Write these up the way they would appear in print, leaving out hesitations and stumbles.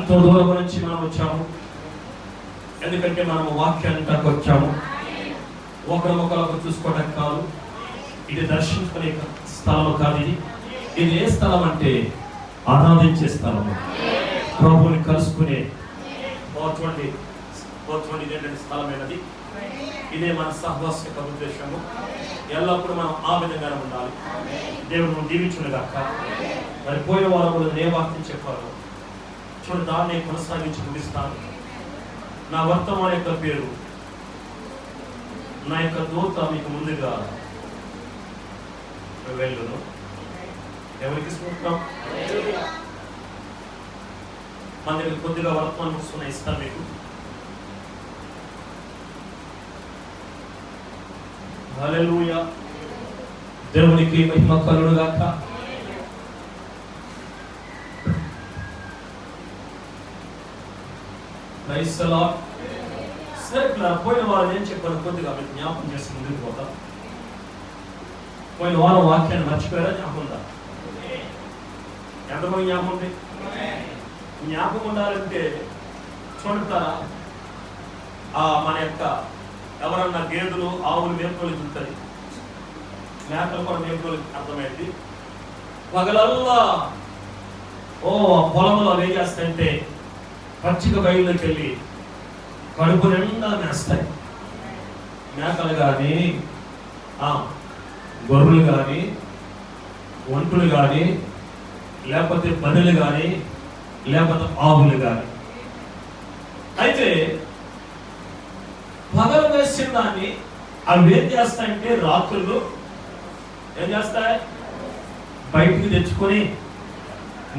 ఎంతో దూరం నుంచి మనం వచ్చాము, ఎందుకంటే మనం వాక్యానికి వచ్చాము. ఒకరొకరు చూసుకోవడానికి కాదు, ఇది దర్శించుకునే స్థలం కాదు. ఇది ఏ స్థలం అంటే ఆరాధించే స్థలం, ప్రభువుని కలుసుకునే ఇదేంటంటే స్థలమైనది. ఇదే మన సహవాస ఉద్దేశము. ఎల్లప్పుడూ మనం ఆ విధంగానే ఉండాలి. దేవుడు దీవించునుగాక. మరి పోయిన వారంలో ఏ వాక్యం చెప్పారు చూడండి, దాన్ని కొనసాగించి ముగిస్తాను. నా వర్తమాన యొక్క పేరు, నా యొక్క దూత మీకు ముందుగా వెళ్ళును. ఎవరికి స్మృతం? మన దగ్గర కొద్దిగా వర్తమాన పుస్తకం ఇస్తాను మీకు. హల్లెలూయా, దేవునికి మహిమ కలుగునుగాక. Praise the lord. సరే, పోయిన వారం ఏం చెప్పాను కొద్దిగా మీకు జ్ఞాపకం చేసి ముందుకు పోతాం. పోయిన వారం వాక్యాన్ని మర్చిపోయారా? జ్ఞాపకం ఉందా? ఎంతమంది జ్ఞాపకం ఉంది? జ్ఞాపకం ఉండాలంటే చూడతారా, మన యొక్క ఎవరన్నా గేదెలు ఆవులు మేపుకోలేకి ఉంటుంది, మేకలు కూడా మేపుకోలేకి అర్థమైంది. పగలల్లా పొలంలో వేసేస్తుంటే పచ్చిక బయలులోకి వెళ్ళి కడుపు నిండా మేస్తాయి. మేకలు కానీ, గొర్రెలు కానీ, ఒంటులు కానీ, లేకపోతే బర్రెలు కానీ, లేకపోతే ఆవులు కానీ. అయితే పగలు వేసిన దాన్ని అవి ఏం చేస్తాయంటే రాత్రులు ఏం చేస్తాయి, బయటికి తెచ్చుకొని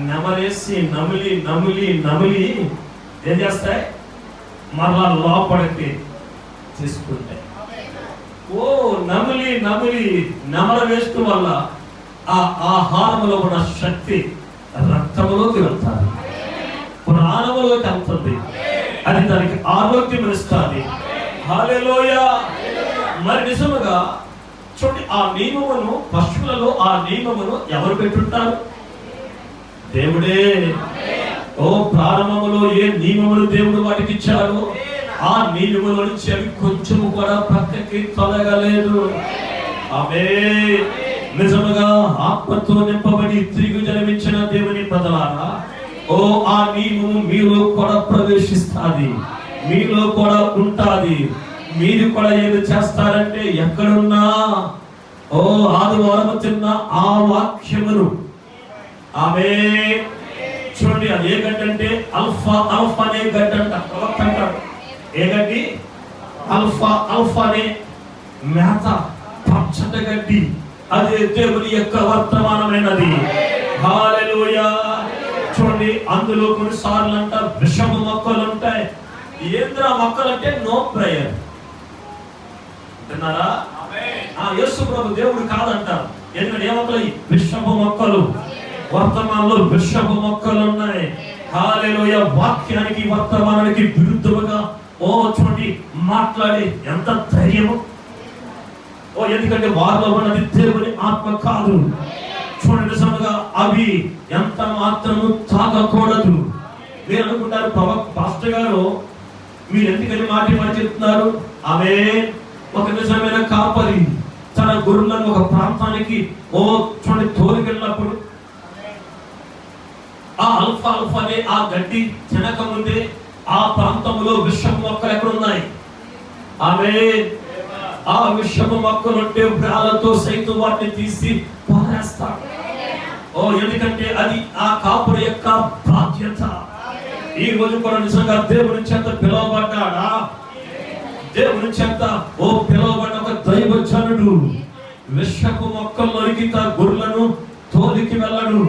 నెమరేసి నమిలి నమిలి నమిలి ఏం చేస్తాయి, మరలా లోపలికి తీసుకుంటాయి. నమిలి నమిలి నెమల వేస్తూ వల్ల ఆ ఆహారంలో ఉన్న శక్తి రక్తంలోకి వెళ్తాది, ప్రాణంలోకి వెళ్తుంది. అది దానికి ఆరోగ్యం ఇస్తుంది. హల్లెలూయా. మరి నిజముగా చూడండి, ఆ నియమమును పశువులలో ఆ నియమమును ఎవరు పెట్టుంటారు? దేవుడే. ప్రారంభములో ఏ నియమములు దేవుడు వాటికి ఇచ్చాడు, ఆ నియమముల నుంచి అవి కొంచెం కూడా పక్కకి తొలగలేదు. ఆమేన్. నిజముగా ఆత్మతో నింపబడి తిరిగి జన్మించిన దేవుని ప్రజలారా, ఆ నియమము మీలో కూడా ప్రవేశిస్తాది, మీలో కూడా ఉంటాది. మీరు కూడా ఏది చేస్తారంటే ఎక్కడున్నా ఆదివారం తిన్న ఆ వాక్యమును చూడండి, అది ఏ గడ్డి అంటే అల్ఫా అనే గడ్డి అంట. ప్రవక్త అంటాడు, ఏ గడ్డి? అల్ఫా అనే మేత, పచ్చటి గడ్డి. అదే దేవుని యొక్క వర్తమానమైనది. హల్లెలూయా. చూడండి, అందులో కొన్నిసార్లు అంట విషము మొక్కలు ఉంటాయి. ఏంద్రా మొక్కలు అంటే నో ప్రేయర్. విన్నారా? యేసు ప్రభు దేవుడు కాదంటారు. ఎందుకంటే ఏ మొక్కలు? విషపు మొక్కలు. వర్తమానంలో విషపు మొక్కలు ఉన్నాయి. హల్లెలూయా. వాక్యానికి వర్తమానానికి విరుద్ధముగా చూడండి మాట్లాడే ఎంత ధైర్యము! ఎందుకంటే వారిలో ఉన్నది దేవుని ఆత్మ కాదు. చూడండి, నిజంగా అవి ఎంత మాత్రము తాగకూడదు. మీరు అనుకుంటారు, పాస్టర్ గారు మీరు ఎందుకని మాట చెప్తున్నారు? ఒక నిజమైన కాపరి తన గొర్రెలను ఒక ప్రాంతానికి చూడండి తోలికెళ్ళినప్పుడు ఆ అల్ఫా అనే ఆ గడ్డి తినక ముందే ఆ ప్రాంతంలో విషపు మొక్కలు ఎక్కడున్నాయి? ఆ విషపు మొక్కలు ఉంటే బ్రాలతో సైతం వాటిని తీసి పారేస్తాడు. ఎందుకంటే అది ఆ కాపురి యొక్క బాధ్యత. ఈ రోజు కూడా నిజంగా దేవుని చేత పిలువబడ్డాడా? దేవుని చేత పిలువబడిన ఒక దైవజనుడు విషపు మొక్కల్లోకి గొర్రెలను తోలికి వెళ్ళడు.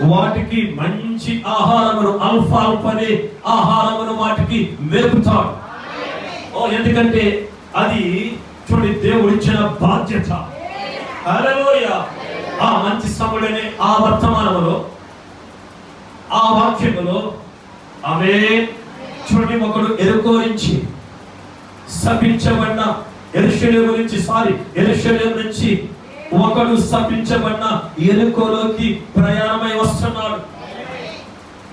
వాటికి మంచి ఆహారమును అల్ఫా అనే ఆహారమును వాటికి మేపుతాడు. ఎందుకంటే అది చూడండి దేవుడు ఇచ్చిన బాధ్యత. హల్లెలూయా. ఆ మంచి సమయుడనే ఆ వర్తమానములో ఆ వాక్యములో చూడండి, ఒకడు ఎరుకో నుంచి శపించబడిన యెరూషలేము నుంచి ఒకడు శపించబడిన ఎరుకోలోకి ప్రయాణమై వస్తున్నాడు.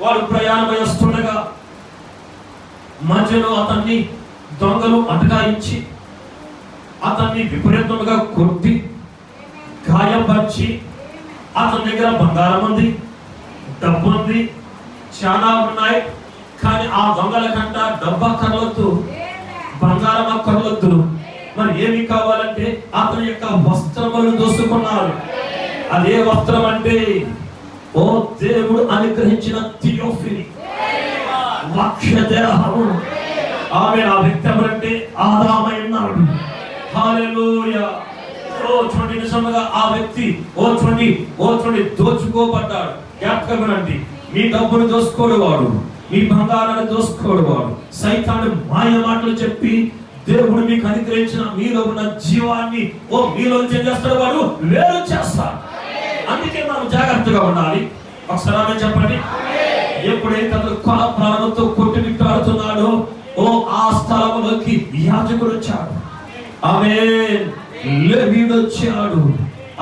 వాడు ప్రయాణమై వస్తుండగా మధ్యలో అతన్ని దొంగలు అటకాయించి అతన్ని విపరీతంగా కొట్టి గాయపరిచి అతని దగ్గర బంగారం ఉంది, డబ్బు ఉంది, చాలా ఉన్నాయి. కానీ ఆ దొంగల కంట డబ్బు అక్కర్లొద్దు, బంగారం అక్కర్లొద్దు. మరి ఏమి కావాలంటే అతని యొక్క వస్త్రములను దోసుకున్నారు. అదే వస్త్రం అంటే ఓ దేవుడు అనుగ్రహించిన థియోఫినీ వాక్యదేహము. ఆమె ఆ వ్యక్తి ఎవరంటే ఆదామై ఉన్నాడు. హల్లెలూయా. ఓ చూడండి, నిజంగా ఆ వ్యక్తి చూడండి దోచుకోబడ్డాడు. జ్ఞాపకమనండి, మీ డబ్బును దోసుకోడువాడు, మీ బంగారాన్ని దోసుకోడువాడు సైతాను మాయ మాటలు చెప్పి దేవుడు మీకు అనుగ్రహించిన మీలో ఉన్న జీవాన్ని మీలో చేస్తాడు, వాడు వేరు చేస్తాడు. అందుకే మనం జాగ్రత్తగా ఉండాలి. ఒకసారి ఆమె చెప్పండి. ఎప్పుడైతే అతను కొల ప్రాణంతో కొట్టుమిట్టాడుతున్నాడో ఆ స్థలంలోకి యాజకుడు వచ్చాడు. ఆమేన్. లేవీయుడు వచ్చాడు.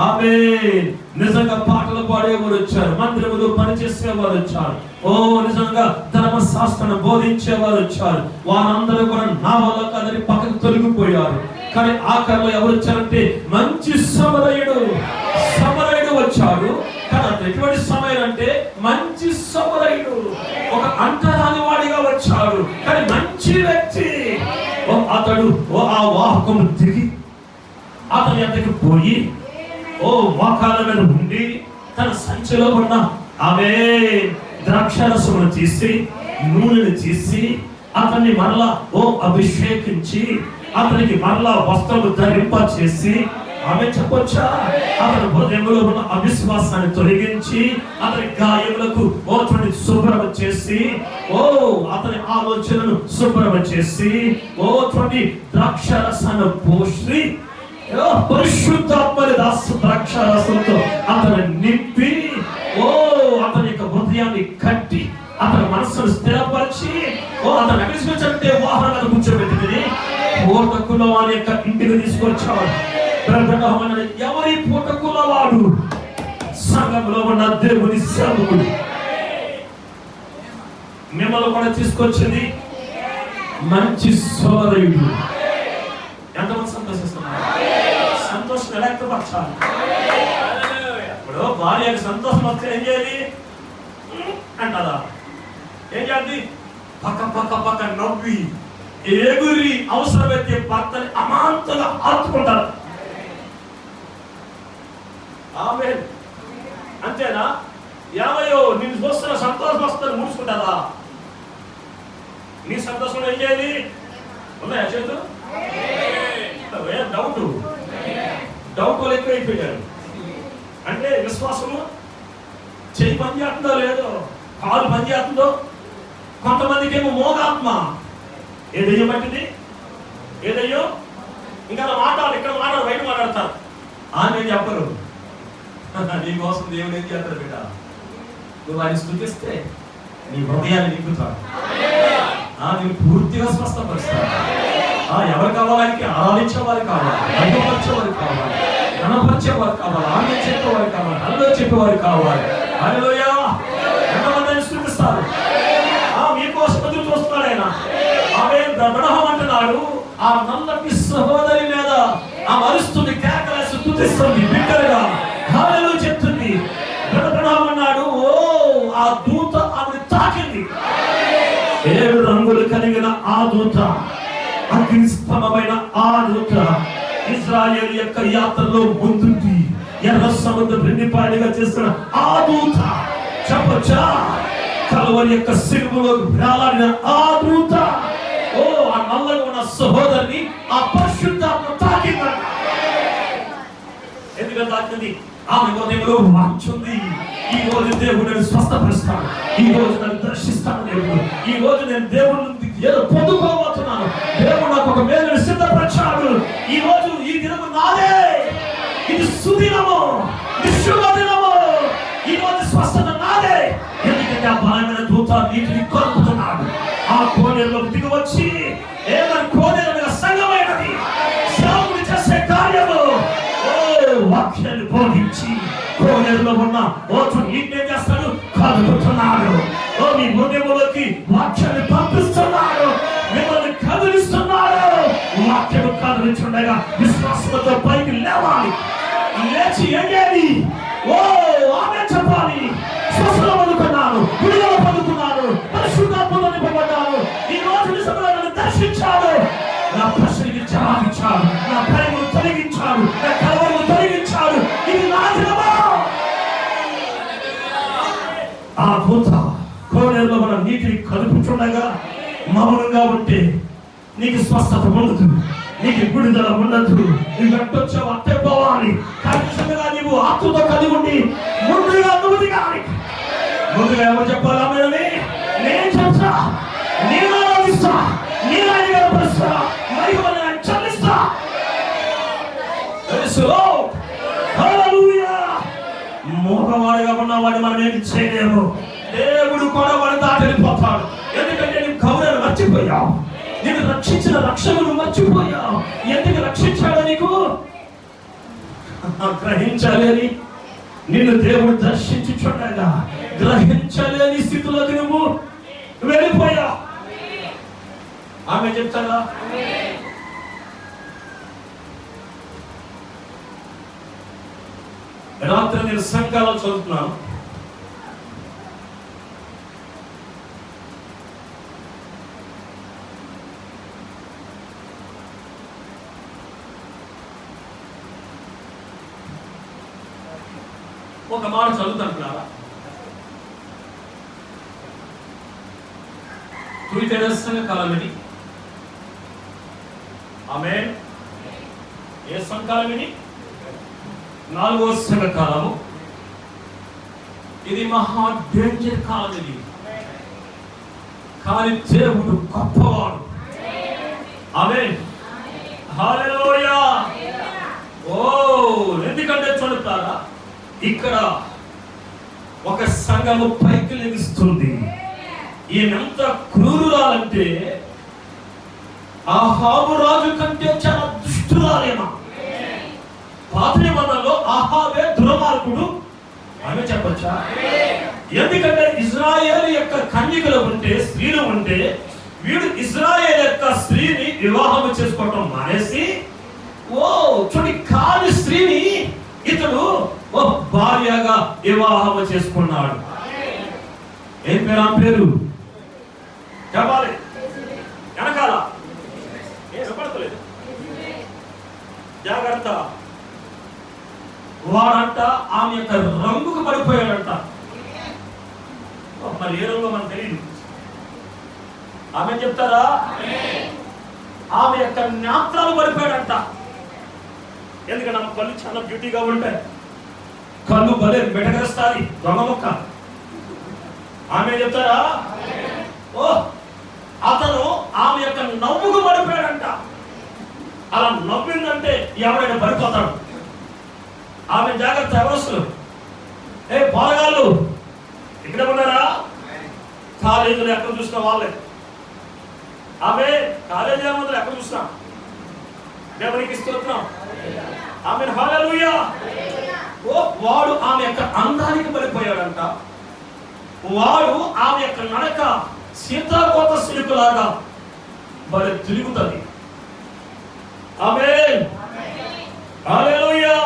ఆమేన్. నిజంగా పాటలు పాడేవారు వచ్చారు, మందిరములో పనిచేసేవారు వచ్చారు, నిజంగా ధర్మశాస్త్రాన్ని బోధించేవారు వచ్చారు. వారందరూ కూడా నా వల్ల కాదని పక్కకు తొలగిపోయారు. కానీ ఆఖరిలో ఎవరు వచ్చారంటే మంచి సమరయుడు వచ్చాడు. కానీ ఎటువంటి సమయం అంటే మంచి సమరయుడు, ఒక అంటరాని వాడిగా వచ్చాడు. కానీ మంచి వ్యక్తి. అతడు ఆ వాహకము దిగి అతని అంతకి పోయి మోకాళ్ళ మీద ఉండి తన సంచిలో ఉన్న ఆమె ద్రాక్షరసమును తీసి నూనెను తీసి అతన్ని మరలా అభిషేకించి అతనికి మరలా వస్త్రము ధరింప చేసి ఆమె చెప్పొచ్చా, అతని హృదయంలో ఉన్న అవిశ్వాసాన్ని తొలగించి అతని గాయములకు చూడండి శుభ్రం చేసి అతని ఆలోచనను శుభ్రం చేసి చూడండి ద్రాక్షరసాన్ని పోసి పరిశుద్ధాత్మని ద్రాక్షరసంతో అతను నింపి అతని యొక్క హృదయాన్ని కట్టి అతని మనసును స్థిరపరిచి అతను అభిషేకించే వాహనాలను కూర్చోబెట్టుకుని పూటకుల వారి యొక్క ఇంటికి తీసుకొచ్చాడు. ఎవరి పూటకుల వాడు? సంఘంలో ఉన్న దేవుని సేవకుడు. మిమ్మల్ని కూడా తీసుకొచ్చింది మంచి సోదరుడు. ఎంతమంది సంతోషిస్తున్నారు? సంతోషం వ్యక్తపరచాలి. ఇప్పుడు భార్యకు సంతోషం వస్తే ఏం చేయాలి అంటారా? ఏం చేయాలి? పక్క నవ్వి ఎగురి అవసరమైతే భర్తని అమాంతంగా ఆత్తుకుంటారు. ఆమేన్. అంతేనా? ఏమయ్యో నిన్ను చూస్తున్న సంతోషం వస్తుంది ముడుచుకుంటారా? నీ సంతోషంలో ఏం చేయాలి? ఉన్నాయా చేతులు? డౌట్ వాళ్ళు ఎక్కువైపోయారు. అంటే విశ్వాసము చెయ్యి పని చేస్తుందో లేదో, కాలు పని చేస్తుందో. కొంతమందికి ఏమో మోగాత్మ. ఏదయ్యో పట్టింది, ఏదయ్యో ఇంకా మాట్లాడాలి, ఇక్కడ మాట్లాడు, బయట మాట్లాడతారు. ఆమె చెప్పరు. నీ కోసం దేవుడు ఏం చేస్తాడు బిడ్డ? నువ్వు ఆయన స్తుతిస్తే నీ హృదయాన్ని నింపుతాడు. నేను పూర్తిగా స్వస్థపరుస్తాను. ఎవరు కావాలంటే ఆరాధించేవారు కావాలి, అడ్డుపరిచేవారు కావాలి, గణపరిచేవారు కావాలి, ఆమె చెప్పేవారు కావాలి, అల్లో చెప్పేవారు కావాలి. హల్లెలూయా. ఎంతమంది స్తుతిస్తారు? మీకోసం ఎదురు చూస్తున్నాడు ఆయన. ఆమె బ్రహ్మ అంటున్నాడు, ఆ నల్లటి సహోదరి మీద ఆ మరుస్తుంది, కేకలేసి స్తుతిస్తుంది బిడ్డలుగా. హల్లెలూయా చెప్తుంది. బ్రహ్మన్నాడు, ఆ దూత ఆమెను తాకింది. 7 రంగులు కలిగిన ఆ దూత, అగ్నిస్తంభమైన ఆ దూత ఇశ్రాయేలు యొక్క యాత్రలో ముందుండి ఎర్ర సముద్రం 2 పాయలుగా చేసిన ఆ దూత. చెప్పొచ్చా? కల్వరి యొక్క శిలువలో వేలాడిన ఆ దూత ఆ నల్లగా ఉన్న సహోదరిని ఆ పరిశుద్ధాత్మ తాకిందంట. ఎందుకంటే తాకింది? ఆమె హృదయంలో వాంఛుంది. ఈ రోజు దేవుడు స్వస్థపరుస్తాడు, ఈ రోజు నన్ను దర్శిస్తాను దేవుడు, ఈ రోజు నేను దేవుడు ఏదో పొందుకోబోతున్నాను, దేవుడు నాకు ఒక మేలును సిద్ధపరిచాడు, ఈ రోజు ఈ దినము నాదే, ఇది సుదినము, ఇది శుభదినము, ఈ రోజు స్వస్థత నాదే. ఎందుకంటే ఆ బలమైన దూత నీటిని కలుపుతున్నాడు. ఆ కోనేరులో దిగి వచ్చి ఏమని కోనేరు సంగమైనది సేవకుడు చేసే కార్యము వాక్యాన్ని బోధించి కోనేరులో ఉన్న నీటిని చేస్తాడు, కలుపుతున్నాడు. హృదయంలోకి వాక్యాన్ని పంపిస్తున్నాడు, మిమ్మల్ని కదిలిస్తున్నాడు. వాక్యము కదిలించుండగా విశ్వాసంతో పైకి లేవాలి, లేచి ఎగేది. ఓ ఆమె చెప్పాలి. స్వస్థత పొందుకున్నాను, విడుదల పొందుకున్నాను, పరిశుద్ధాత్మతో నింపబడ్డాను. ఈ రోజు నిజంగా నన్ను దర్శించాడు, నా ప్రశ్నకి జవాబిచ్చాడు, నా భయమును తొలగించాడు, నా కలవరము తొలగించాడు. ఇది నా దినమా. ఆ భూత కోనేరులో మనం నీటిని కలుపుచుండగా మౌనంగా ఉంటే నీకు స్వస్థత ఉండదు, నీకు విడుదల ఉండదు. నీకు అట్టొచ్చావు అట్టే పోవాలి. ఖచ్చితంగా నీవు ఆత్మతో కలిగి ఉండి ముందుగా నువ్వు దిగాలి. ముందుగా ఎవరు చెప్పాలి? ఆమె నేను చెప్తా, నేను ఆలోచిస్తా, నేను ఆయన కనపరుస్తా, మరియు నేను చెల్లిస్తా. మోగవాడిగా ఉన్నవాడు మనం ఏమి చేయలేము. దేవుడు కూడా వాడు దాటెళ్ళిపోతాడు. ఎందుకంటే నీకు గౌరవం మర్చిపోయావు, నేను రక్షించిన రక్షకుడు మర్చిపోయావు. ఎందుకు రక్షించాడు? నీకు గ్రహించాలని నిన్ను దేవుడు దర్శించుచుండగా గ్రహించలేని స్థితిలోకి నువ్వు వెళ్ళిపోయావు. ఆమె చెప్తారా? రాత్రి నేను సంఘాలు చదువుతున్నాను. ఒక మాట చదువుతాను. తుయితెరస్సంగ కాలమిని. ఆమేన్. ఏ సంకాలమిని? 4వ సంఘ కాలము. ఇది మహా డేంజర్ కాలం. ఇది కానీ దేవుడు గొప్పవాడు. ఆమేన్. హల్లెలూయా. ఓ ఎందుకంటే చూడతారా, ఇక్కడ ఒక సంఘము పైకి లెగుస్తుంది. ఈమెంత క్రూరురాలంటే ఆహాబు రాజు కంటే చాలా దుష్టురాలేమా. పాత నిబంధనలో ఆహాబే దుర్మార్గుడు అని చెప్పొచ్చా? ఎందుకంటే ఇజ్రాయేల్ యొక్క కన్యకలు ఉంటే, స్త్రీలు ఉంటే, వీడు ఇజ్రాయేల్ యొక్క స్త్రీని వివాహం చేసుకోవటం మానేసి చూడి కాని స్త్రీని ఇతడు భార్యగా వివాహం చేసుకున్నాడు. ఏం పేరు? ఆ పేరు చెప్పాలి. వెనకాల ఏపడతలేదు, జాగ్రత్త. వాడంట ఆమె యొక్క రంగుకు పడిపోయాడంట. మరి ఏ రంగు మనకు తెలియదు. ఆమె చెప్తారా? ఆమె యొక్క నేత్రాలు పడిపోయాడంట. ఎందుకంటే ఆమె కళ్ళు చాలా బ్యూటీగా ఉంటాయి, కళ్ళు భలే మెటగరుస్తాయి, దొంగ మొక్క. ఆమె చెప్తారా? అతను ఆమె యొక్క నవ్వుకు పడిపోయాడంట. అలా నవ్విందంటే ఎవరైనా పడిపోతాడు. ఆమె జాగ్రత్త. ఎవరొస్తారు? పోరగాళ్ళు ఇక్కడ ఉన్నారా? కాలేజీలో ఎక్కడ చూసినా వాళ్ళే. ఆమె కాలేజీ ఏమంటారు? ఎక్కడ చూసినా దేవునికి స్తోత్రం. ఆమె హల్లెలూయా. వాడు ఆమె యొక్క అందానికి పడిపోయాడంట. వాడు ఆమె యొక్క నడక సీతాకోత సిలుకులాగా మరి తిరుగుతుంది. ఆమేన్. హల్లెలూయా.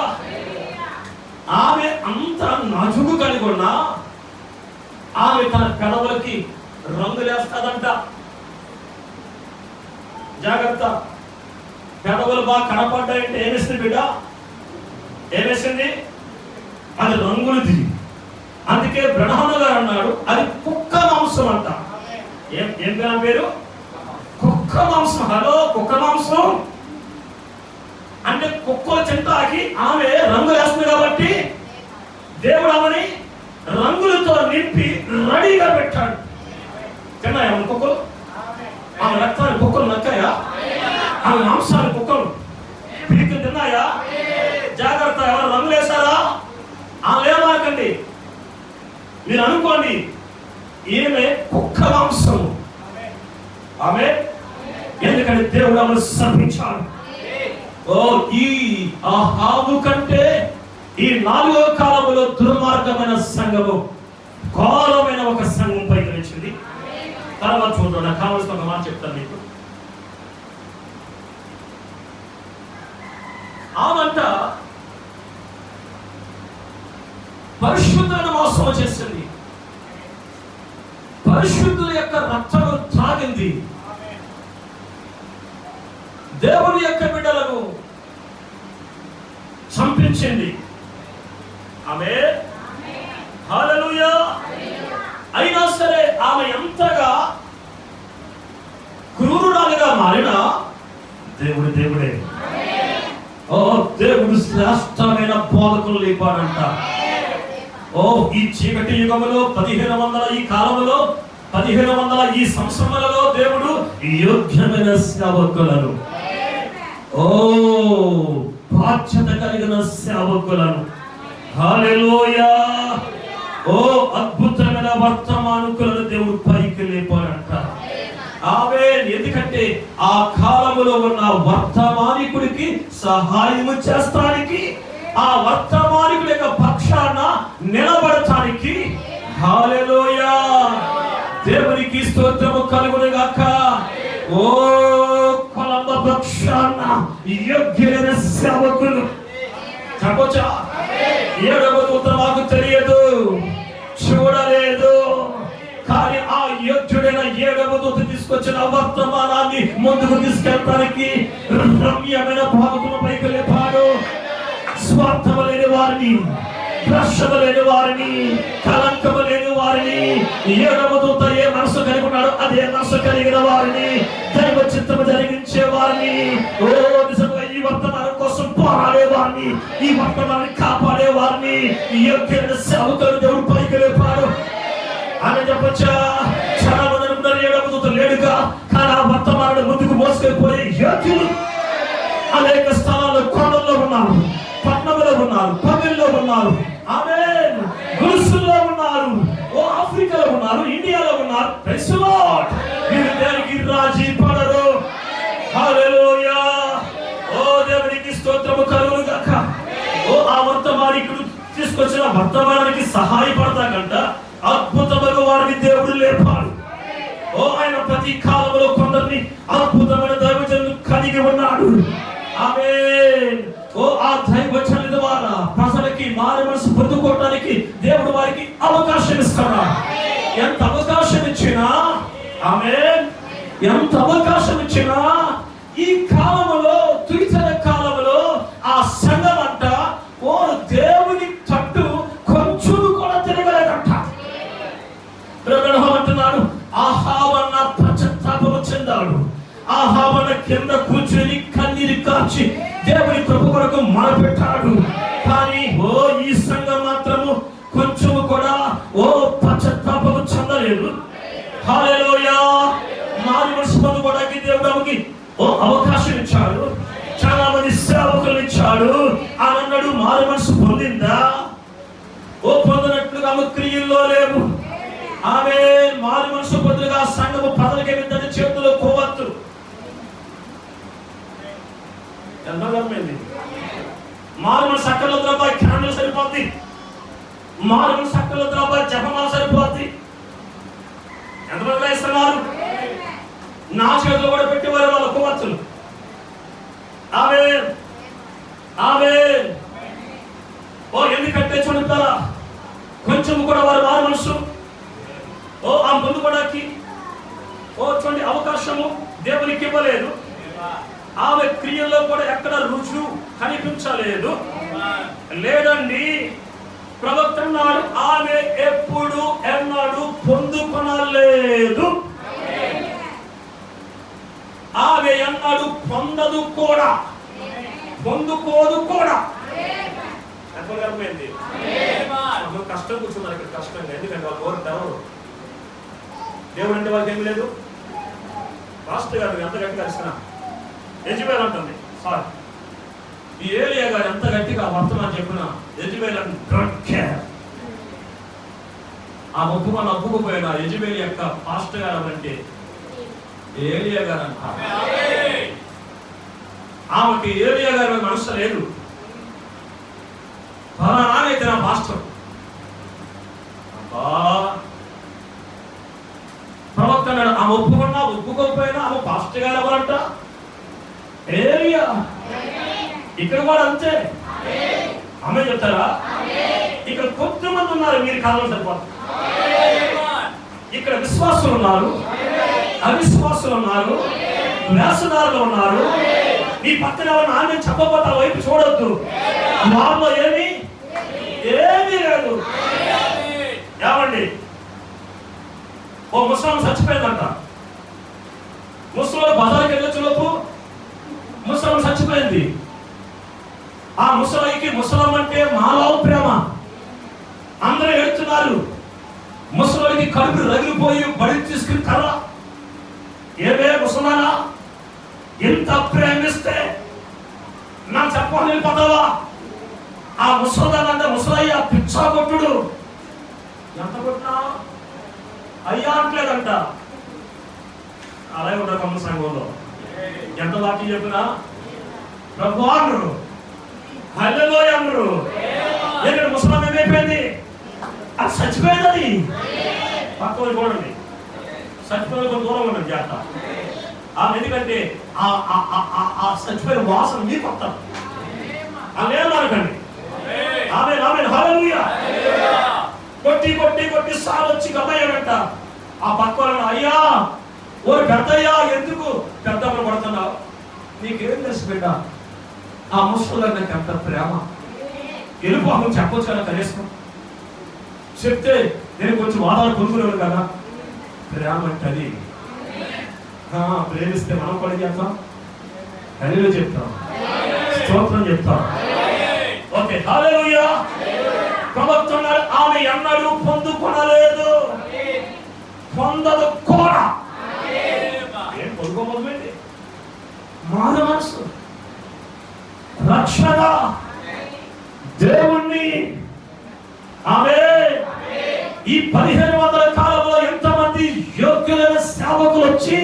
ఆమె అంత నాజుకు కలిగి ఉన్నా ఆమె తన పెదవులకి రంగులేస్తాదంట. జాగ్రత్త. పెదవులు బాగా కనపడ్డాయంటే ఏమేసింది బిడ్డ? ఏమేసింది? అది రంగులు తిరిగి. అందుకే బ్రహ్మణ గారు అన్నాడు అది కుక్క మాంసం అంట. ఏం పేరు? కుక్క మాంసం. హలో, కుక్క మాంసం అంటే కుక్కలు తింటాకి ఆమె రంగులు వేస్తుంది కాబట్టి దేవుడు ఆమెని రంగులతో నింపి రెడీగా పెట్టాడు. తిన్నాయా ఆమె కుక్కలు? ఆమె రక్తాన్ని కుక్కలు నక్కాయా? ఆమె మాంసాన్ని కుక్కలు పిడికలు తిన్నాయా? జాగ్రత్త. ఎవరు రంగులు వేశారా? ఆమె ఏమాకండి. మీరు అనుకోండి ఈమె కుక్క మాంసం. ఆమె ఎందుకంటే దేవుడు ఆమెను శపించాడు. ఈ ఆహాబు కంటే ఈ 4వ కాలములో దుర్మార్గమైన సంఘము ఘోరమైన ఒక సంఘం పైకి వచ్చింది. తర్వాత చూద్దాం. నాకు కావాల్సిన ఒక మాట చెప్తాను మీకు. ఆమంట పరిశుద్ధులను మోసం చేసింది, పరిశుద్ధుల యొక్క రక్తం త్రాగింది, దేవుని యొక్క బిడ్డలను చంపించింది. ఆమేన్, హల్లెలూయా. అయినా సరే ఆమె ఎంతగా క్రూరురాలుగా మారినా దేవుడు దేవుడే. ఓ దేవుడు శ్రేష్టమైన బోధకులు లేపాడంట. ఓ ఈ చీకటి యుగములో 1500 ఈ కాలంలో 1500 ఈ సంవత్సరములలో దేవుడు యోగ్యమైన సేవకులను, ఓ బాధ్యత కలిగిన సేవకులను, హల్లెలూయా, ఓ అద్భుతమైన వర్తమానికులను దేవుడు పైకి లేపాడంట. ఆమేన్. ఎందుకంటే ఆ కాలములో ఉన్న వర్తమానికుడికి సహాయము చేస్తానికి, ఆ వర్తమానికుడి యొక్క పక్షాన నిలబడటానికి, హల్లెలూయా, దేవునికి స్తోత్రము కలుగును గాక. ఓ కొలంబ పక్షాన యోగ్యమైన సేవకులు చెప్పొచ్చా? 7వ దూత మాకు తెలియదు, చూడలేదు, కానీ ఆ యోగ్యుడైన 7వ దూత తీసుకొచ్చిన వర్తమానాన్ని ముందుకు తీసుకెళ్ళడానికి రమ్యమైన భాగముల పైకి లేపాడు. స్వార్థము లేని వారిని, భ్రష్టము లేని వారిని, కలంకము లేని వారిని, 7వ దూత ఏ మనసు కలిగి ఉన్నాడో అదే మనసు కలిగిన వారిని, దైవ చిత్తము జరిగించే వారిని, ఓ నిజంగా ఈ వర్తమానం కోసం పోరాడే వారిని, ఈ వర్తమానాన్ని కాపాడే వారిని, యోగ్యమైన సేవకులను దేవుడు పైకి లేపాడు అని చెప్పొచ్చా? చాలా మంది అనుకున్నారు 7వ దూత లేడుగా, కానీ ఆ వర్తమానాన్ని ముందుకు మోసుకెళ్ళిపోయే యోగ్యులు అనేక స్థలాల్లో, కొండల్లో ఉన్నారు, పట్టణంలో ఉన్నారు, పల్లెల్లో ఉన్నారు, ఆమేన్, గురుసుల్లో ఉన్నారు, ఓ ఆఫ్రికాలో ఉన్నారు, ఇండియాలో ఉన్నారు. Praise the lord. వీరు దేనికి రాజీ పడరు. హల్లెలూయా. ఓ దేవునికి స్తోత్రము కలుగును గాక. ఓ ఆ వర్తమానికుడు తీసుకొచ్చిన వర్తమానానికి సహాయపడతాకంట అద్భుతమైన వారిని దేవుడు లేపాడు. ఓ ఆయన ప్రతి కాలంలో కొందరిని అద్భుతమైన దైవజనులు కలిగి ఉన్నాడు. ఆమేన్. ఓ ఆ దైవజనుల ద్వారా ప్రజలకి మారు మనసు పొందుకోవడానికి దేవుడు వారికి అవకాశం ఇస్తున్నాడు. ఎంత అవకాశం ఇచ్చినా, ఆమేన్, ఎంత అవకాశం ఇచ్చినా ఈ కాలంలో, తుడిచిన కాలంలో ఆ సంఘం అంట ఓ దేవుని తట్టు కొంచెం కూడా తిరగలేదంట. అంటున్నాడు, ఆహావన్న పశ్చాత్తాపము చెందాడు. ఆహావన్న కింద కూర్చొని కన్నీరు కార్చి దేవుని కృప కొరకు మొరపెట్టాడు. కానీ ఓ ఈ సంఘం మాత్రము కొంచెం కూడా ఓ పశ్చాత్తాపము చెందలేదు. హల్లెలూయా. మారు మనసు పొందుకోవడానికి దేవుడికి ఓ అవకాశం ఇచ్చాడు, చాలా మంది సేవకులు ఇచ్చాడు. అన్నాడు మారు మనసు పొందిందా? ఓ పొందినట్లుగా క్రియల్లో లేవు. ఆమె మారు మనసు పొందుగా సంఘము ప్రజలకి విద్దని చేతుల్లో కొవ్వొత్తు ఎంతమంది మారు మనసు అక్కర్లో ద్రవ్య క్యాన్లు సరిపోద్ది, మారు మనసు అక్కర్లో ద్రవ్య జపమాల సరిపోద్ది. ఎంతమంది వేస్తున్నారు? నా చేతిలో కూడా పెట్టేవారు వాళ్ళ కొవ్వొత్తులు. ఆమేన్, ఆమేన్. ఓ ఎందుకంటే చూడతారా, కొంచెం కూడా వారి మారు మనసు ఓ ఆ పొందుకోవడానికి ఓ చూడండి అవకాశము దేవునికి ఇవ్వలేదు. ఆమె క్రియల్లో కూడా ఎక్కడ రుజువు కనిపించలేదు. లేదండి, ప్రవక్త అన్నాడు ఆమె ఎప్పుడు ఎన్నాడు పొందుకొనలేదు, ఆమె ఎన్నాడు పొందదు కూడా, పొందుకోదు కూడా. అర్థమైంది? కష్టం కూర్చున్నారు ఇక్కడ, కష్టంగా. ఎందుకంటే వాళ్ళు కోరుతారు దేవుడు అంటే వాళ్ళకి ఏమి లేదు. పాస్టర్ గారు ఎంత గట్టిగా ఇస్తున్నా యెజబెల్ అంటుంది, సారీ ఈ ఏలియా గారు ఎంత గట్టిగా వర్తమానం చెప్పినా యెజబెల్ అంటే ఆ ముక్కుమని అప్పుకుపోయిన యెజబెల్ యొక్క పాస్టర్ గారు అంటే ఏలియా గారు అంట. ఆమెకి ఏలియా గారి మనసు లేదు. ఫలానానైతే నా పాస్టర్, ప్రవక్త చెప్తున్నాడు, ఆమె ఒప్పుకున్నా ఒప్పుకోకపోయినా ఆమె పాస్టర్ గారు ఎవరంట? ఏరియా. ఇక్కడ కూడా అంతే. ఆమె చెప్తారా? ఇక్కడ కొంతమంది ఉన్నారు, మీరు కాలం సరిపోతారు. ఇక్కడ విశ్వాసులు ఉన్నారు, అవిశ్వాసులు ఉన్నారు, వేషధారులు ఉన్నారు. నీ పక్కన ఎవరిని ఆమె చెప్పబోతా వైపు చూడొద్దు. వాళ్ళలో ఏమీ లేదు. ఏమండి, ఓ ముసలాం చచ్చిపోయిందంట. ముసలాం బజార్కి వెళ్ళొచ్చులోపు ముసలాం చచ్చిపోయింది. ఆ ముసలాయికి ముసలాం అంటే మాలో ప్రేమ. అందరూ ఎడుతున్నారు. ముసలాయికి కడుపు రగిలిపోయి బడి తీసుకుని కర్ర, ఏమే ముసలానా, ఎంత ప్రేమిస్తే నా చెప్పని వెళ్ళిపోతావా? ఆ ముసలాదంటే ముసలయ్య పిచ్చా కొట్టుడు. ఎంత కొట్టినా అయ్యా అంటలేదంట. అలాగే ఉంటారు కమ్మ సంఘంలో. ఎంత వాక్యం చెప్పినా ప్రభు అన్నారు, హల్లెలూయా అన్నారు. ఇక్కడ ముసలాం ఏమైపోయింది? అది చచ్చిపోయింది. అది పక్కన చూడండి, చచ్చిపోయిన కొంచెం దూరం ఉండండి జాగ్రత్త. ఎందుకంటే ఆ చచ్చిపోయిన వాసన మీకు వస్తారు. అదేమనకండి. ఆమె హల్లెలూయా. కొట్టి కొట్టి కొట్టి సాలొచ్చి గమయ్యాడంట. ఆ పక్కన, అయ్యా ఓ పెద్దయ్యా, ఎందుకు పెద్దమ్మను పడుతున్నావు? నీకేం తెలుసు బిడ్డ? ఆ ముసలి నాకు ఎంత ప్రేమ. వెళ్ళిపోను చెప్పొచ్చు కదా, కనీసం చెప్తే నేను కొంచెం వాదాలు కొనుక్కునేవాడు కదా. ప్రేమ అంటే అది. ప్రేమిస్తే మనం కూడా చేస్తాం, హల్లెలూయా చెప్తాం, స్తోత్రం చెప్తాం. ఓకే, హల్లెలూయా. ప్రవక్త ఆమె ఎన్నడూ పొందుకొనలేదు, పొందదు కూడా. ఏం పొందుకోబోతుంది? మారు మనసు, రక్షణ, దేవుణ్ణి. ఆమె ఈ 1500 కాలంలో ఎంతమంది యోగ్యులైన సేవకులు వచ్చి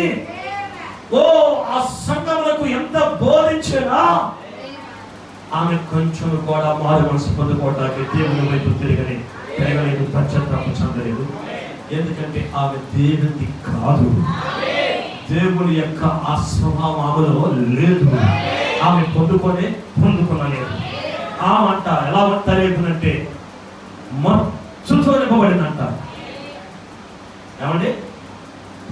ఆ సంఘములకు ఎంత బోధించినా ఆమె కొంచెం కూడా మారు మనసు పొందుకోవడానికి దేవుని వైపు తిరగలేదు, పశ్చాత్తాపం చెందలేదు. ఎందుకంటే ఆమె దేవుని కాదు, దేవుని యొక్క ఆ స్వభావం ఆమెలో లేదు. ఆమె పొందుకోలేదు. ఆమె అంట ఎలా అంటలేదంటే మత్తుతో నింపబడిందంట. ఏమండి,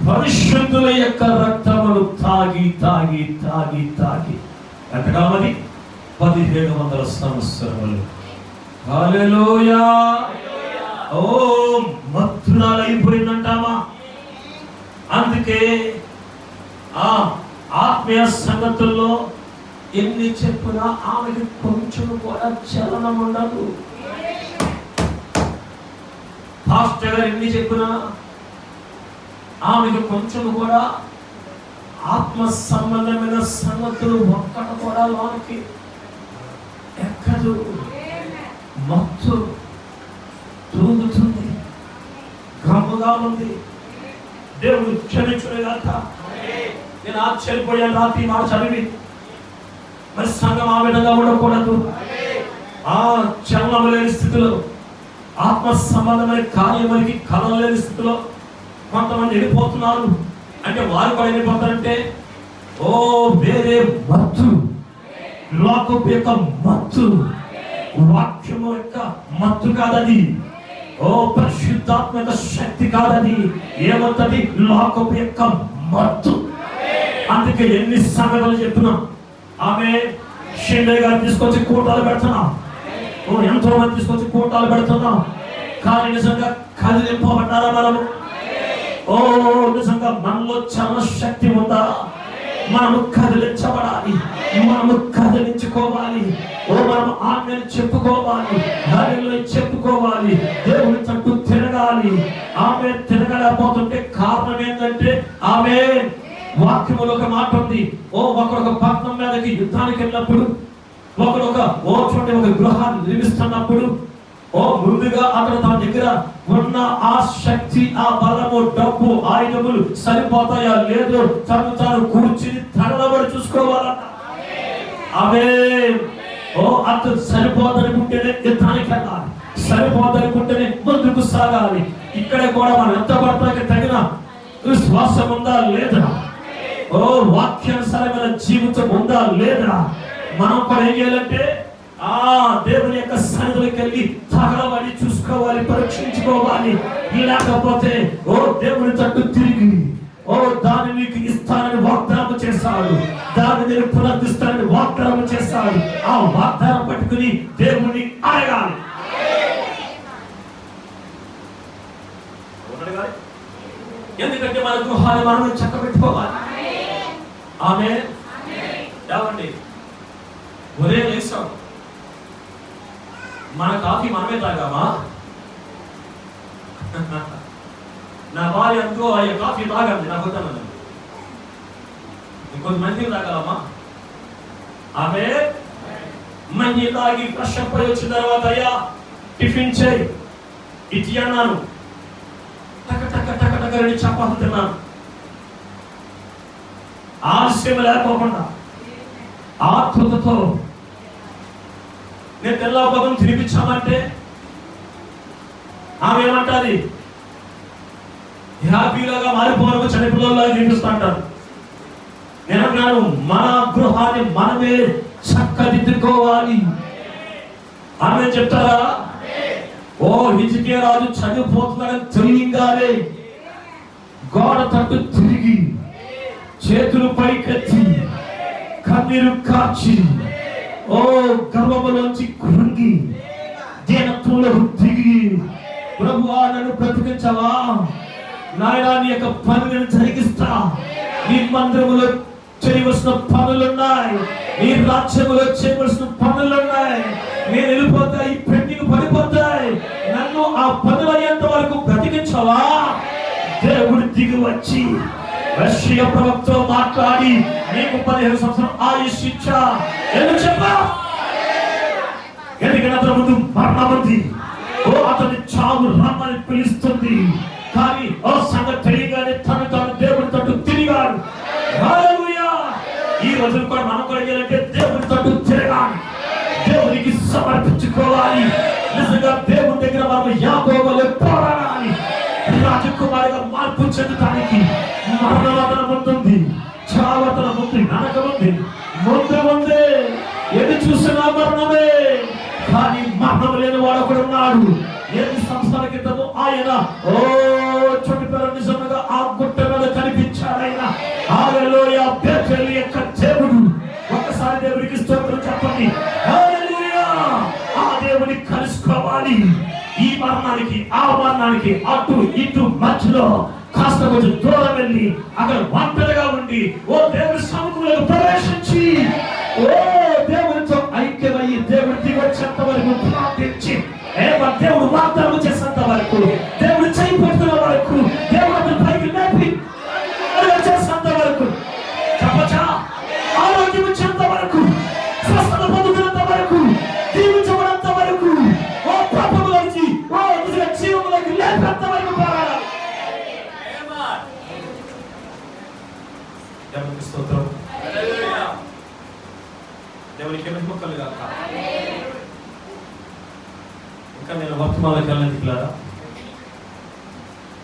పరిశుద్ధుల యొక్క రక్తములు తాగి తాగి తాగి తాగి ఎంతకాలమది? 1700 సంవత్సరములు. హల్లెలూయా. ఓ మత్తురాలైపోయిందంటావా? అందుకే ఆ ఆత్మీయ సంగతుల్లో ఎన్ని చెప్పినా ఆమెకి కొంచెం కూడా చలనం ఉండదు. పాస్టర్ గారు ఎన్ని చెప్పినా ఆమెకి కొంచెం కూడా ఆత్మ సంబంధమైన సంగతులు ఒక్కట కూడా లోనికి ఎక్కదు. మత్తు తూగుతుంది, గమ్ముగా ఉంది. దేవుడు క్షమించుగాక. నేను ఆశ్చర్యపోయాను రాత్రి మాట చదివి. మరి సంఘం ఆ విధంగా ఉండకూడదు. ఆ చలనం లేని స్థితిలో, ఆత్మ సంబంధమైన కార్యములకి కళలు లేని స్థితిలో కొంతమంది వెళ్ళిపోతున్నారు. అంటే వారు కూడా వెళ్ళిపోతారంటే వేరే మత్తు, లోకపు యొక్క మత్తు, వాక్యము యొక్క మత్తు కాదది. పరిశుద్ధాత్మ యొక్క శక్తి కాదది. ఏమవుతుంది? లోకపు యొక్క మత్తు. అందుకే ఎన్ని సంగతులు చెప్పినా ఆమె షిండే గారు తీసుకొచ్చి కూటాలు పెడుతున్నాం, ఎంతో మంది తీసుకొచ్చి కూటాలు పెడుతున్నాం. కానీ నిజంగా కదిలింపబడ్డారా మనము? నిజంగా మనలో చాలా శక్తి ఉందా? మనము కదిలించబడాలి, మనము కదిలించుకోవాలి. మనం ఆజ్ఞలు చెప్పుకోవాలి, హల్లెలూయా చెప్పుకోవాలి, దేవుని తట్టు తిరగాలి. ఆమె తిరగలేకపోతుంటే కారణం ఏంటంటే ఆమె వాక్యములో ఒక మాట ఉంది. ఒకడొక పట్టణం మీదకి యుద్ధానికి వెళ్ళినప్పుడు, ఒకడొక చోట ఒక గృహాన్ని నిర్మిస్తున్నప్పుడు ముందుగా అతను తన దగ్గర ఉన్న ఆ శక్తి, ఆ బలము, డబ్బు, ఆయుధములు సరిపోతాయా లేదో తాను కూర్చుని తగలబడి చూసుకోవాలట. ఆమె అతను సరిపోదనుకుంటేనే యుద్ధానికి వెళ్ళాలి, సరిపోదనుకుంటేనే ముందుకు సాగాలి. ఇక్కడ కూడా మనం ఎంత పడతానికి తగిన విశ్వాసం ఉందా లేదా? ఓ వాక్యానుసారమైన జీవితం ఉందా లేదా? మనం కూడా ఏం చేయాలంటే దేవుని యొక్క సన్నిధిలోకి వెళ్ళి తగలబడి చూసుకోవాలి, పరీక్షించుకోవాలి. లేకపోతే దేవుని తట్టు తిరిగి దాన్ని మీకు ఇస్తానని వాగ్దానం చేశాడు, దాన్ని నేను పునరుద్ధిస్తానని వాగ్దానం చేశాడు. ఆ వాగ్దానం పట్టుకుని దేవుని అడగాలి. ఎందుకంటే మన గృహాన్ని మనం చక్కబెట్టుకోవాలి. ఆమె ఏమండి, ఉదయం లేచాం, మన కాఫీ మనమే తాగామా? నా భార్య అనుకో అయ్యే కాఫీ తాగండి, నాకు వద్దన్నది. ఇంకొంతమందికి తాగలమ్మా? ఆమె మంచి తాగి ఫ్రెష్ అప్ అయి వచ్చిన తర్వాత అయ్యా టిఫిన్ చేయి ఇచ్చి అన్నాను. టక టక టక టక రెండు చపాతీలు తిన్నాను. ఆలస్యం లేకోకుండా ఆతృతతో నేను తెల్లబోధం తినిపించామంటే ఆమె ఏమంటాది? హ్యాపీలాగా మారిపోవడానికి చనిపోయేలాగా తినిపిస్తా అంటారు. నేను అన్నాను, మన గృహాన్ని మనమే చక్కదిద్దుకోవాలి. ఆమె చెప్తారా? హిజ్కియా రాజు చనిపోతున్నాడని తెలియగానే గోడ తట్టు తిరిగి చేతులు పైకెత్తి కన్నీరు కార్చి గర్భములోంచి కృంగి దీనత్వంలో దిగి, ప్రభువా నన్ను బ్రతికించవా నాయనా, నీ యొక్క పనులను జరిగిస్తా. నీ మందిరములో చేయవలసిన పనులున్నాయి, నీ రాజ్యములో చేయవలసిన పనులున్నాయి. నేను వెళ్ళిపోతా, ఈ పెండింగ్ పడిపోతాయి. నన్ను ఆ పనులు అయ్యేంత వరకు బ్రతికించవా? దేవుడు దిగి వచ్చి యెషయా ప్రవక్తతో మాట్లాడి నీకు 15 సంవత్సరం ఆయుష్ ఇచ్చా. ఎందుకు చెప్పా? ఎందుకంటే అతని ముందు మరణం ఉంది. అతని చావు రమ్మని పిలుస్తుంది. కానీ సంగతి తెలియగానే తాను దేవుని తట్టు తిరిగాడు. హల్లెలూయా! ఈ రోజులు కూడా మనం కూడా చేయాలంటే దేవుని తట్టు తిరగాలి, దేవునికి సమర్పించుకోవాలి. నిజంగా దేవుని దగ్గర మనం యాకోబువలే పోరాడాలి. రాజకుమారిగా మార్పు చెందడానికి మరణం అతని ముందుంది, చావు అతని ముందు, నరకం ఉంది, ముందే ఎది చూసినా మరణమే. కానీ మరణం లేని వాడు ఒకడు ఉన్నాడు. 7 సంవత్సరాల క్రితము ఆయన చోటిపేర నిజంగా ఆ గుట్ట మీద కనిపించాడు. ఆయన హల్లెలూయా! బేతేలు యొక్క దేవుడు. ఒక్కసారి దేవునికి స్తోత్రం చెప్పండి. హల్లెలూయా! ఆ దేవుని కలుసుకోవాలి. ఈ మరణానికి ఆ మరణానికి అటు ఇటు మధ్యలో కాస్త కొంచెం దూరం వెళ్ళి అక్కడ ఒంటరిగా ఉండి దేవుని సముఖంలో ప్రవేశించి దేవునితో ఐక్యమయ్యి దేవుడి దిగి వచ్చేంత వరకు ప్రార్థించి దేవుడు వాగ్దానం చేసేంత వరకు, దేవుడు చేయి పడుతున్న వరకు, దేవుడు పైకి లేపి చేసేంత వరకు, చెప్పచ్చా? ఆరోగ్యం వచ్చేంత వరకు, స్వస్థత పొందుతున్నంత వరకు, దీవించబడంత వరకు, పాపములోంచి జీవములోకి లేపేంత వరకు పోరాడాలి. దేవునికి స్తోత్రం. దేవునికి మహిమకలు గాక. ఇంకా నేను వర్తమానంలోకి వెళ్ళాను పిల్లారా.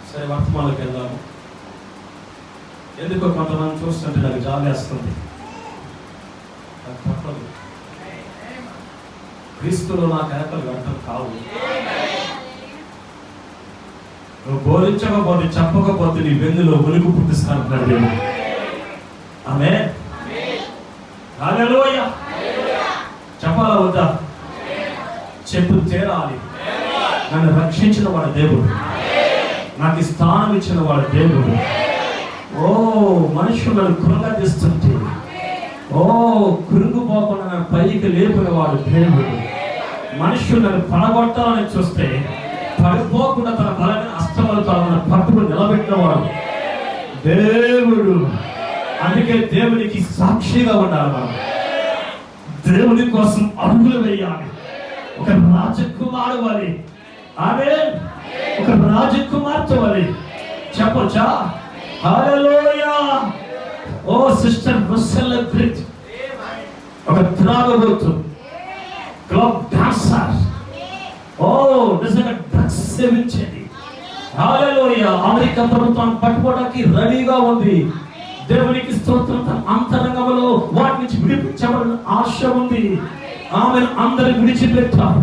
సరే, వర్తమానంలోకి వెళ్దాము. ఎందుకో కొంతమంది చూస్తుంటే నాకు జాలేస్తుంది. నాకు తప్పదు. క్రీస్తులో నా కేకలు గంటలు కావు. నువ్వు బోధించకపోతే, చెప్పకపోతే నీ వెన్నులో వెలుగు పుట్టిస్తానంటున్నాడు దేవుడు. ఆమేన్. హల్లెలూయా! చెప్పాలా వద్దా? చెప్పు తీరాలి. నన్ను రక్షించిన వాడు దేవుడు, నాకు స్థానం ఇచ్చిన వాడు దేవుడు. మనుషులను కృంగదీస్తుంటే కృంగిపోకుండా నన్ను పైకి లేపిన వాడు దేవుడు. మనుషులను పడగొట్టాలని చూస్తే పడిపోకుండా తన బలమైన అస్తమాలతో పట్టుకుని నిలబెట్టినవాడు దేవుడు. అందుకే దేవునికి సాక్షిగా ఉండాలి. మనం దేవుని కోసం అడుగులు వేయాలి. ఒక రాజకుమారు వలె, ఆమేన్, ఒక రాజకుమార్తె వలె చెప్పొచ్చా? హల్లెలూయా! సిస్టర్ రుస్సెల్ గ్రిట్ ఒక త్రాగబోతు, క్లబ్ డాన్సర్, నిజంగా డ్రగ్స్ సేవించేది, హల్లెలూయా. అమెరికా ప్రభుత్వం పట్టుకోవడానికి రెడీగా ఉంది. దేవునికి స్తోత్రం. తన అంతరంగంలో వాటి నుంచి విడిపించబడిన ఆశ ఉంది. ఆమెను అందరూ విడిచిపెట్టారు.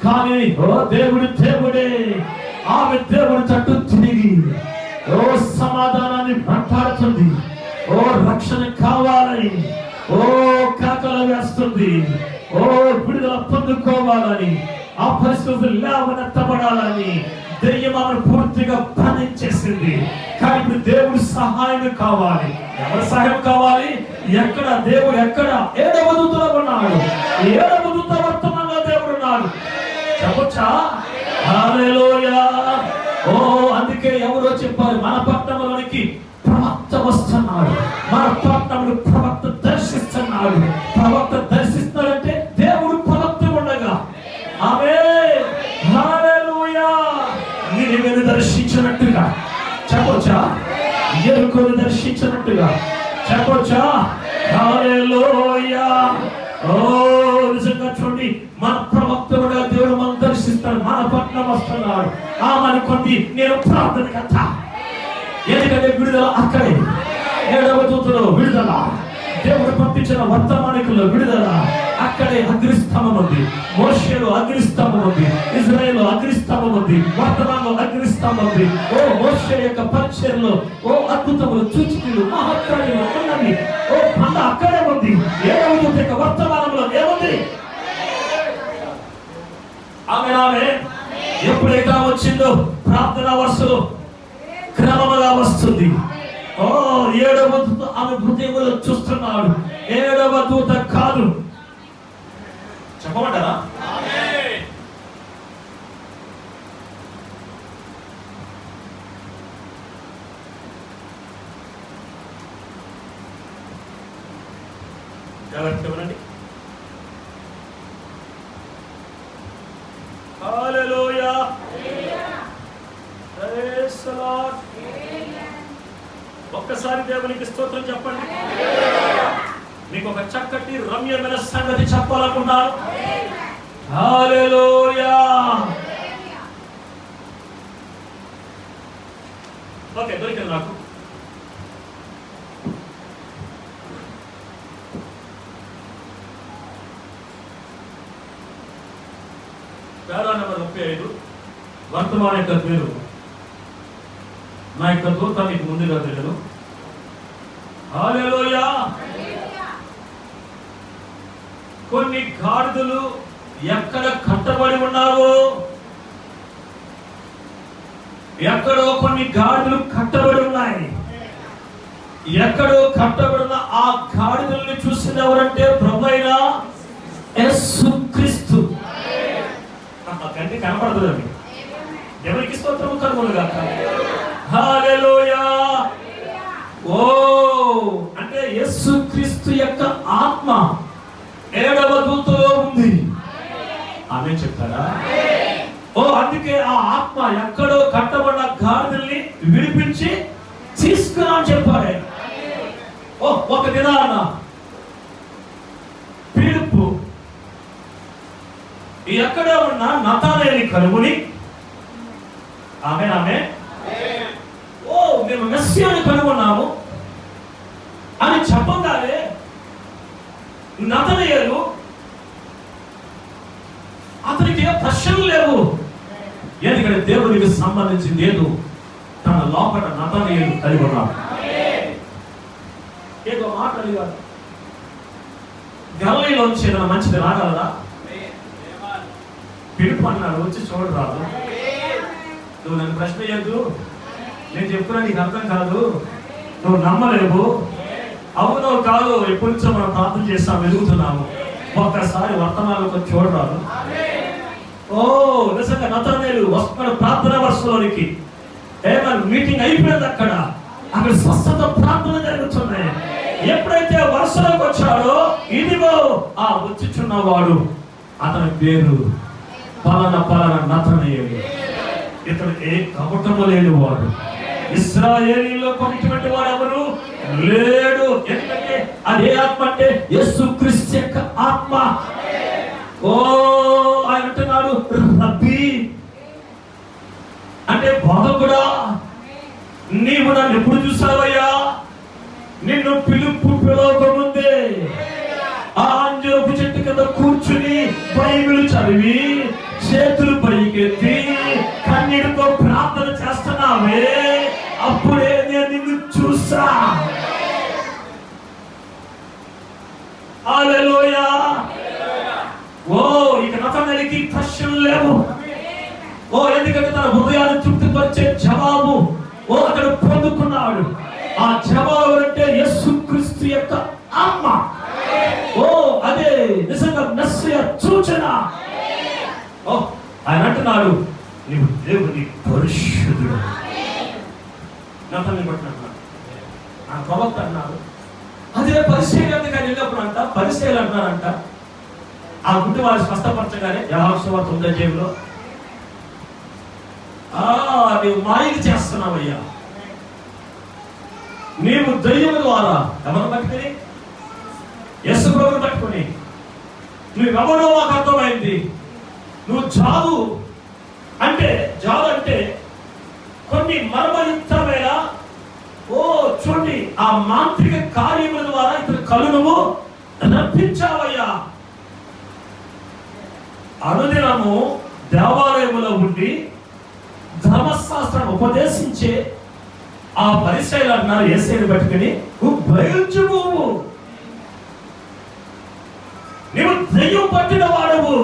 కానీ ఓ దేవుడే ఆమె దేవుడి తట్టు తిరిగి ఓ సమాధానాన్ని మాట్లాడుతుంది. ఓ రక్షణ కావాలని ఓ కేకలు వేస్తుంది. ఓ విడుదల పొందుకోవాలని, ఆ పరిస్థితులు లేవనెత్తబడాలని దెయ్యం ఆమెను పూర్తిగా బంధించేసింది. కానీ ఇప్పుడు దేవుడి సహాయం కావాలి. ఎవరి సహాయం కావాలి? ఎక్కడ దేవుడు ఎక్కడ? 7వ దూతలో ఉన్నాడు. 7వ దూత వర్తమానంలో దేవుడు ఉన్నాడు. చెప్పొచ్చా? హల్లెలూయా. ఓ అందుకే ఎవరో చెప్పారు, మన పట్టణంలోనికి ప్రవక్త వస్తున్నాడు, మన పట్టణంలో ప్రవక్త దర్శిస్తున్నాడు. ప్రవక్త దర్శిస్తాడంటే దేవుడు ప్రవక్త ఉండగా ఆమేన్. హల్లెలూయా. నిన్ను దర్శించినట్టుగా చెప్పొచ్చా? ఎరుకను దర్శించినట్టుగా చెప్పొచ్చా? హల్లెలూయా. ఓ నిజంగా చూడండి, మన ప్రవక్తగా దేవుడు మనం దర్శిస్తాడు. మన పట్నం వస్తున్నాడు. ఆమెను కొంది నేను ప్రార్థన కథ. ఎందుకంటే విడుదల అక్కడే. 7వ దూతలో విడుదల, దేవుడు పంపించిన వర్తమానికుల్లో విడుదల. అక్కడే అగ్నిస్తంభం ఉంది. మోషేలో అగ్నిస్తంభం ఉంది. ఇజ్రాయేల్ అగ్నిస్తంభం ఉంది. వర్తమానంలో అగ్నిస్తంభం ఉంది. ఓ మోషే యొక్క పరిచర్యలో ఓ అద్భుతములు, సూచనలు, మహత్కార్యములు ఉన్నవి. ఓ పండ అక్కడే ఉంది. 7వ దూత యొక్క వర్తమానంలో ఏముంది? ఆమె ఎప్పుడైతే వచ్చిందో ప్రార్థన వరుసలో క్రమముగా వస్తుంది. ఓ 7వ దూత ఆమె హృదయంలో చూస్తున్నాడు. 7వ దూత కాదు. చెప్పమంటారా? ఎవరండి? హల్లెలూయా. Praise the lord. ఒక్కసారి దేవునికి స్తోత్రం చెప్పండి. మీకు ఒక చక్కటి రమ్యమైన సంగతి చెప్పాలనుకుంటున్నాను. హల్లెలూయా. ఓకే, దొరికింది నాకు. పేరా నెంబర్ 35 వర్తమాన యొక్క పేరు. నా యొక్క దూత మీకు ముందుగా తెలియదు. హల్లెలూయా. కొన్ని గాడిదలు ఎక్కడ కట్టబడి ఉన్నావో, ఎక్కడో కొన్ని గాడిదలు కట్టబడి ఉన్నాయి. ఎక్కడో కట్టబడిన ఆ గాడిదల్ని చూసింది ఎవరంటే ప్రభువైన యేసుక్రీస్తు. కంటి కనపడదు. ఎవరికి స్తోత్రము కలుగునుగా. హల్లెలూయా. ఓ అంటే యేసుక్రీస్తు యొక్క ఆత్మ 7వ దూతలో ఉంది. ఆమేన్ చెప్తారా? ఓ అందుకే ఆ ఆత్మ ఎక్కడో కట్టబడిన గాడిదల్ని విడిపించి తీసుకురా అని చెప్పాడు. ఓ ఒక దినాన పిలుపు ఎక్కడో ఉన్న నతానేలుని కనుగొని ఆమె ఓ మేము మెస్సియాని కనుగొన్నాము అని చెప్పగానే నతనయేలు అతనికి ఏ ప్రశ్నలు లేవు. ఎందుకంటే దేవునికి సంబంధించింది ఏదో తన లోపల నతనయేలు కలిగి ఉన్నాడు. ఏదో మాట అడిగాడు, గలిలయలోంచి ఏదైనా మంచిది రాగలదా? పిలుపు అన్నాడు, వచ్చి చూడు రాదు. నువ్వు నన్ను ప్రశ్న చేయద్దు, నేను చెప్తున్నా నీకు అర్థం కాదు, నువ్వు నమ్మలేవు. అవునో కాదు, ఎప్పటి నుంచో మనం ప్రార్థన చేస్తాం, వెలుగుతున్నాము. ఒక్కసారి వర్తమానంలో చూడరాదు. ఓ నిజంగా నతనయేలు వస్తున్నాడు ప్రార్థన వర్షంలోనికి. ఏమన్నా మీటింగ్ అయిపోయింది, అక్కడ స్వస్థత ప్రార్థన జరుగుతున్నాయి. ఎప్పుడైతే వర్షంలోకి వచ్చాడో ఇదిగో ఆ వచ్చుచున్నవాడు, అతని పేరు పలానా నతనయేలు. ఇతడు ఏ కపటము లేని వాడు, ఇశ్రాయేలీలో కొన్నిటువంటి వాడు ఎవరు లేడు. ఎందుకంటే అదే ఆత్మ అంటే యేసుక్రీస్తు యొక్క ఆత్మ. ఓ ఆయన అంటున్నాడు రబ్బీ, అంటే అంటే బోధకుడా, నీవు నన్ను ఎప్పుడు చూసావయ్యా? నిన్ను పిలవకముందే ఆ అంజూరపు చెట్టు కింద కూర్చుని బైబిల్ చదివి చేతులు పైకెత్తి కన్నీటితో ప్రార్థన చేస్తున్నావే, అప్పుడే నేను నిన్ను చూసా. హల్లెలూయా. ఓ ఇక నతనెలికి ప్రశ్నలు లేవు. ఓ ఎందుకంటే తన హృదయాన్ని తృప్తిపరిచే జవాబు అతడు పొందుకున్నాడు. ఆ జవాబు అంటే యేసుక్రీస్తు యొక్క ఆత్మ. అదే నిజంగా మెస్సియా సూచన. ఆయన అంటున్నాడు, నీవు దేవుని పరిశుద్ధుడు. నతన్ని బట్టి అన్నాడు, నా ప్రవక్త అన్నాడు. అదే పరిశీలన వెళ్ళినప్పుడు అంట పరిశీలన అంటున్నారంట. ఆ గుడ్డి వాళ్ళు స్పష్టపరచగానే యెహోషువ 9వ అధ్యాయంలో, నీవు మాయలు చేస్తున్నావయ్యా, నీవు దయ్యం ద్వారా ఎవరు పట్టుకుని యేసు ప్రభువుని పట్టుకుని నువ్వెవరో మాకు అర్థమైంది. నువ్వు జాదు అంటే కొన్ని మర్మయుక్తమైన చూడండి ఆ మాంత్రిక కార్యముల ద్వారా ఇతని కళ్ళు నువ్వు రప్పించావయ్యా. అనుదినము దేవాలయములో ఉండి ధర్మశాస్త్రం ఉపదేశించే ఆ పరిచయాలు అన్నారు యేసుని పట్టుకుని, నువ్వు బయల్జెబూబు, నీవు దెయ్యం పట్టిన వాడవు.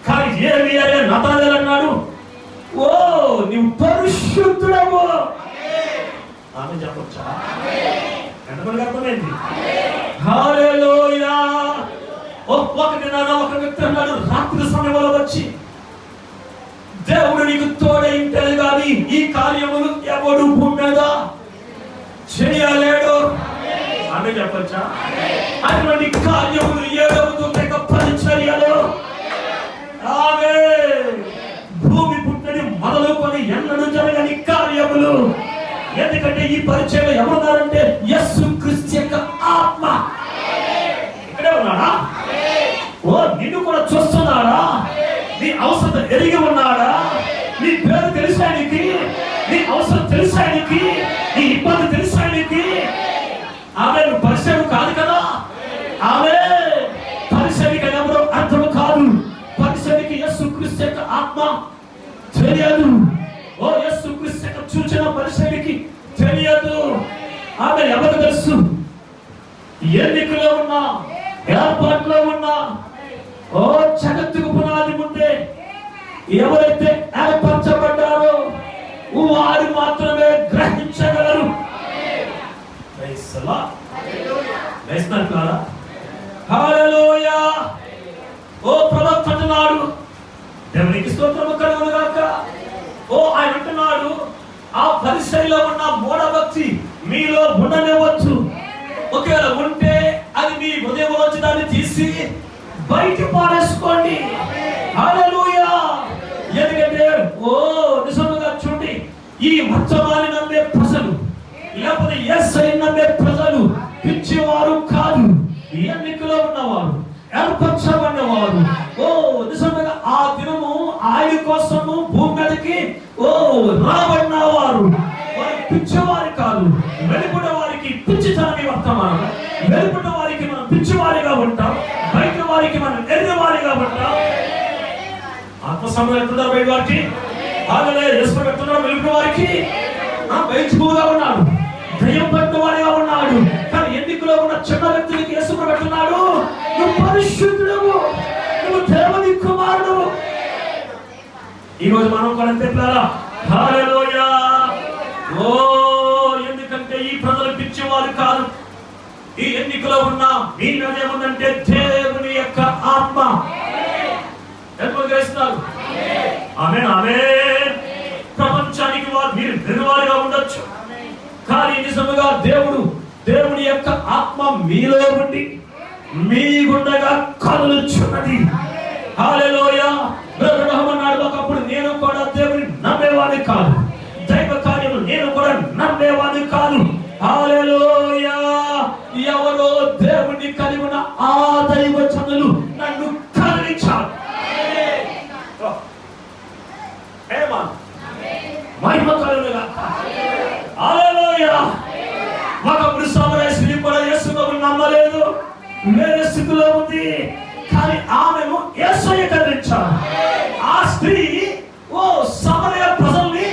కానీ ఏమి అనే నతానేలు అన్నాడు, నీవు పరిశుద్ధుడవు. ఆమె చెప్పొచ్చా? ఎంతమందికి అర్థమైంది? హల్లెలూయా. ఒక వ్యక్తి అన్నాడు రాత్రి సమయంలో వచ్చి, దేవుడు నీకు తోడైంటేనే కానీ ఈ కార్యములు ఎవడు భూమి మీద చేయలేడు. ఆమె చెప్పొచ్చా? అటువంటి కార్యములు 7వ దూత యొక్క పరిచర్యలు. ఆమె భూమి పుట్టని మొదలుకొని ఎన్నడూ జరగని కార్యములు. ఎందుకంటే ఈ పరిచయం ఎవరున్నారంటే యేసుక్రీస్తు యొక్క ఆత్మ. ఇక్కడే ఉన్నాడా? నిన్ను కూడా చూస్తున్నాడా? నీ అవసరం ఎరిగి ఉన్నాడా? నీ పేరు తెలిసానికి, నీ అవసరం తెలిసానికి, నీ ఇబ్బంది తెలిసానికి. ఆమె పరిచయం కాదు కదా. ఆమె పరిచయకి ఎవరో అర్థం కాదు. పరిచయకి యేసుక్రీస్తు యొక్క ఆత్మ తెలియదు. యేసుక్రీస్తు యొక్క సూచన పరిచయకి తెలియదు. ఆమె ఎవరు తెలుసు? ఎన్నికలో ఉన్నా, ఏర్పాట్లో ఉన్నా, జగత్తుకు పునాది ముందే ఎవరైతే ఏర్పరచబడ్డారో వారు మాత్రమే గ్రహించగలరు. హల్లెలూయా. ప్రవక్త అంటున్నాడు, దేవునికి స్తోత్రము కలుగును గాక. ఆయన అంటున్నాడు, ఆ పరిచయలో ఉన్న మూఢభక్తి మీలో ఉండనివ్వచ్చు. ఒకవేళ ఉంటే అది మీ హృదయంలోంచి దాన్ని తీసి బయట పారేసుకోండి. హల్లెలూయా. ఎందుకంటే నిజంగా చూడండి, ఈ మచ్చమాని నమ్మే ప్రజలు లేకపోతే యేసయ్యను నమ్మే ప్రజలు పిచ్చివారు కాదు. ఎన్నికలో ఉన్నవారు, ఏర్పరచబడినవారు. నిజంగా ఆ దినము ఆయన కోసము భూమి మీదకి రాబడిన వారు. వారు పిచ్చివారి కాదు. వెలుపట వారికి పిచ్చితనమే వర్తమానం. వెలుపట వారికి మనం పిచ్చివారిగా ఉంటాం, బయట వారికి మనం ఎర్రవారిగా ఉంటాం. ఆత్మసంబంధం ఎట్లున్నారు బయట వారికి? ఎత్తున్నారు వెలుపట వారికి బయటగా ఉన్నాడు, దయ్యం పట్టిన వారిగా ఉన్నాడు. కానీ ఎన్నికలో ఉన్న చిన్న వ్యక్తులకి యేసు పెడుతున్నాడు, నువ్వు పరిశుద్ధుడవు, నువ్వు దేవుని కుమారుడు. ఈరోజు మనం కూడా చెప్పారా? హల్లెలూయా. ఎందుకంటే ఈ ప్రజలు పిచ్చివారు కాదు. ఈ ఎన్నికలో ఉన్న మీలో ఏముందంటే దేవుని యొక్క ఆత్మ. ఎంతో చేస్తున్నారు. ఆమేన్, ఆమేన్. ప్రపంచానికి మీరు నిర్వారిగా ఉండొచ్చు, కానీ నిజముగా దేవుని యొక్క ఆత్మ మీలో ఉండి మీ గుండగా కదులుచున్నది. హల్లెలూయా. అన్నాడు, ఒకప్పుడు నేను కూడా దేవుని నమ్మేవాడిని కాదు, దైవ కార్యములు నేను కూడా నమ్మేవాడిని కాదు. హల్లెలూయా. ఎవరో దేవుని కలిగి ఉన్న ఆ దైవ జనులు నన్ను కదిలించారు. కలుగునుగా. హల్లెలూయా. ఒకప్పుడు సమరయ స్త్రీ కూడా యేసు ప్రభువుని నమ్మలేదు, వేరే స్థితిలో ఉంది. కానీ ఆమెను యేసయ్య కదిలించాడు. ఆ స్త్రీ సమరయ ప్రజల్ని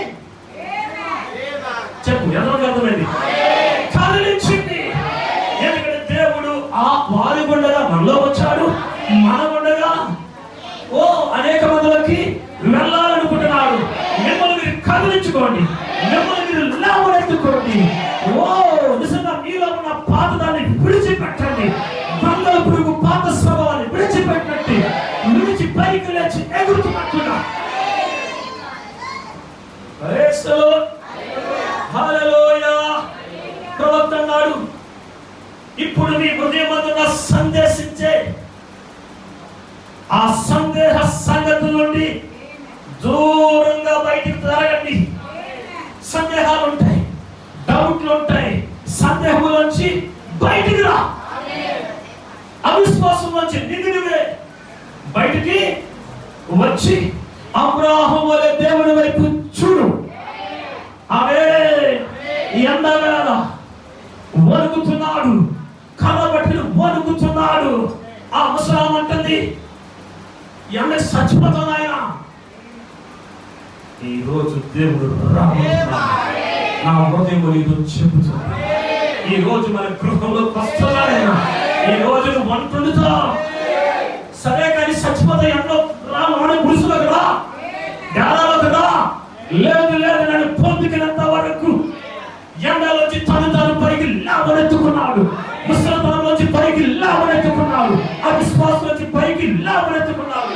చెప్పు ఎంతమంది అర్థమైంది? కదిలించింది. ఎందుకంటే దేవుడు ఆ వారి గుండగా మనలో వచ్చాడు, మన గుండగా అనేక మందిలోకి వెళ్ళాలనుకుంటున్నాడు. మిమ్మల్ని మీరు కదిలించుకోండి, మిమ్మల్ని మీరు లేవనెత్తుకోండి. నిజంగా మీలో ఉన్న పాత దాన్ని విడిచిపెట్టండి. దొంగల పురుగు పాత స్వభావాన్ని విడిచిపెట్టినట్టు విడిచి పైకి లేచి ఎగురుతున్నట్టుగా. హల్లెలూయా. ప్రవక్త అన్నాడు, ఇప్పుడు మీ హృదయమందున సందేశించే ఆ సందేహ సంగతుల నుండి దూరంగా బయటికి జరగండి. సందేహాలు ఉంటాయి, డౌట్లు ఉంటాయి. సందేహంలోంచి బయటికి రా. అవిశ్వాసం నుంచి నిన్నువే బయటికి వచ్చి అబ్రాహాము వలె దేవుని వైపు చూడు. అవే ఎండవేళ వణుకుతున్నాడు, కళ్ళబట్టి వణుకుతున్నాడు. ఆ ముసలాం అంటుంది, ఎండకి చచ్చిపోతాను ఆయన. ఈ రోజు దేవుడు నా హృదయం ఇది చెబుతుంది. ఈ రోజు మన గృహంలో వస్తున్నాయన. ఈ రోజు నువ్వు వంటుండుతా సరే, కానీ చచ్చిపోతే ఎండలో రాని గుడిసెలో కదా, గాలలో కదా. లేదు లేదు, నన్ను పొందుకునేంత వరకు ఎండలోంచి తను పైకి లేవనెత్తుకున్నాడు. ముసలితనంలోంచి పైకి లేవనెత్తుకున్నాడు. అవిశ్వాసంలోంచి పైకి లేవనెత్తుకున్నాడు.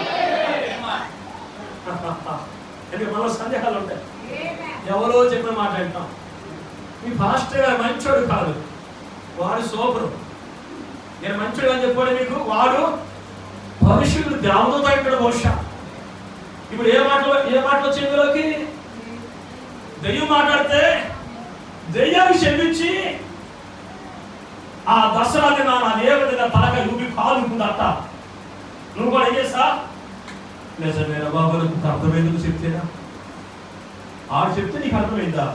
మనలో సందేహాలు ఉంటాయి. ఎవరో చెప్పిన మాట అంటాం, మీ పాస్టర్ గారు మంచోడు కాదు, వాడు సూపరు. నేను మంచోడు అని చెప్పాడు మీకు, వాడు భవిష్యత్తు దేవతతో ఇక్కడ బహుశా. ఇప్పుడు ఏ మాటలు చెవిలోకి దెయ్యం మాట్లాడితే దెయ్యాన్ని క్షమించి ఆ దసరాది అదే విధంగా తలగా ఊపి కాలుకుందట. నువ్వు కూడా ఏం చేస్తా? నిజమేనా బాబు, నీకు అర్థమైందుకు చెప్తేనా? ఆడు చెప్తే నీకు అర్థమైందా?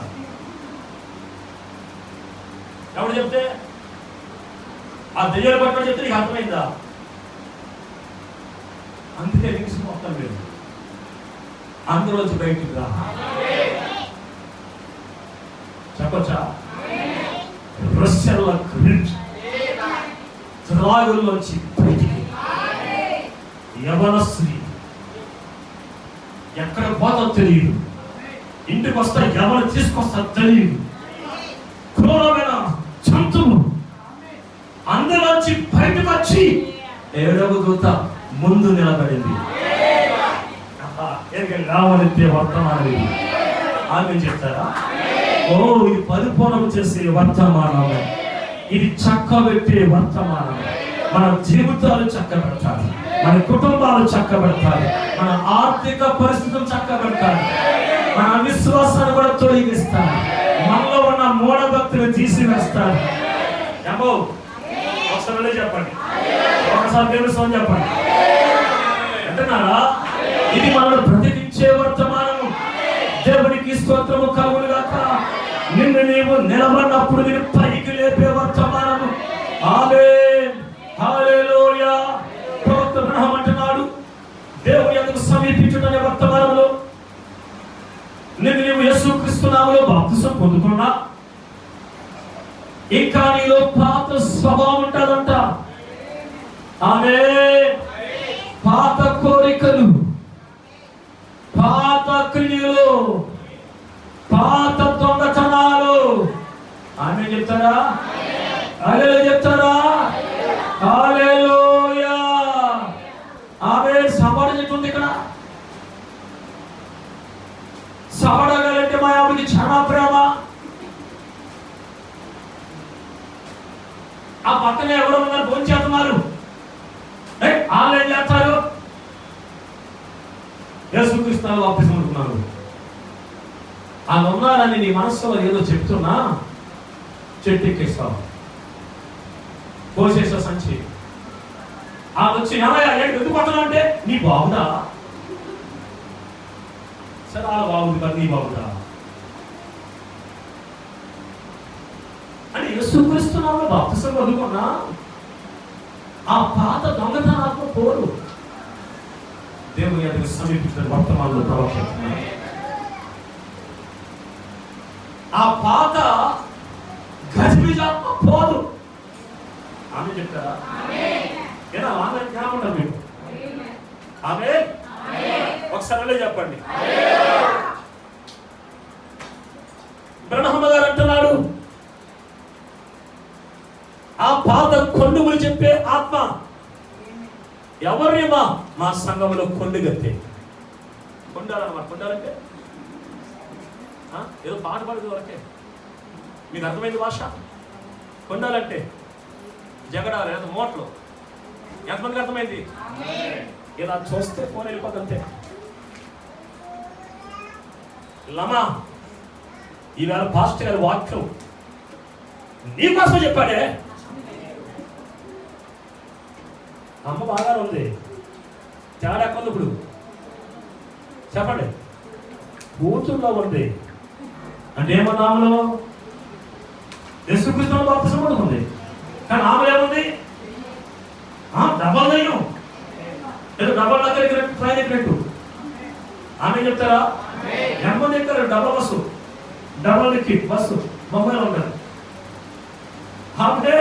ఎవడు చెప్తే? ఆ దెయ్యాలు పట్టుకొని చెప్తే నీకు అర్థమైందా? అందుకే లింక్స్ మొత్తం లేదు. అందులోంచి బయటికి రా. చెప్పచ్చా? రష్యన్ల త్రాగుల్లోంచి బయటికి యవనస్త్రీ ఎక్కడ పోతో తెలియదు, ఇంటికి వస్తా ఎవరు తీసుకొస్తా తెలియదు, క్రూరమైన జంతువు అందులోంచి బయటకు వచ్చి 7వ దూత ముందు నిలబడింది. రావాలంటే వర్తమానం ఆమె చెప్తారా? ఇది పరిపూర్ణం చేసే వర్తమానమే, ఇది చక్కబెట్టే వర్తమానం. మన జీవితాలు చక్కబెట్టాలి, మన కుటుంబాలు చక్కబెట్టాలి, మన ఆర్థిక పరిస్థితులు చక్కబెట్టాలి, మన అవిశ్వాసాన్ని కూడా తొలగిస్తాను, మనలో ఉన్న మూఢభక్తులు తీసివేస్తాను. ఏమో ఒకసారి చెప్పండి, ఒకసారి దేవుని చెప్పండి. అంటున్నారా? ఇది మనల్ని బ్రతికించే వర్తమానము. దేవునికి స్తోత్రము కలుగును గాక. నిన్ను నీవు నిలబడినప్పుడు నేను పైకి లేపే వర్తమానము. ఆమేన్, హల్లెలూయా. ప్రవక్త అబ్రహాము అంటున్నాడు, దేవుని యొద్దకు సమీపించుటనే వర్తమానంలో నీవు యేసుక్రీస్తు నామములో బాప్తిసం పొందుకున్నా ఇంకా నీలో పాత స్వభావం ఉంటుందంట. ఆమేన్. పాత కోరికలు, పాత క్రియలు, పాత దొంగతనాలు. ఆమె చెప్తారా? హల్లెలూయా చెప్తారా? హల్లెలూయా. ఆమె సబడ చెప్తుంది ఇక్కడ. సబడగాలంటే మా ఆవిడకి చాలా ప్రేమ. ఆ పక్కనే ఎవరో ఉన్నారు, భోజనం చేస్తున్నారు, వాళ్ళు ఏం చేస్తారు? యేసుక్రీస్తును బాప్తిసం అనుకున్నారు. వాళ్ళు ఉన్నారని నీ మనస్సులో ఏదో చెప్తున్నా చెట్టు ఎక్కిస్తావు, కోసేసా సంచి. వాళ్ళు వచ్చి ఎందుకు పడుతున్నా అంటే నీ బాగుందా? సరే వాళ్ళ బాగుంది కదా, నీ బాగుందా? అని యేసుక్రీస్తు నామములో బాప్తిసం పొందుకున్నా ఆ పాత దొంగతనాత్మ పోరు. దేవుని ఎదురు సమీపించిన వర్తమానంలో ప్రవక్షిస్తున్నా ఆ పాత గజిబిజాత్మ పోదు. ఆమె చెప్తారా? ఏనా ఆమె జ్ఞాపకం మీకు? ఆమె ఒకసారి చెప్పండి. బ్రహ్మ గారు అంటున్నాడు, ఆ పాత కొండుములు చెప్పే ఆత్మ ఎవరిమా? మా సంఘంలో కొండు గత్తే. కొండాలన్నమాట. కొండాలంటే ఏదో పాట పాడేది వరకే. మీకు అర్థమైంది భాష? కొండాలంటే జగడాలు లేదా మోట్లు. ఎంతమందికి అర్థమైంది? ఇలా చూస్తే ఫోన్ వెళ్ళిపోతుంటే లమా ఈవేళ పాస్టర్ గారి వాక్యం నీకోసం చెప్పాడే. అమ్మ బాగా ఉంది, తేడా ఎక్కడ ఇప్పుడు చెప్పండి. కూతుర్లో ఉంది అంటే ఏమన్నాములో యేసుక్రీస్తు బాప్తిసం ఉంది, కానీ ఆమె ఏముంది? డబల్ దయ్యం, ఏదో డబల్ దగ్గర ట్రైన్ ఎక్కినట్టు. ఆమె చెప్తారా? ఎంతమంది ఎక్కారు డబల్ బస్సు, డబల్ ఎక్కి బస్సు మొబైల్ ఉంటారు. ఆమె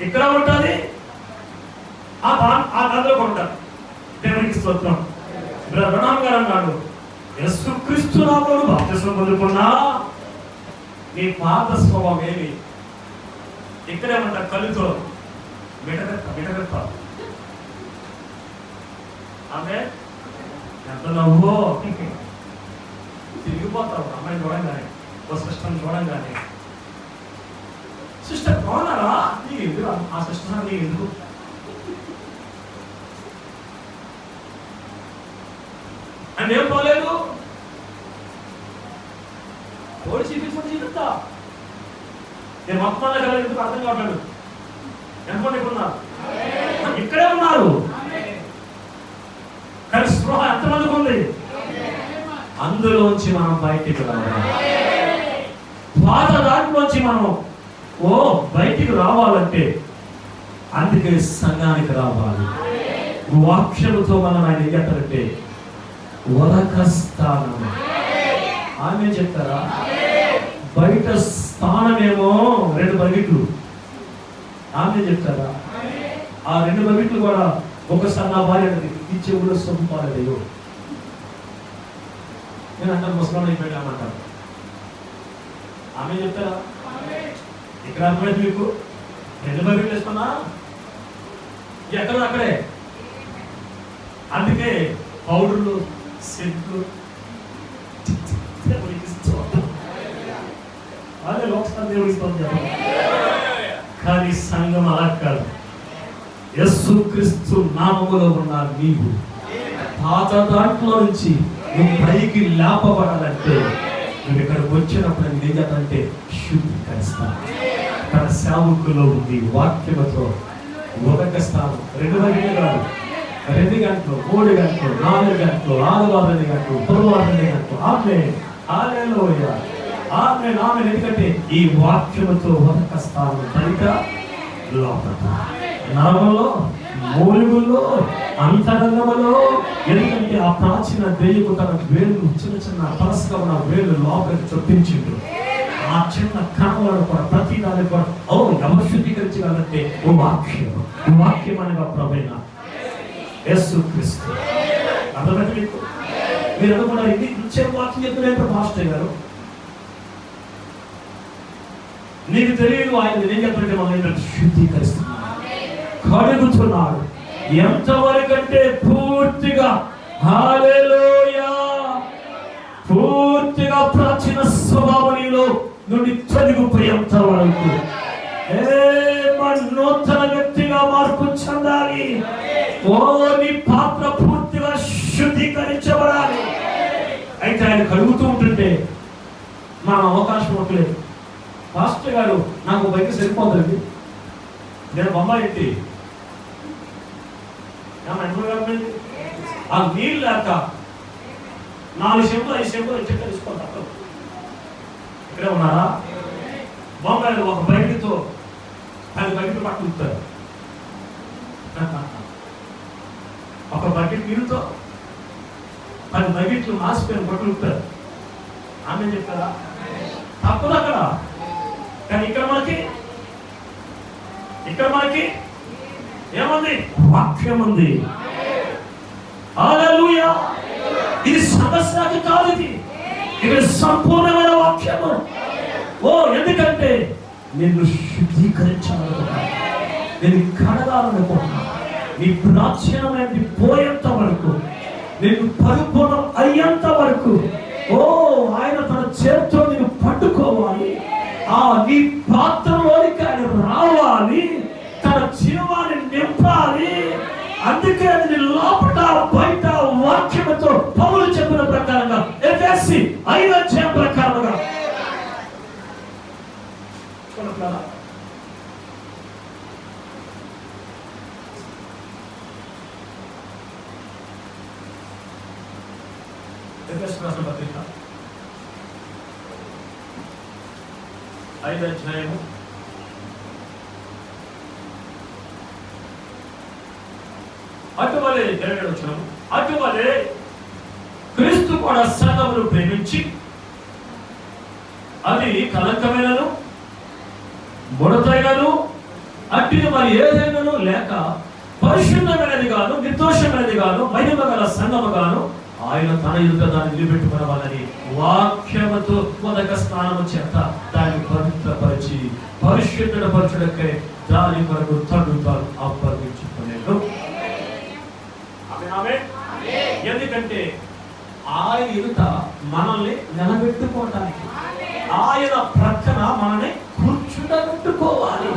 ఇక్కడ ఉంటుంది, ఆ గదిలో ఉంటారు. దేవునికి స్తోత్రం. బ్రహ్మ గారు అన్నాడు, యేసుక్రీస్తు నామములో బాప్తిసం పొందుకున్నా నీ పాత స్వభావం ఏమి? ఇక్కడేమంటారు? కలుతో మిటగత్త. ఆమె ఎంత నవ్వో తిరిగిపోతావు అమ్మాయిని చూడంగానే, ఓ సిస్టర్ని చూడంగానే. సిస్టర్ బాగున్నారా? నీ ఎందుకు ఆ సిస్టర్? నీ ఎందుకు? అంటే ఏం పోలేదు, ఓడి చూపిస్తా. నేను మొత్తం కదా ఎందుకు అర్థం కావట్లేదు. ఎంతమంది ఉన్నారు? ఇక్కడే ఉన్నారు, కానీ స్పృహ ఎంతమందికి ఉంది? అందులోంచి మనం బయటికి రావాలి. పాత దాంట్లోంచి మనం బయటికి రావాలంటే అందుకే సంఘానికి రావాలి. వాక్యముతో మనం ఆయన ఎగటాలంటే వరక స్థానం. ఆమె చెప్తారా? బయట స్థానమేమో 2 బకెట్లు. ఆమె చెప్తారా? ఆ 2 బకెట్లు కూడా ఒకసారి నా భార్య ఈ చెవులో సొంపాలయ్యో నేను అంటాను, ముసలాన్ని అయిపోయామంటారు. ఆమె చెప్తారా? ఇక్కడ అర్థమైంది మీకు? 2 బకెట్లు వేసుకున్నా ఎక్కడో అక్కడే. అందుకే పౌడర్లు, సెంట్లు, అదే లోకస్థాయి దేవుడిస్తుంది. కానీ సంఘం అలా కాదు. యేసుక్రీస్తు నామములో ఉన్న నీవు పాత దాంట్లో నుంచి నువ్వు పైకి లేపబడాలంటే నువ్వు ఇక్కడికి వచ్చినప్పుడు నేను ఏం చేద్దామంటే శుద్ధీకరిస్తాను. ఇక్కడ సేవకులో ఉంది వాక్యముతో ఒక స్థానం 2 గంటలు కాదు, 2 గంటలు, 3 గంటలు, 4 గంటలు, 6 గంటలు, 9 గంటలు. ఆమె హల్లెలూయా, ఆమె నామె. ఎందుకంటే ఈ వాక్యముతో ఒక స్థానం పలిక లోపల నరములో, మూలుగుల్లో, అంతరంగములో. ఎందుకంటే ఆ ప్రాచీన దెయ్యము తన వేలు చిన్న పలసగా ఉన్న వేలు లోపలికి చొప్పించిండు. ఆ చిన్న కణములను కూడా ప్రతి దాన్ని కూడా ఎవరు శుద్ధీకరించగలంటే వాక్యం అనగా ప్రభువైన యేసుక్రీస్తు. అర్థమైతే మీకు? మీరు అనుకున్నారు ఇది ఇచ్చే వాక్యం చెప్పినట్టు మాస్టర్ గారు నీకు తెలియదు. ఆయన ఏం చెప్పంటే మనం శుద్ధీకరిస్తున్నాడు, కడుగుతున్నాడు. ఎంతవరకంటే పూర్తిగా హల్లెలూయా, పూర్తిగా ప్రాచీన స్వభావనీలో నుండి తొలగిపోయేంత వరకు నూతన వ్యక్తిగా మార్పు చెందాలి. నీ పాత్ర పూర్తిగా శుద్ధీకరించబడాలి. అయితే ఆయన కడుగుతూ ఉంటుంటే మనం అవకాశం ఇవ్వట్లేదు. పాస్టర్ గారు నాకు బయట సరిపోతుంది, నేను బొమ్మాయి ఏంటి ఆ నీళ్ళు లేక 4 చెంపులు 5 చెంపులు చెక్క తీసుకోవాలి. ఇక్కడే ఉన్నారా? బొంబాయిలో ఒక బయటితో 10 బకెట్లు పట్టుకుంటారు. ఒక బకెట్ నీరుతో 10 బకెట్లు మాసిపోయిన పట్టుకుంటారు. ఆమె చెప్తారా? తప్పదు అక్కడ. కానీ ఇక్కడ మనకి ఏముంది? వాక్యం ఉంది. హల్లెలూయా. ఇది సమస్యకి కాదు, ఇది సంపూర్ణమైన వాక్యము. ఎందుకంటే నిన్ను శుద్ధీకరించాలనుకున్నా, నేను కడగాలనుకున్నా, నీ ప్రాచీనమైనది పోయేంత వరకు, నేను పరిపూర్ణం అయ్యేంత వరకు ఆయన తన చేతితో నేను పట్టుకోవాలి. నీ పాత్రలోనికి ఆయన రావాలి, తన జీవాన్ని నింపాలి. అందుకే అది లోపల బయట వాక్యముతో పౌలు చెప్పిన ప్రకారంగా ఎఫెసీ 5వ అధ్యాయం ప్రకారంగా రాసిన పత్రిక 5వ అధ్యాయము 27వ వచనం. అటువలే క్రీస్తు కూడా సంఘమును ప్రేమించి అది కలంకమైనను ముడతైనను అట్టిది మరి ఏదైనాను లేక పరిశుద్ధమైనది గాను నిర్దోషమైనది గాను మహిమ గల సంఘము గాను ఆయన తన ఎదుట దాన్ని నిలబెట్టుకునవాలని వాక్యముతో మొదక స్నానము చేత దాన్ని పవిత్రపరిచి పరిశుద్ధపరచుటకై దాని కొరకు తను తాను అప్పగించుకునేను. ఎందుకంటే ఆయన ఎదుట మనల్ని నిలబెట్టుకోవటానికి, ఆయన ప్రక్కన మనల్ని కూర్చుండబెట్టుకోవాలి.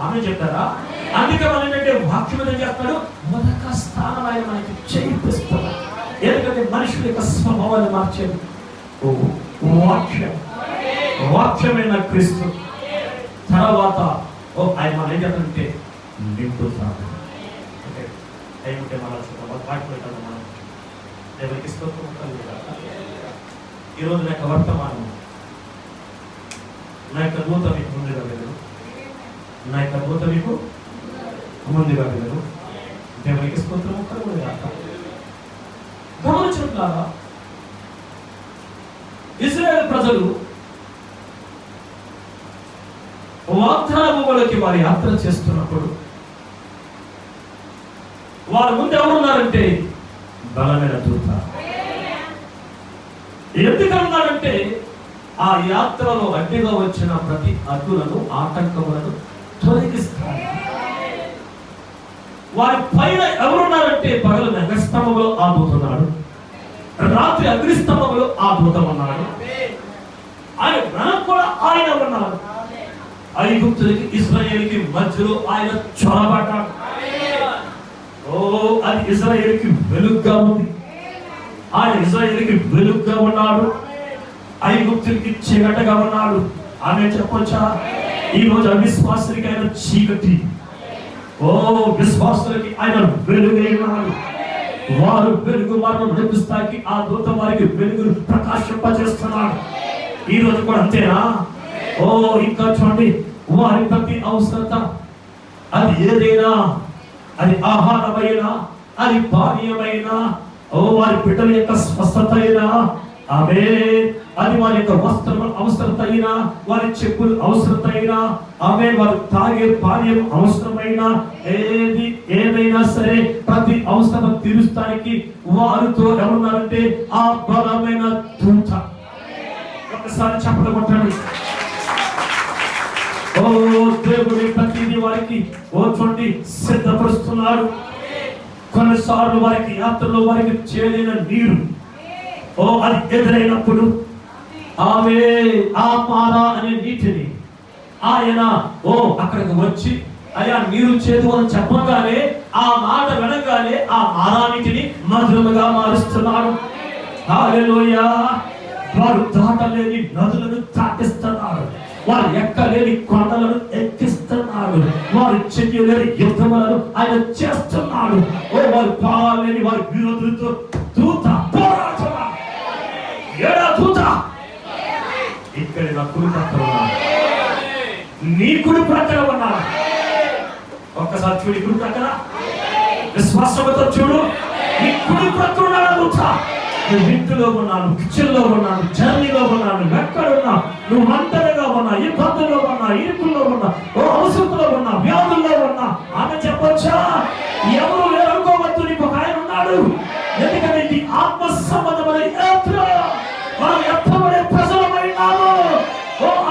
ఆమె చెప్తారా? అందుకే మనం ఏంటంటే వాక్యం ఏం చేస్తాడు? మొదక స్థానం ఆయన మనకి చేయిస్తున్నాడు. ఎందుకంటే మనుషుల యొక్క స్వభావాన్ని మార్చేది వాక్యమైన క్రీస్తు. తర్వాత ఆయన మనం ఏం చేస్తాడంటే నింపుతాడు. అంటే మన వాటిలో మనం ఎవరికి స్తోత్రం. ఈరోజు నా యొక్క వర్తమానం, నా యొక్క దూత మీకు ముందుగా వెళ్ళరు, నా యొక్క దూత మీకు ముందుగా వెళ్ళరు. దేవునికి స్తోత్రం కలుగును. గమనించుకుంటున్నారా? ఇశ్రాయేలు ప్రజలు వాగ్దాన భూములకి వారి యాత్ర చేస్తున్నప్పుడు వారి ముందు ఎవరున్నారంటే బలమైన దూత. ఎందుకన్నారంటే ఆ యాత్రలో అడ్డుగా వచ్చిన ప్రతి అడ్డులను ఆటంకములను తొలగిస్తారు. వారి పైన ఎవరున్నారంటే పగలు నగస్తంభంలో ఆ దూతన్నాడు, రాత్రి అగ్నిస్తంభంలో ఆ దూతం అన్నాడు. ఆయన మనం కూడా ఆయన ఉన్నాడు. ఐగుప్తులకి ఇశ్రాయేలుకి మధ్యలో ఆయన చొరబడ్డాడు. అది ఇశ్రాయేలుకి వెలుగుగా ఉంది. ఆయన ఇశ్రాయేలుకి వెలుగుగా ఉన్నాడు, ఐగుప్తులకి చీకటిగా ఉన్నాడు. ఆమె చెప్పొచ్చా? ఈ రోజు అవిశ్వాసులకి ఆయన చీకటి, విశ్వాసులకి ఆయన వెలుగై ఉన్నాడు. వారు వెలుగు వారిని నడిపిస్తాకి ఆ దూత వారికి వెలుగును ప్రకాశింపజేస్తున్నాడు. ఈ రోజు కూడా అంతేనా? ఇంకా చూడండి, వారి ప్రతి అవసరత, అది ఏదైనా, అది ఆహారమైనా, అది పానీయమైనా, వారి బిడ్డల యొక్క స్వస్థత అయినా, అది వారి యొక్క వస్త్రం అవసరత అయినా, వారి చెప్పులు అవసరత అయినా, వారు తాగే పానీయం అవసరమైనా, ఏదైనా సరే ప్రతి అవసరం తీరుస్తానికి వారితో ఎవరున్నారంటే ఆ బలమైన దూత. ఒకసారి చెప్పడం కొట్టండి. దేవుడి ప్రతిదీ వారికి చూడండి సిద్ధపరుస్తున్నాడు. కొన్నిసార్లు వారికి యాత్రలో వారికి చేరిన నీరు అది ఎదురైనప్పుడు ఆమె ఆ మారా అనే నీటిని ఆయన అక్కడికి వచ్చి అయ్యా నీరు చేదు అని చెప్పగానే ఆ మాట వినగానే ఆ మారా నీటిని మధురముగా మారుస్తున్నాడు. హల్లెలూయా. వారు దాటలేని నదులను దాటిస్తున్నాడు, వారు ఎక్కలేని కొండలను ఎక్కిస్తున్నాడు, వారు చెయ్యలేని యుద్ధములను ఆయన చేస్తున్నాడు. వారు పాలేని వారి విరోధులతో దూత పోరాటం. ఏడా దూత ఇక్కడ నా కుడి పక్కన నీ కుడి ప్రక్కన ఉన్నాడు. ఒక్కసారి చూడు, కుడి ప్రక్కన విశ్వాసంతో చూడు, నీ కుడి ప్రక్కన ఉన్నాడు. అడుగుతా, నువ్వు ఇంటిలో ఉన్నాను, కిచెన్ లో ఉన్నాను, జర్నీలో ఉన్నాను, ఎక్కడున్నా, నువ్వు ఒంటరిగా ఉన్నా, ఇబ్బందుల్లో ఉన్నా, ఇరుకుల్లో ఉన్నా, అవసరంలో ఉన్నా, వ్యాధుల్లో ఉన్నా, ఆమె చెప్పొచ్చా? ఎవరు లేరనుకోవద్దు, నీకు ఒక ఆయన ఉన్నాడు. ఎందుకంటే ఇది ఆత్మ సంబంధమైన యాత్ర. మనం ఎత్తబడే ప్రజలమైనాము.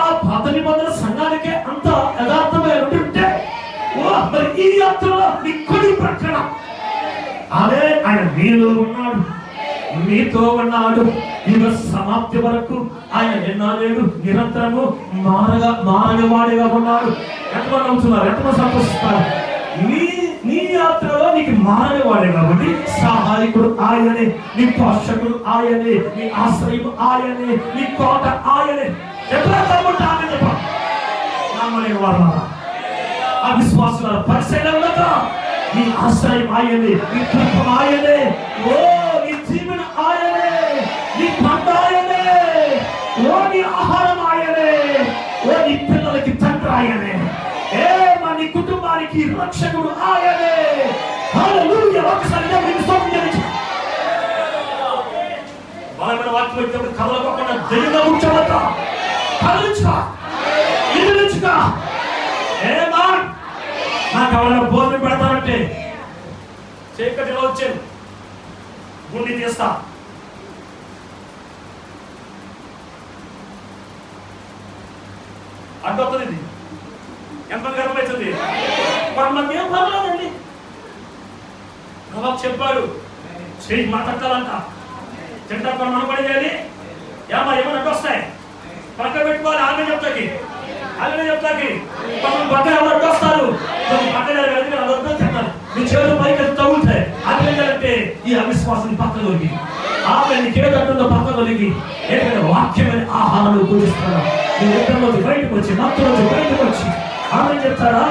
ఆ పాత నిబంధన సంఘానికే అంత యథార్థమైన ఉంటే, మరి ఈ యాత్రలో నీ కుడి ప్రక్కన అదే ఆయన నీలో ఉన్నాడు, నీతో ఉన్నాడు. యుగ సమాప్తి వరకు ఆయన నిన్నాడు, నిరంతరము మారగవాడిగా ఉన్నాడు. ఎంతమంది అవుతున్నారు? ఎంతమంది సంతోషిస్తారు? నీ యాత్రలో నీకు మారగవాడే కాబట్టి సహాయకుడు ఆయనే, నీ పోషకుడు ఆయనే, నీ ఆశ్రయం ఆయనే, నీ కోట ఆయనే. ఎప్పుడైతే ఆమె చెప్పలేని వాళ్ళ అవిశ్వాసాల పరిశీలన, నీ ఆశ్రయం ఆయనే, నీ కృప ఆయనే, ఓ నీ జీవన ఆయనే, నీ పంట ఆయనే, ఓ నీ ఆహారం ఆయనే, ఓ నీ పిల్లలకి తండ్రి ఆయనే, నీ కుటుంబానికి రక్షకుడు ఆయనే. హల్లెలూయా! ఒకసారి బలమైన వాక్యం వచ్చినప్పుడు కదలకుండా ధైర్యంగా కూర్చోవద్దా, కదలించుకో, ఎదిరించుకో. నాకు ఎవరైనా భోజనం పెడతానంటే చీకటిలో వచ్చాను, గుండి తీస్తా. అడ్డొస్తుంది, ఇది ఎంత గర్వమవుతుంది. మనకి ఏం పర్లేదండి, ప్రభావం చెప్పాడు, చేయి మాట్లాడాలంట, తింటా మనం పని చేయాలి. ఏమన్నా అడ్డు వస్తాయి, పక్క పెట్టుకోవాలి. ఆమె చెప్తాకి మనం పక్కన ఎవరు అడ్డు వస్తారు, పక్కన తింటారు, నీ చేతులు పైకి తగులుతాయి. అదేంటంటే ఈ అవిశ్వాసం పక్క తొలిగి, ఆమె నీకేదంటుందో పక్క తొలిగి, ఏంటంటే వాక్యమైన ఆహారాలు పూజిస్తారా. నీ నిద్రలోకి బయటకు వచ్చి, నత్తులోకి బయటకు వచ్చి ఆమె చెప్తారా,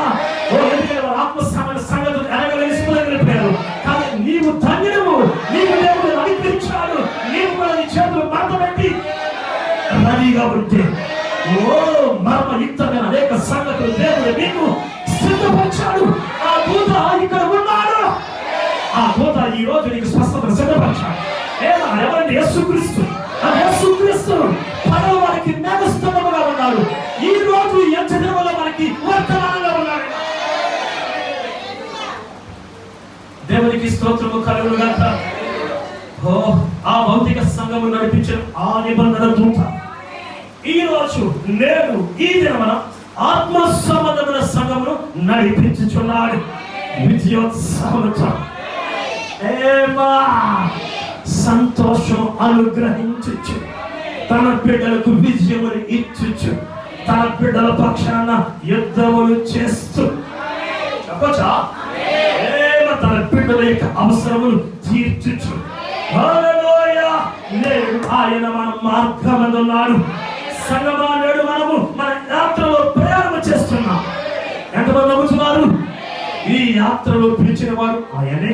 ఆత్మస్థామైన సంగతులు ఎనగలిసిపోయారు. కానీ నీవు ధన్యుడము, నీవు దేవుడు నడిపించాడు. నీవు కూడా నీ చేతులు మడతపెట్టి రెడీగా ఉంటే, మర్మయుక్తమైన అనేక సంగతులు దేవుడు నీకు సిద్ధపరిచాడు. ఆ దూత ఇక్కడ ఉన్నాడు. ఆ దూత ఈ రోజు నీకు స్వస్థతను సిద్ధపరిచాడు. ఎవరంటే యేసుక్రీస్తు. ఆ యేసుక్రీస్తు పదవ వారికి మేఘస్తంభముగా ఉన్నాడు. ఈ రోజు ఎంత దినములో మనకి వర్తమానంగా ఉన్నాడు. దేవునికి స్తోత్రము కలుగును గాక. ఆ భౌతిక సంఘము నడిపించిన ఆ నిబంధన దూత ఈ రోజు నేను ఈ దినమున ఆత్మ సంబంధమైన సంఘమును నడిపించుచున్నాడు. విజయోత్సవముతో సంతోషం అనుగ్రహించు, తన బిడ్డలకు విజయములు ఇచ్చు, తన బిడ్డల పక్షాన యుద్ధములు చేస్తూ చెప్పచ్చా, తన బిడ్డల యొక్క అవసరములు తీర్చుచు. హల్లెలూయా! నేడు ఆయన మన మార్గమందున్నాడు. సంగమా, నేడు మనము మన యాత్రలో ప్రయాణం చేస్తున్నాం. ఎంతమంది నమ్ముతున్నారు? ఈ యాత్రలో పిలిచిన వాడు ఆయనే.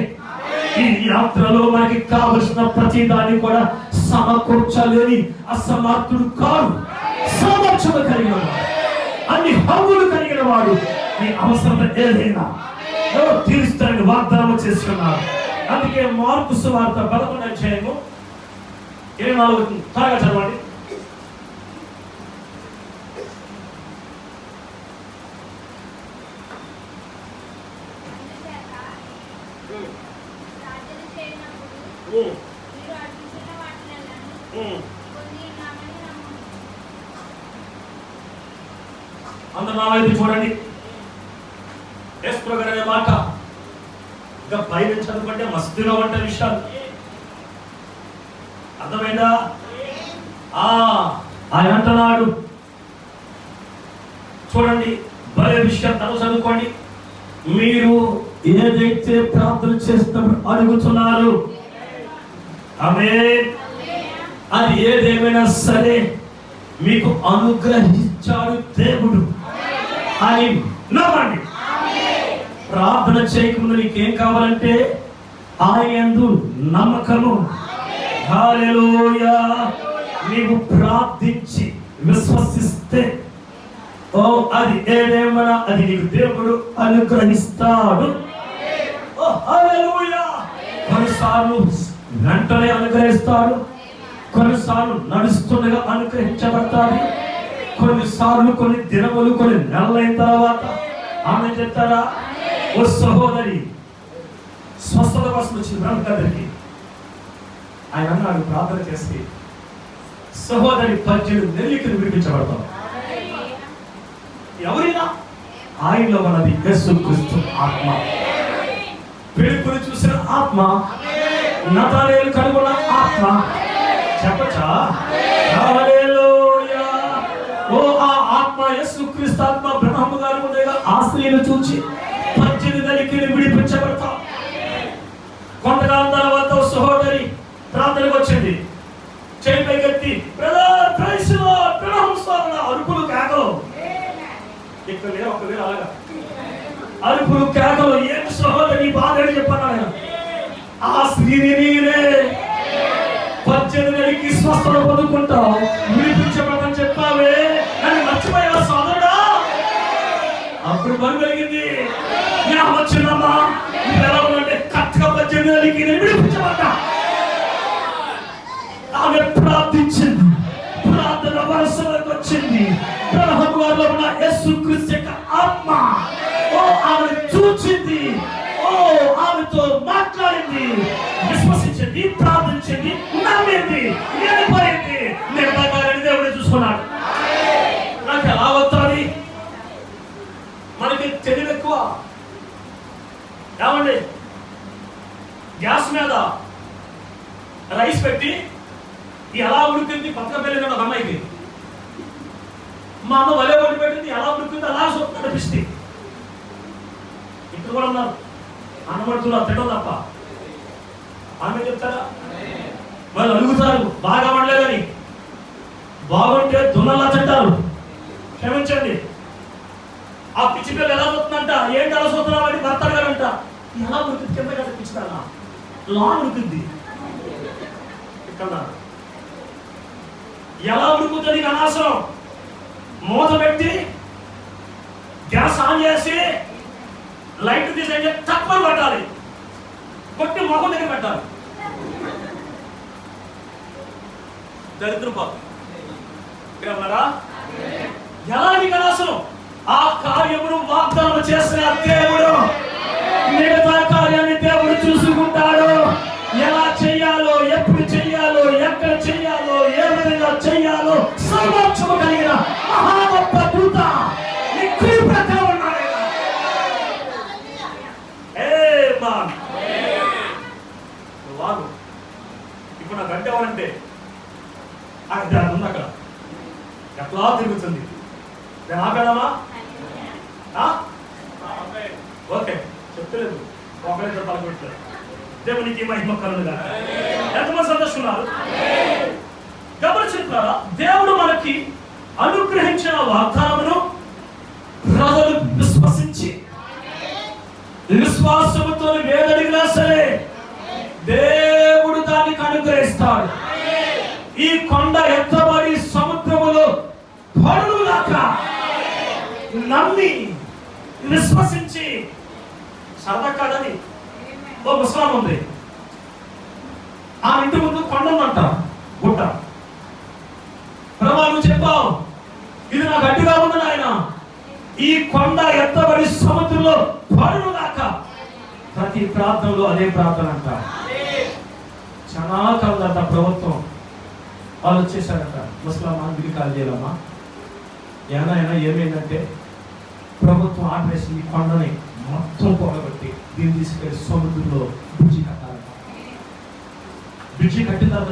ఈ యాత్రలో మనకి కావలసిన ప్రతి దాన్ని కూడా సమకూర్చలేని అసమర్థుడు కాదు, సామర్థ్యం కలిగిన వాడు, అన్ని హక్కులు కలిగిన వాడు. నీ అవసరం ఏదైనా తీరుస్తానని వాగ్దానం చేస్తున్నారు. అందుకే మార్కు సువార్త 11వ అధ్యాయము 24 త్వరగా చదవండి. అందరూ నా వైపు చూడండి. అనే మాట ఇంకా పైన చదువుకుంటే మస్తుగా ఉంటే విషయాలు అర్థమైందా? ఆయన అంటున్నాడు, చూడండి భలే విషయం తను చదువుకోండి. మీరు ఏదైతే ప్రార్థన చేస్తున్నప్పుడు అడుగుతున్నారు, ఆమేన్, అది ఏదేమైనా సరే మీకు అనుగ్రహించాడు దేవుడు అని నమ్మండి. ప్రార్థన చేయకుండా నీకేం కావాలంటే ఆయనందు నమ్మకము. హల్లెలూయా! నీవు ప్రార్థించి విశ్వసిస్తే ఓ అది ఏదేమన్నా అది నీకు దేవుడు అనుగ్రహిస్తాడు. ఓ హల్లెలూయా. కొన్నిసార్లు వెంటనే అనుగ్రహిస్తాడు, కొన్నిసార్లు నడుస్తుండగా అనుగ్రహించబడతాడు, కొన్నిసార్లు కొన్ని దినములు కొన్ని నెలలైన తర్వాత. ఆమె చెప్తారా? ఓ సహోదరి స్వస్థత కోసం వచ్చిన బ్రహ్మగారికి ఆయన అన్నాడు ప్రార్థన చేసి, సహోదరి 18 నెలలు విడిపించబడతాం. ఎవరైనా ఆయనలో ఉన్నది యేసుక్రీస్తు ఆత్మ, పిలుపుని చూసిన ఆత్మ, నతానేలు కనుగొన్న ఆత్మ. చెప్పచ్చా? హల్లెలూయా. ఓ ఆ ఆత్మ యేసుక్రీస్తు ఆత్మ బ్రహ్మ గారి ముందుగా ఆ స్త్రీని చూచి 18 నెలలు విడిపించబడతాం. కొంతకాలం తర్వాత సహోదరి ప్రార్థనకు వచ్చింది, చేయి పైకెత్తి బ్రదర్ ప్రైజ్ లార్డ్ ప్రణామం అరుపులు కేకలు. ఇక్కడ ఒకవేళ అలాగా అరుపులు కేకలు. ఏం సహోదరి బాధ అని చెప్పాను ఆయన. ఆ స్త్రీని నీరే 18 నెలలకి స్వస్థత పొందుకుంటావు, విడిపించబడమని చెప్పావే అని మర్చిపోయావా సోదరుడా? అప్పుడు బరువు కలిగింది. వచ్చిందమ్మా ఎలా ఉందంటే కరెక్ట్గా 18 నెలలకి నేను విడిపించబడ్డా. ఆమె ప్రార్థించింది, ప్రార్థన వరుసలోకి వచ్చింది. బ్రహ్మ గారిలో ఉన్న యేసుక్రీస్తు యొక్క ఆత్మ ఓ ఆమెను చూచింది, ఓ ఆమెతో మాట్లాడింది, విశ్వసించింది, ప్రార్థించింది, నమ్మింది, వెళ్ళిపోయింది. నిర్ణయాన్ని దేవుడు చూసుకున్నాడు. నాకు ఎలా వస్తుంది? మనకి తెలివి ఎక్కువ. ఏమండి, గ్యాస్ మీద రైస్ పెట్టి ఎలా ఉడికింది పక్కన పెళ్ళిన ఒక అమ్మాయికి, మా అమ్మ వలే వండి పెట్టింది, ఎలా ఉడికింది అలా కనిపిస్తుంది. ఇక్కడ కూడా ఉన్నారు అన్నమడుతున్నా తిట్టం తప్ప. ఆమె చెప్తారా? వాళ్ళు అడుగుతారు బాగా వండలేదని, బాగుంటే దున్నలా తింటారు. క్షమించండి, ఆ పిచ్చి పిల్లలు ఎలా చూస్తుందంట, ఏంటి అలా చూస్తున్నావు అని భర్త గారంట. ఎలా ఉడికింది కింద కదా పిచ్చిదానా లా ఉడికింది. ఇక్కడ ఎలా ఉడుకుతుంది అనవసరం. మూత పెట్టి గ్యాస్ ఆన్ చేసి లైట్ తీసి తక్కువ పట్టాలి, కొట్టి మొహం దగ్గర పెట్టాలి. దరిద్రం పాపం ఎలా నీకు అనవసరం. ఆ కార్యమును వాగ్దానం చేసిన దేవుడు మిగతా కార్యాన్ని దేవుడు చూసుకుంటాడు. ఎలా చెయ్యాలో, ఎప్పుడు చెయ్యాలో, ఎక్కడ చెయ్యాలో, ఏ విధంగా చెయ్యాలో సమక్షము కలిగిన మహా గొప్ప దూత ఉన్నాడు. ఇప్పుడు నాకు అంటే ఎవరంటే దాని ఉంది అక్కడ ఎట్లా తిరుగుతుంది. నేను ఆపేదామా? ఓకే చెప్తలేదు, ఒకరితో తలపెట్టారు. దేవునికి మహిమ కలుగుగా. ఎంతమంది సంతోషున్నారు? గమనించారా? దేవుడు మనకి అనుగ్రహించిన వాగ్దానమును ప్రజలు విశ్వసించి విశ్వాసముతో వేదడిగినా సరే దేవుడు దానికి అనుగ్రహిస్తాడు. ఈ కొండ ఎత్తబడి సముద్రములో పడునుగాక నమ్మి విశ్వసించి. సరదా కాదని ఓ ముసలాం ఉంది, ఆ ఇంటి ముందు కొండ ఉందంట, గుట్ట. ప్రభా నువ్వు చెప్పావు ఇది నాకు అడ్డుగా ఉంది నాయన, ఈ కొండ ఎత్తబడి సముద్రంలో పడునుగాక. ప్రతి ప్రాంతంలో అదే ప్రార్థన అంట. చాలా కాలంట ప్రభుత్వం వాళ్ళు వచ్చేసారట, ముస్లాం అంగిడి కాల్ చేయాలమ్మా. ఏమైనా ఏమైందంటే ప్రభుత్వం ఆపరేసి ఈ కొండని మొత్తం పొగబెట్టి దీన్ని తీసుకెళ్ళి సముద్రంలో బ్రిడ్జి కట్టాలట. బ్రిడ్జి కట్టిన తర్వాత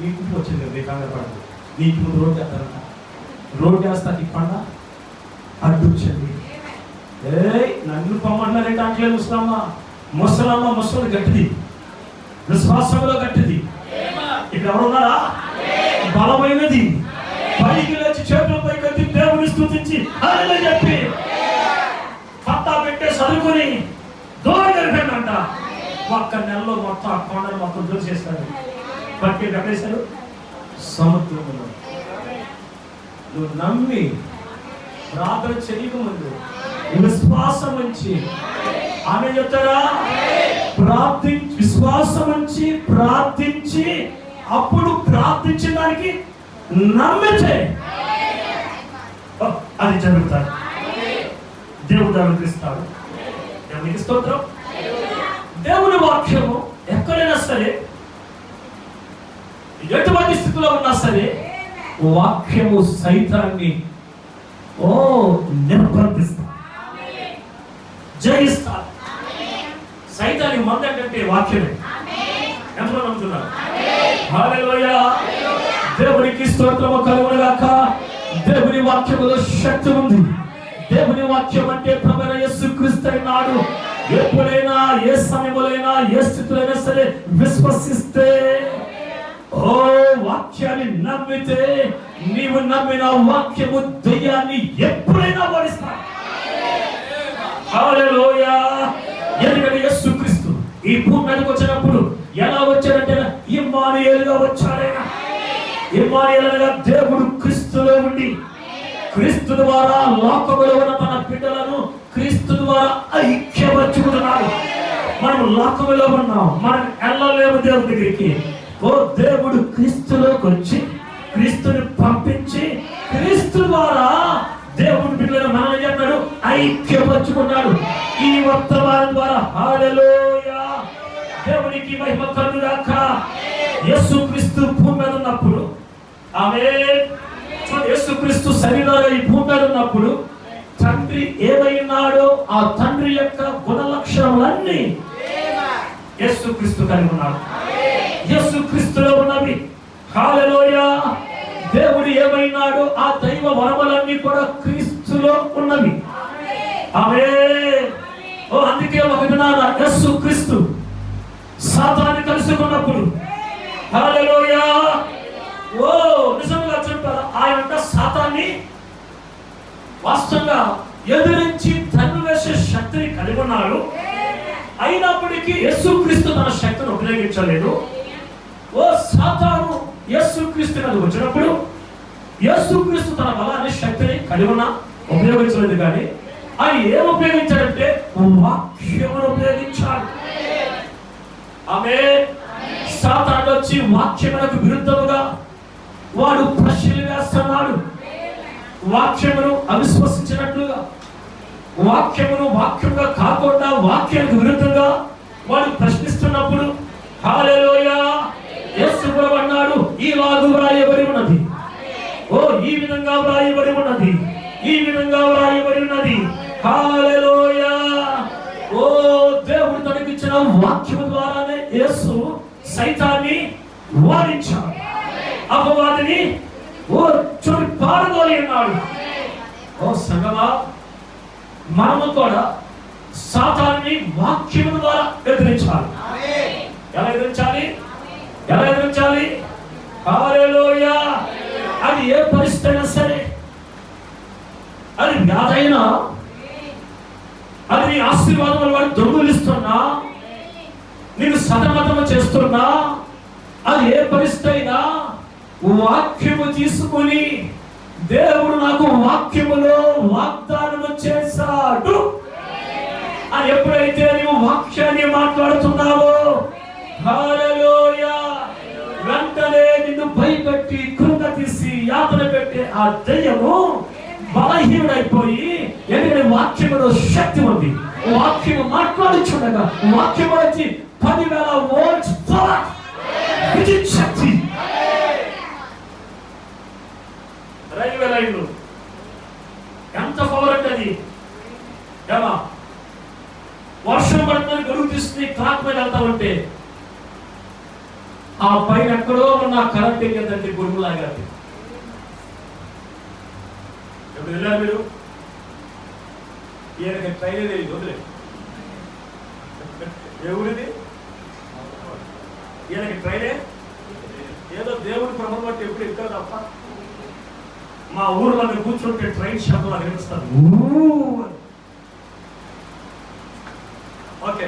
ఇంటికి వచ్చింది కదా, కంగారు పడదు. నీటి ముందు రోడ్డు వేస్తారంట. రోడ్డు వేస్తా ఈ కొండ అడ్డు వచ్చింది. నన్ను పొమ్మన్నారంటే అంటే ముసలమ్మ ముసలి గట్టిది, విశ్వాసంలో గట్టిది. ఇక్కడ ఎవరున్నారా? బలమైనది. పైకి లేచి చేతులపై కట్టి దేవుని స్తుతించి హల్లెలూయా చెప్పి పట్టా పెట్టే చదువుకుని దూరం జరిపోయిందంట. ఒక్క నెలలో మొత్తం ఆ కొండలు మొత్తం దూసేస్తారు. పట్టి కట్టేశారు సముద్రంలో. నువ్వు నమ్మి ప్రార్థన చేయకముందు విశ్వాసం ఉంచి, ఆమె చెప్తారా, విశ్వాసం ఉంచి ప్రార్థించి అప్పుడు ప్రార్థించిన దానికి నమ్మితే అది జరుగుతాడు. దేవుడు అనుగ్రహిస్తాడు. దేవునికి స్తోత్రం. దేవుని వాక్యము ఎక్కడైనా సరే, ఎటువంటి స్థితిలో ఉన్నా సరే, వాక్యము సైతాన్ని నిర్బంధిస్తాడు, జయిస్తాడు. సైతానికి మందు ఏంటంటే వాక్యమే. ఎంతో నమ్ముతున్నారు? హల్లెలూయా. దేవునికి స్తోత్రము కలుగును గాక. దేవుని వాక్యములో శక్తి ఉంది. దేవుని వాక్యం అంటే ప్రభువైన యేసుక్రీస్తు అయినాడు. ఎప్పుడైనా, ఏ సమయంలోనైనా, ఏ స్థితిలో సరే విశ్వసిస్తే, వాక్యాన్ని నమ్మితే, నీవు నమ్మిన వాక్యము దయ్యాన్ని ఎప్పుడైనా ఓడిస్తాడు. హల్లెలూయా. ఎందుకంటే యేసుక్రీస్తు ఈ భూమి మీదకి వచ్చినప్పుడు ఎలా వచ్చాడంటే ఇమ్మానుయేలుగా వచ్చాడైనా. ఇమ్మానుయేలుగా దేవుడు క్రీస్తులో ఉండి, క్రీస్తు ద్వారా లోకములో ఉన్న మన బిడ్డలను క్రీస్తు ద్వారా ఐక్యపరచుకుంటున్నాడు. మనం లోకములో ఉన్నాం, మనం వెళ్ళలేము దేవుడి దగ్గరికి. దేవుడు క్రీస్తులోకి వచ్చి, క్రీస్తుని పంపించి, క్రీస్తు ద్వారా దేవుడి బిడ్డలను మనం చేస్తున్నాడు, ఐక్యపరచుకున్నాడు. ఈ వర్తమానం ద్వారా. హల్లెలూయా. దేవునికి మహిమ కలుగును గాక. యేసుక్రీస్తు భూమి మీద ఉన్నప్పుడు, యేసుక్రీస్తు శరీరంగా ఈ భూమి మీద ఉన్నప్పుడు తండ్రి ఏమైనాడో ఆ తండ్రి యొక్క గుణ లక్షణాలన్నీ యేసుక్రీస్తు కలిగి ఉన్నాడు. యేసుక్రీస్తులో ఉన్నవి. హల్లెలూయా. దేవుడు ఏమైనాడో ఆ దైవ వరములన్నీ కూడా క్రీస్తులో ఉన్నవి. ఆమేన్. అందుకే ఒకనాడు యేసుక్రీస్తు సాతాన్ని కలుసుకున్నప్పుడు, హల్లెలూయా, నిజంగా చెప్పారు, ఆయన సాతాన్ని వాస్తవంగా ఎదిరించి ధన్యవేసే శక్తిని కలిగి ఉన్నాడు. అయినప్పటికీ యేసుక్రీస్తు తన శక్తిని ఉపయోగించలేదు. సాతాను యేసుక్రీస్తు మీద వచ్చినప్పుడు యేసుక్రీస్తు తన బలాన్ని, శక్తిని కలిగి ఉన్న ఉపయోగించలేదు. కానీ ఆయన ఏం ఉపయోగించాడంటే వాక్యమును ఉపయోగించాడు. ఆమేన్. సాతాను వచ్చి వాక్యమునకు విరుద్ధముగా వాడు ప్రశ్నలు వేస్తున్నాడు. వాక్యమును అవిశ్వసించినట్లుగా, వాక్యమును వాక్యంగా కాకుండా వాక్యానికి విరుద్ధంగా వాడు ప్రశ్నిస్తున్నప్పుడు, హల్లెలూయా, యేసు ప్రభువు అన్నాడు, ఈలాగు వ్రాయబడి ఉన్నది, ఈ విధంగా వ్రాయబడి ఉన్నది, ఈ విధంగా వ్రాయబడి ఉన్నది. హల్లెలూయా. దేవుడు తనకిచ్చిన వాక్యము ద్వారానే యేసు సైతాన్ని వారించాడు, అపవాదిని చోటు పారదోలి అన్నాడు. సంగమా, మనము కూడా సాతాన్ని వాక్యము ద్వారా ఎదిరించాలి. ఎలా ఎదిరించాలి? ఎలా ఎదిరించాలి? హల్లెలూయా. అది ఏ పరిస్థితి అయినా సరే, అది వ్యాధైనా, అది నీ ఆశీర్వాదం వాడు దొంగిలిస్తున్నా, నేను సతమతము చేస్తున్నా, అది ఏ పరిస్థితి అయినా వాక్యము తీసుకుని, దేవుడు నాకు వాక్యములో వాగ్దానము చేశాడు అని ఎప్పుడైతే నీవు వాక్యాన్ని మాట్లాడుతున్నావో, హల్లెలూయా, వెంటనే నిన్ను భయపెట్టి కృంగ తీసి యాతన పెట్టే ఆ దయ్యము బలహీనుడైపోయి, ఎందుకంటే వాక్యములో శక్తి ఉంది. వాక్యము మాట్లాడుచుండగా వాక్యము వచ్చి 10,000 volts విద్యుత్ శక్తి. రైల్వే లైన్లు ఎంత పవర్ అంటే అది ఏమా, వర్షం పడుతుందని గడువు తీసుకుని ట్రాక్ మీద వెళ్తా ఉంటే ఆ పైన ఎక్కడో ఉన్న కరెంట్ ఎక్కేదంటే గొడుగు లాగాలి. ఎప్పుడు వెళ్ళారు మీరు? ఈయనకి ట్రైన్ తెలియదు, వదిలే. ఎవరిది? ఈయనకి ట్రైనే ఏదో దేవుడి క్రమం బట్టి ఎప్పుడు ఎక్కారు తప్ప. మా ఊర్లో కూర్చుంటే ట్రైన్ శబ్దం అనిపిస్తారు. ఓకే,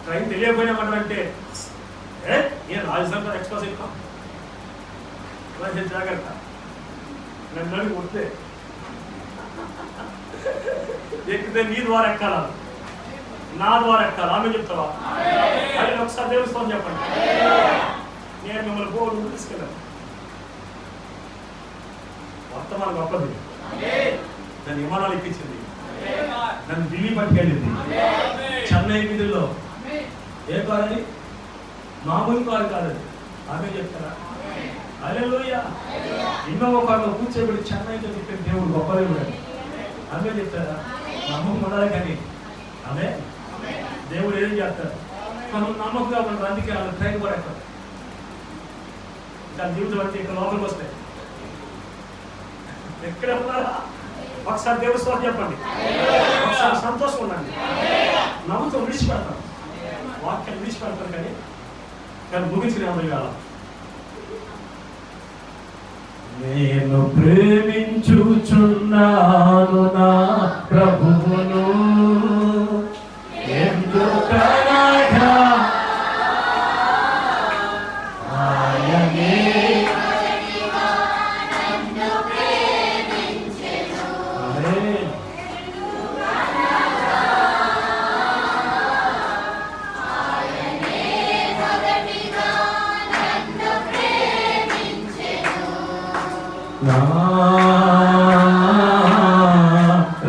ట్రైన్ తెలియకపోయినామంటే ఏ రాజధాని ఎక్స్ప్రెస్ ఎక్కువ జాగ్రత్త, నన్ను కొడితే ఎక్కితే నీ ద్వారా ఎక్కాల, నా ద్వారా ఎక్కాలి. ఆమె చెప్తావా? అది ఒకసారి దేవుని చెప్పండి. నేను మిమ్మల్ని పోడు తీసుకెళ్ళాను. వర్తమానం గొప్పది. నన్ను విమానాలు ఎక్కించింది, నన్ను ఢిల్లీ పట్టుకెళ్ళింది, చెన్నై వీధుల్లో. ఏ కారు అది? మామూలు కారు కాదు. ఆమె చెప్తారా? హల్లెలూయా. ఇన్నోవా కారులో కూర్చోబెట్టి చెన్నైతో చెప్పిన దేవుడు గొప్ప దేవుడు అని ఆమె చెప్తారా? నమ్మకం ఉండాలి కానీ ఆమె దేవుడు ఏం చేస్తారు? మనం నమ్మకంగా ఉండదు. అందుకే వాళ్ళు ట్రైన్ కూడా ఎక్కడ ఇంకా జీవితం అంటే ఇక్కడ లోపలికి వస్తాయి. ఎక్కడ ఉన్నారా? ఒకసారి దేవుడి స్తోత్రం చెప్పండి. ఒకసారి సంతోషం ఉండండి. నమ్మకం విడిచిపెడతాను, వాక్యాన్ని విడిచిపెడతాను. కానీ ముగించుకునే కాదు. నేను ప్రేమించుచున్నాను నా ప్రభువును, ఎందుకనగా ఆయనే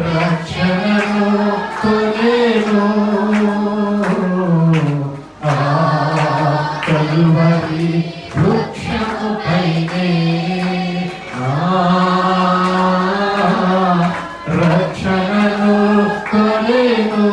రక్షణను కొనేను కలువరి వృక్షము పైనే, రక్షణను కొనేను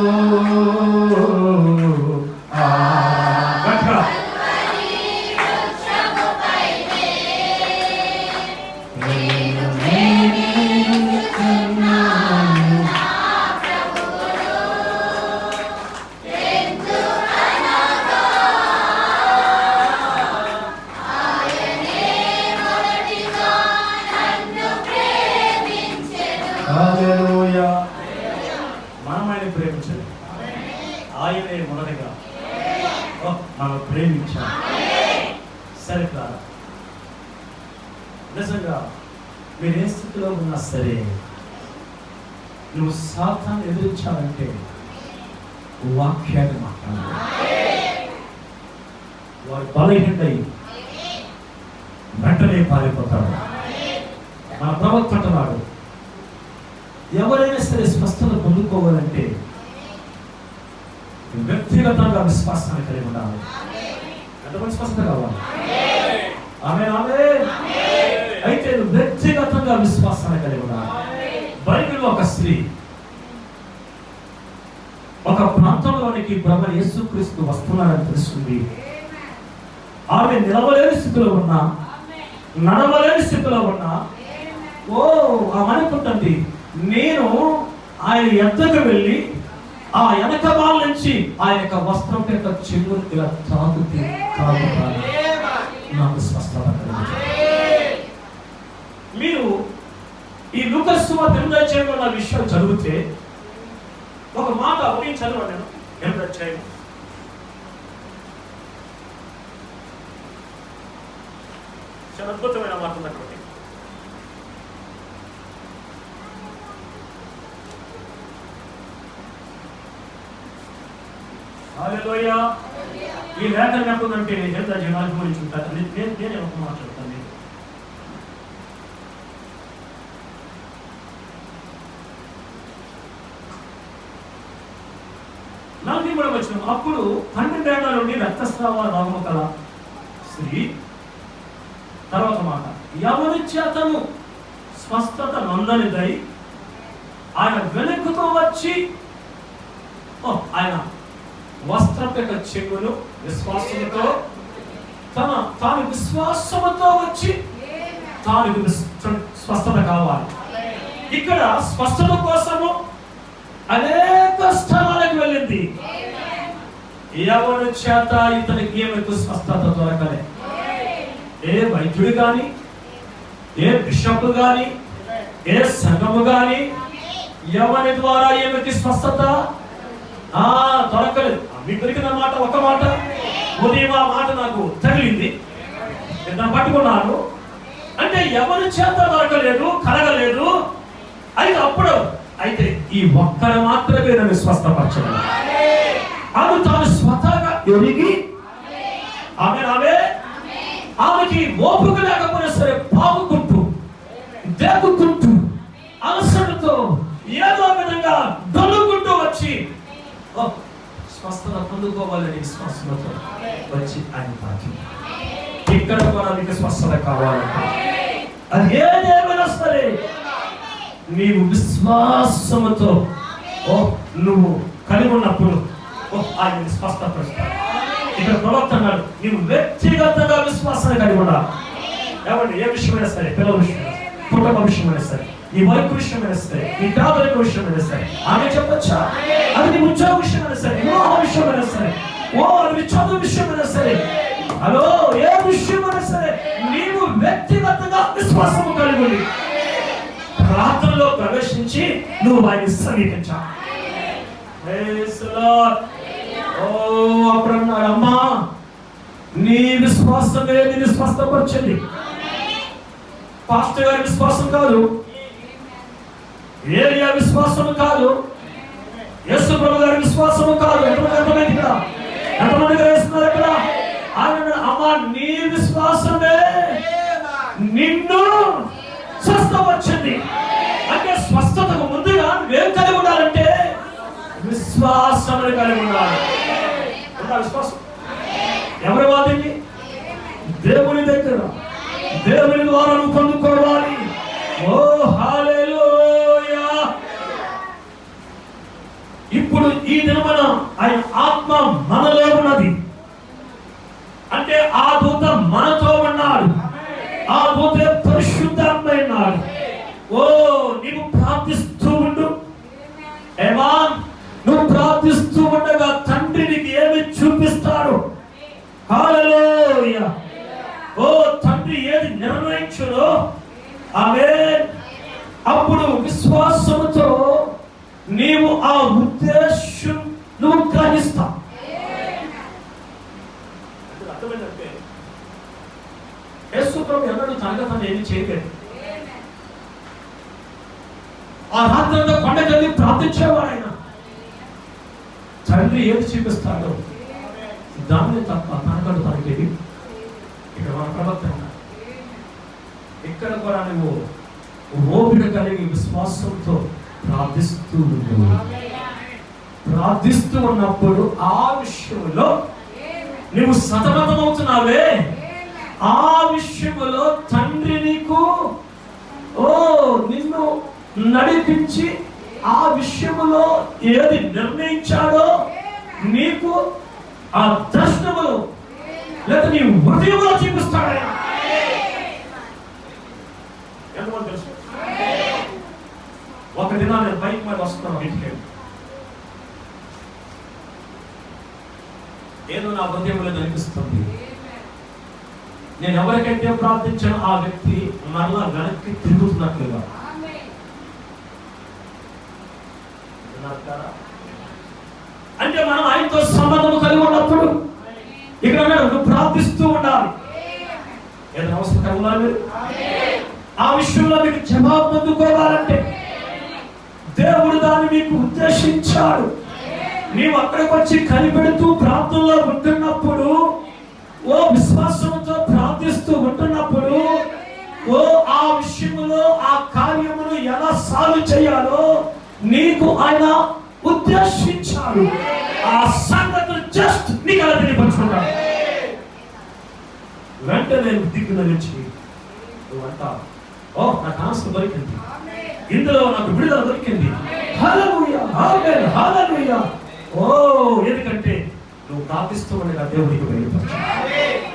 మనమైనా ప్రేమించాలి. ఆయనే మొదటిగా మనం ప్రేమించాలి. సరే కాదు, నిజంగా మీరు ఏ స్థితిలో ఉన్నా సరే నువ్వు సాతాన్ని ఎదిరించాలంటే వాక్యాన్ని మాట్లాడాలి. వాడు బలహీనై వెంటనే పారిపోతాడు. మన ప్రవక్త అంటున్నాడు, ఎవరైనా సరే స్పష్టత పొందుకోవాలంటే వ్యక్తిగతంగా విశ్వాసాన్ని కలిగి ఉండాలి. ఎంతమంది స్పష్టత కావాలి? ఆమె అయితే వ్యక్తిగతంగా విశ్వాసాన్ని కలిగి ఉండాలి. బైబిల్లో ఒక స్త్రీ ఒక ప్రాంతంలోనికి బ్రహ్మ యేసుక్రీస్తు వస్తున్నాడని తెలుస్తుంది. ఆమె నిలవలేని స్థితిలో ఉన్నా, నడవలేని స్థితిలో ఉన్నా, ఆమె అనుకుంటుంది, నేను ఆయన ఎద్దకు వెళ్ళి ఆ వెనక వాళ్ళ నుంచి ఆయన యొక్క వస్త్రం యొక్క చెవులు ఇలా తాకుతాను, నాకు స్వస్థత కలిగింది. మీరు ఈ లూకాసు సువార్త 8వ అధ్యాయంలో ఉన్న విషయం చదివితే ఒక మాట చదవండి. నేను 8వ అధ్యాయం చాలా అద్భుతమైన మాట ఉన్నటువంటి హల్లెలూయా. ఈ లేఖనం ఎప్పుడంటే 8వ అధ్యాయం గురించి ఉంటాను. నేనే ఒక మాట చెప్తాను. అప్పుడు 12 ఏళ్ల నుండి రక్తస్రావ రోగము కల స్త్రీ, తర్వాత మాట, ఎవరి చేతను స్వస్థత నొందనిదై ఆయన వెనుకతో వచ్చి ఆయన వస్త్రం యొక్క చెవులు విశ్వాసముతో తాను విశ్వాసముతో వచ్చి తాను స్వస్థత కావాలి. ఇక్కడ స్వస్థత కోసము అనేక స్థలాలకు వెళ్ళింది. ఎవరి చేత ఇతనికి ఏమైతే స్వస్థత దొరకలే. ఏ వైద్యుడు కానీ, ఏ బిషప్ కానీ, ఏ సంఘము కానీ ఎవరి ద్వారా ఏమైతే స్వస్థత దొరకలేదు. మీకు దొరికిన మాట ఒక మాట, ఉదయం ఆ మాట నాకు తగిలింది, నేను పట్టుకున్నాను. అంటే ఎవరి చేత దొరకలేదు, కలగలేదు. అయితే అప్పుడు ఈ ఒక్కరు మాత్రమే నన్ను స్వస్థపరచగలరు. అది తాను స్వతహాగా ఎరిగి ఆమెకి ఓపిక లేకపోయినా సరే పాముకుంటూ దేగుకుంటూ అలసటతో ఏదో విధంగా దొల్లుకుంటూ వచ్చి స్వస్థత పొందుకోవాలని విశ్వాసంతో వచ్చి ఆయన పాకి ఇక్కడ కూడా నీకు స్వస్థత కావాలంటే అది ఏదేమైనా సరే నీవు విశ్వాసముతో నువ్వు కలిగి ఉన్నప్పుడు ఆయన స్వస్థపరుస్తాడు. ఇక్కడ ప్రవక్త అన్నాడు, నీవు వ్యక్తిగతంగా విశ్వాసాన్ని కలిగి ఉండాలి. ఏమంటే ఏ విషయమైనా సరే, పిల్లల విషయమైనా సరే, కుటుంబ విషయమైనా సరే, నీ వర్క్ విషయమైనా సరే, నీ పేదరిక విషయమైనా సరే, ఆమె చెప్పచ్చా? అది నీ ఉద్యోగ విషయమైనా సరే, వివాహ విషయమైనా సరే, అది చదువు విషయమైనా సరే, హలో ఏ విషయమైనా సరే నీవు వ్యక్తిగతంగా విశ్వాసము కలిగి ఉండి ప్రార్థనలో ప్రవేశించి నువ్వు వారిని సమీపించాలి. అప్పుడు అన్నాడు, అమ్మా నీ విశ్వాసమే నిన్ను స్వస్థపరచండి. పాస్టర్ గారి విశ్వాసం కాదు, ఏలియా విశ్వాసం కాదు, యేసు ప్రభు గారి విశ్వాసము కాదు. ఎంతమంది గ్రహిస్తున్నారు ఇక్కడ? ఆయన అమ్మా నీ విశ్వాసమే నిన్ను స్వస్థపరచండి. అంటే స్వస్థతకు ముందుగా నువ్వేం కలిగి ఉండాలంటే విశ్వాసం కలిగి ఉండాలి. విశ్వాసం ఎవరి వాదిని? దేవుని దగ్గర, దేవుని ద్వారా నువ్వు పొందుకోవాలి. ఓ హల్లెలూయా. ఇప్పుడు ఈ దినమున ఆయన ఆత్మ మనలో ఉన్నది అంటే ఆ దూత మనతో ఉన్నాడు. ఆ దూత పరిశుద్ధాత్మ ఉన్నాడు. నీవు ప్రార్థిస్తూ ఉండు. నువ్వు ప్రార్థిస్తూ ఉండగా తండ్రి నీకు ఏమి చూపిస్తాడు? హల్లెలూయా. తండ్రి ఏది నిర్ణయించునో ఆమేన్. అప్పుడు విశ్వాసముతో నీవు ఆ ఉద్దేశం నువ్వు గ్రహిస్తావు. అర్థమైందంటే యేసు ప్రభు ఎన్నడూ తనగా తను ఏమి చేయలేదు. ఆ రాత్రి కొండ కలిగి ప్రార్థించేవాడు ఆయన. తండ్రి ఏది చూపిస్తాడో దాన్ని తప్ప తనకంటూ తనకేది. ఇక్కడ మన ప్రవక్త ఇక్కడ కూడా నువ్వు ఓపిక కలిగి విశ్వాసంతో ప్రార్థిస్తూ ఉన్నప్పుడు ఆ విషయంలో నువ్వు సతమతమవుతున్నావే, ఆ విషయంలో తండ్రి నీకు నిన్ను నడిపించి ఆ విషయంలో ఏది నిర్ణయించాడో నీకు ఆ దర్శనములో లేదా నీ హృదయంలో చూపిస్తాడు. ఎంతమంది తెలుసు? ఒక దినా నేను బైక్ మీద వస్తున్నాను ఇంటికి, ఏదో నా హృదయంలో అనిపిస్తుంది. నేను ఎవరికైతే ప్రార్థించానో ఆ వ్యక్తి మరలా వెనక్కి తిరుగుతున్నట్లుగా. అంటే మనం ఆయనతో సంబంధం కలిగి ఉన్నప్పుడు ఇక్కడ నువ్వు ప్రార్థిస్తూ ఉండాలి. ఏదైనా అవసరం కలిగి ఉండాలి. ఆ విషయంలో మీకు జవాబు పొందుకోవాలంటే దేవుడు దాన్ని మీకు ఉద్దేశించాడు. నీవు అక్కడికి వచ్చి కనిపెడుతూ ప్రార్థనలో ఉంటున్నప్పుడు, విశ్వాసంతో ప్రార్థిస్తూ ఉంటున్నప్పుడు, ఆ విషయంలో ఆ కార్యమును ఎలా సాల్వ్ చేయాలో నీకు ఆయన ఉద్దేశించాడు. ఆ సంగతులు జస్ట్ నీకు అలా తెలియపరుచుకుంటాడు. వెంటనే దిగ్గున నుంచి నువ్వు అంటావు, నాకు ఆన్సర్ దొరికింది, ఇందులో నాకు విడుదల దొరికింది. హల్లెలూయా, ఆమేన్, హల్లెలూయా. ఎందుకంటే నువ్వు ప్రార్థిస్తూ ఉండగా దేవునికి బయలుపరచు.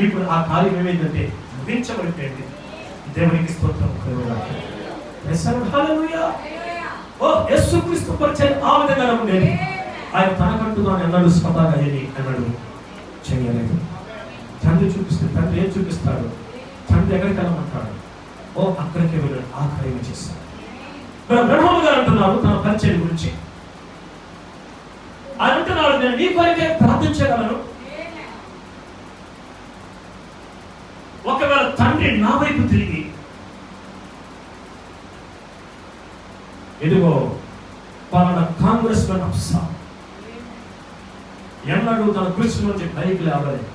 ఇప్పుడు ఆ కార్యం ఏమైందంటే ముగించబడిపోయింది. దేవునికి స్తోత్రం. హల్లెలూయా. యేసుక్రీస్తు పరిచయం ఆ విధంగా ఉండేది. ఆయన తనకంటూ తాను ఎన్నడూ స్వతహాగా ఏది ఎన్నడూ చేయలేదు. తండ్రి చూపిస్తే తండ్రి ఏం చూపిస్తాడు? తండ్రి ఎక్కడికి వెళ్ళమంటాడు? అక్కడికి వెళ్ళాడు. ఆ కార్యం చేస్తాడు. బ్రహ్మము గారు అంటున్నారు తన పరిచయం గురించి. ఆయన అంటున్నాడు, నేను నీ కొరకే ప్రార్థించగలను. ఒకవేళ తండ్రి నా వైపు తిరిగి, ఇదిగో పలానా కాంగ్రెస్ మెన్ అఫ్సా ఎన్నడూ తన కృషి నుంచి పైకి లేవలేదు.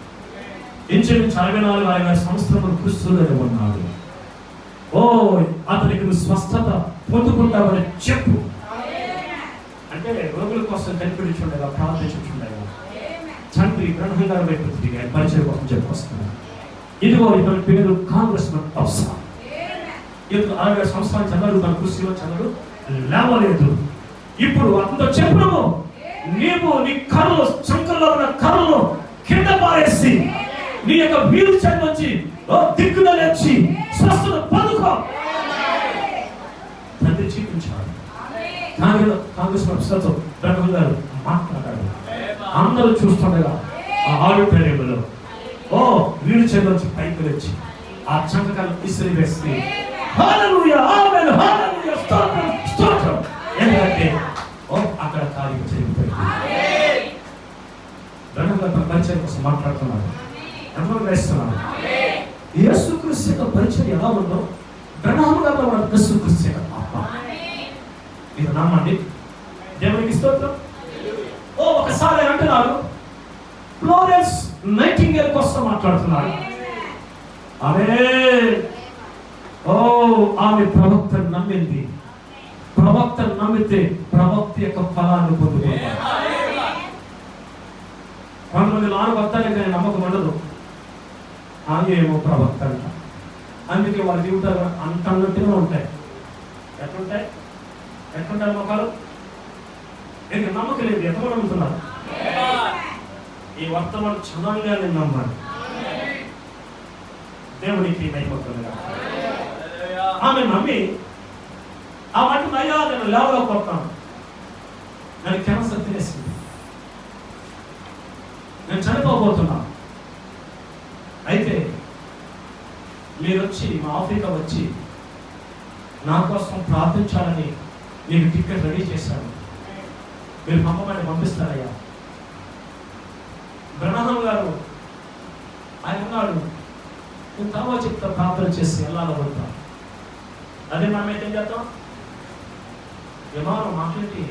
ఇంచుమించు 64 సంవత్సరములు కృషిలోనే ఉన్నాడు. ఓ అతనికి నువ్వు స్వస్థత పొందుకుంటావని చెప్పు అంటే రోగుల కోసం కనిపించుండగా ప్రార్థించుండగా తండ్రి బ్రహ్మ గారి వైపు తిరిగి పరిచయం కోసం చెప్పొస్తున్నాడు. ఇదిగో ఇతని పేరు కాంగ్రెస్ మెన్ అఫ్సా. ఇతను 60 సంవత్సరాలు చదవడు, తన కృషిలో చదవడు, లేవలేదు. ఇప్పుడు అతనితో చెప్పు, నీవు నీ కర్రలు చంకల్లో ఉన్న కర్రలు కింద పారేసి నీ యొక్క వీల్ చైర్ నుంచి దిక్కున లేచి స్వస్థత పొందుకో తండ్రి చూపించాడు. కాంగ్రెస్ అఫ్సర్తో బ్రహ్మ గారు మాట్లాడాడు. అందరూ చూస్తుండగా ఆ ఆడిటోరియంలో వీల్ చైర్ నుంచి పైకి లేచి ఆ చంకకాలు ఇసిరి వేసి హల్లెలూయా ఆమేన్ హల్లెలూయా స్తోత్రం స్తోత్రం ఎందుకంటే అక్కడ కార్యం జరిగిపోయింది. బ్రహ్మ గారు పరిచయం కోసం మాట్లాడుతున్నాడు, ఎంతో వేస్తున్నాడు. యేసుక్రీస్తు యొక్క పరిచయం ఎలా ఉందో బ్రహ్మ గారు యేసుక్రీస్తు యొక్క ఆత్మ. మీరు నమ్మండి, దేవునికి స్తోత్రం. ఒకసారి అంటున్నాడు, ఫ్లోరెన్స్ నైటింగేల్ కోసం మాట్లాడుతున్నాడు. ఆమె ప్రవక్తను నమ్మింది. ప్రవక్తను నమ్మితే ప్రవక్త యొక్క ఫలాన్ని పొందుకుంటారు. కొంతమంది నాలుగు వస్తానే కానీ నమ్మకం ఉండదు. ఆమె ఏమో ప్రవక్త అంట, అందుకే వాళ్ళ జీవితాలు అంతన్నట్టుగా ఉంటాయి. ఎట్లుంటారు మొక్కలు? ఎందుకు నమ్మకం లేదు, ఎంతమంది నమ్ముతున్నారు? ఈ వర్తమానం క్షణంగా నేను నమ్మాను. దేవునికి నైపుణ్యంగా ఆమె నమ్మి ఆ మాట అయ్యా నేను లేవలేకపోతాను, నేను క్యాన్సర్ తినేసింది, నేను చనిపోబోతున్నా, అయితే మీరు వచ్చి మా ఆఫ్రికా వచ్చి నా కోసం ప్రార్థించాలని నేను టికెట్ రెడీ చేశాను, మీరు పంపిస్తారయ్యా. బ్రహ్మ గారు ఆయన ఉన్నాడు, నేను తర్వాత చెప్తా ప్రార్థన చేసి వెళ్ళాలో వద్దా. అదే మనమైతే ఏం చేద్దాం, విమానం మాట్లాడి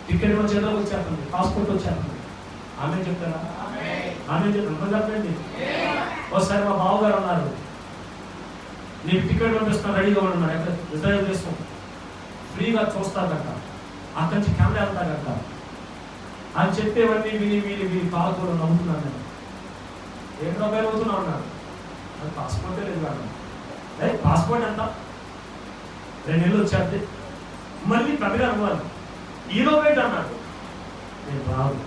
టికెట్ చేతిలోకి వచ్చేస్తుంది, పాస్పోర్ట్ వచ్చేస్తుంది. ఆమె చెప్తారా? ఆమె చెప్పండి. ఒకసారి మా బావగారు ఉన్నారు, నీకు టికెట్ పంపిస్తున్నా రెడీగా ఉన్నారు, ఎక్కడ రిజర్వ్ చేసుకో, ఫ్రీగా చూస్తారంట, అక్కడి నుంచి కెమెరా వెళ్తారంట అని చెప్పేవన్నీ విని పాలకూరు నమ్ముతున్నాను. నేను ఏం రూపాయలు అవుతున్నా ఉన్నాను, అది పాస్పోర్టే లేదు కాదు. పాస్పోర్ట్ ఎంత 2 నెలలు వచ్చేది, మళ్ళీ పెద్దగా అనుకోవాలి, ఇన్నోవేట్ అన్నాడు. నేను రాదు,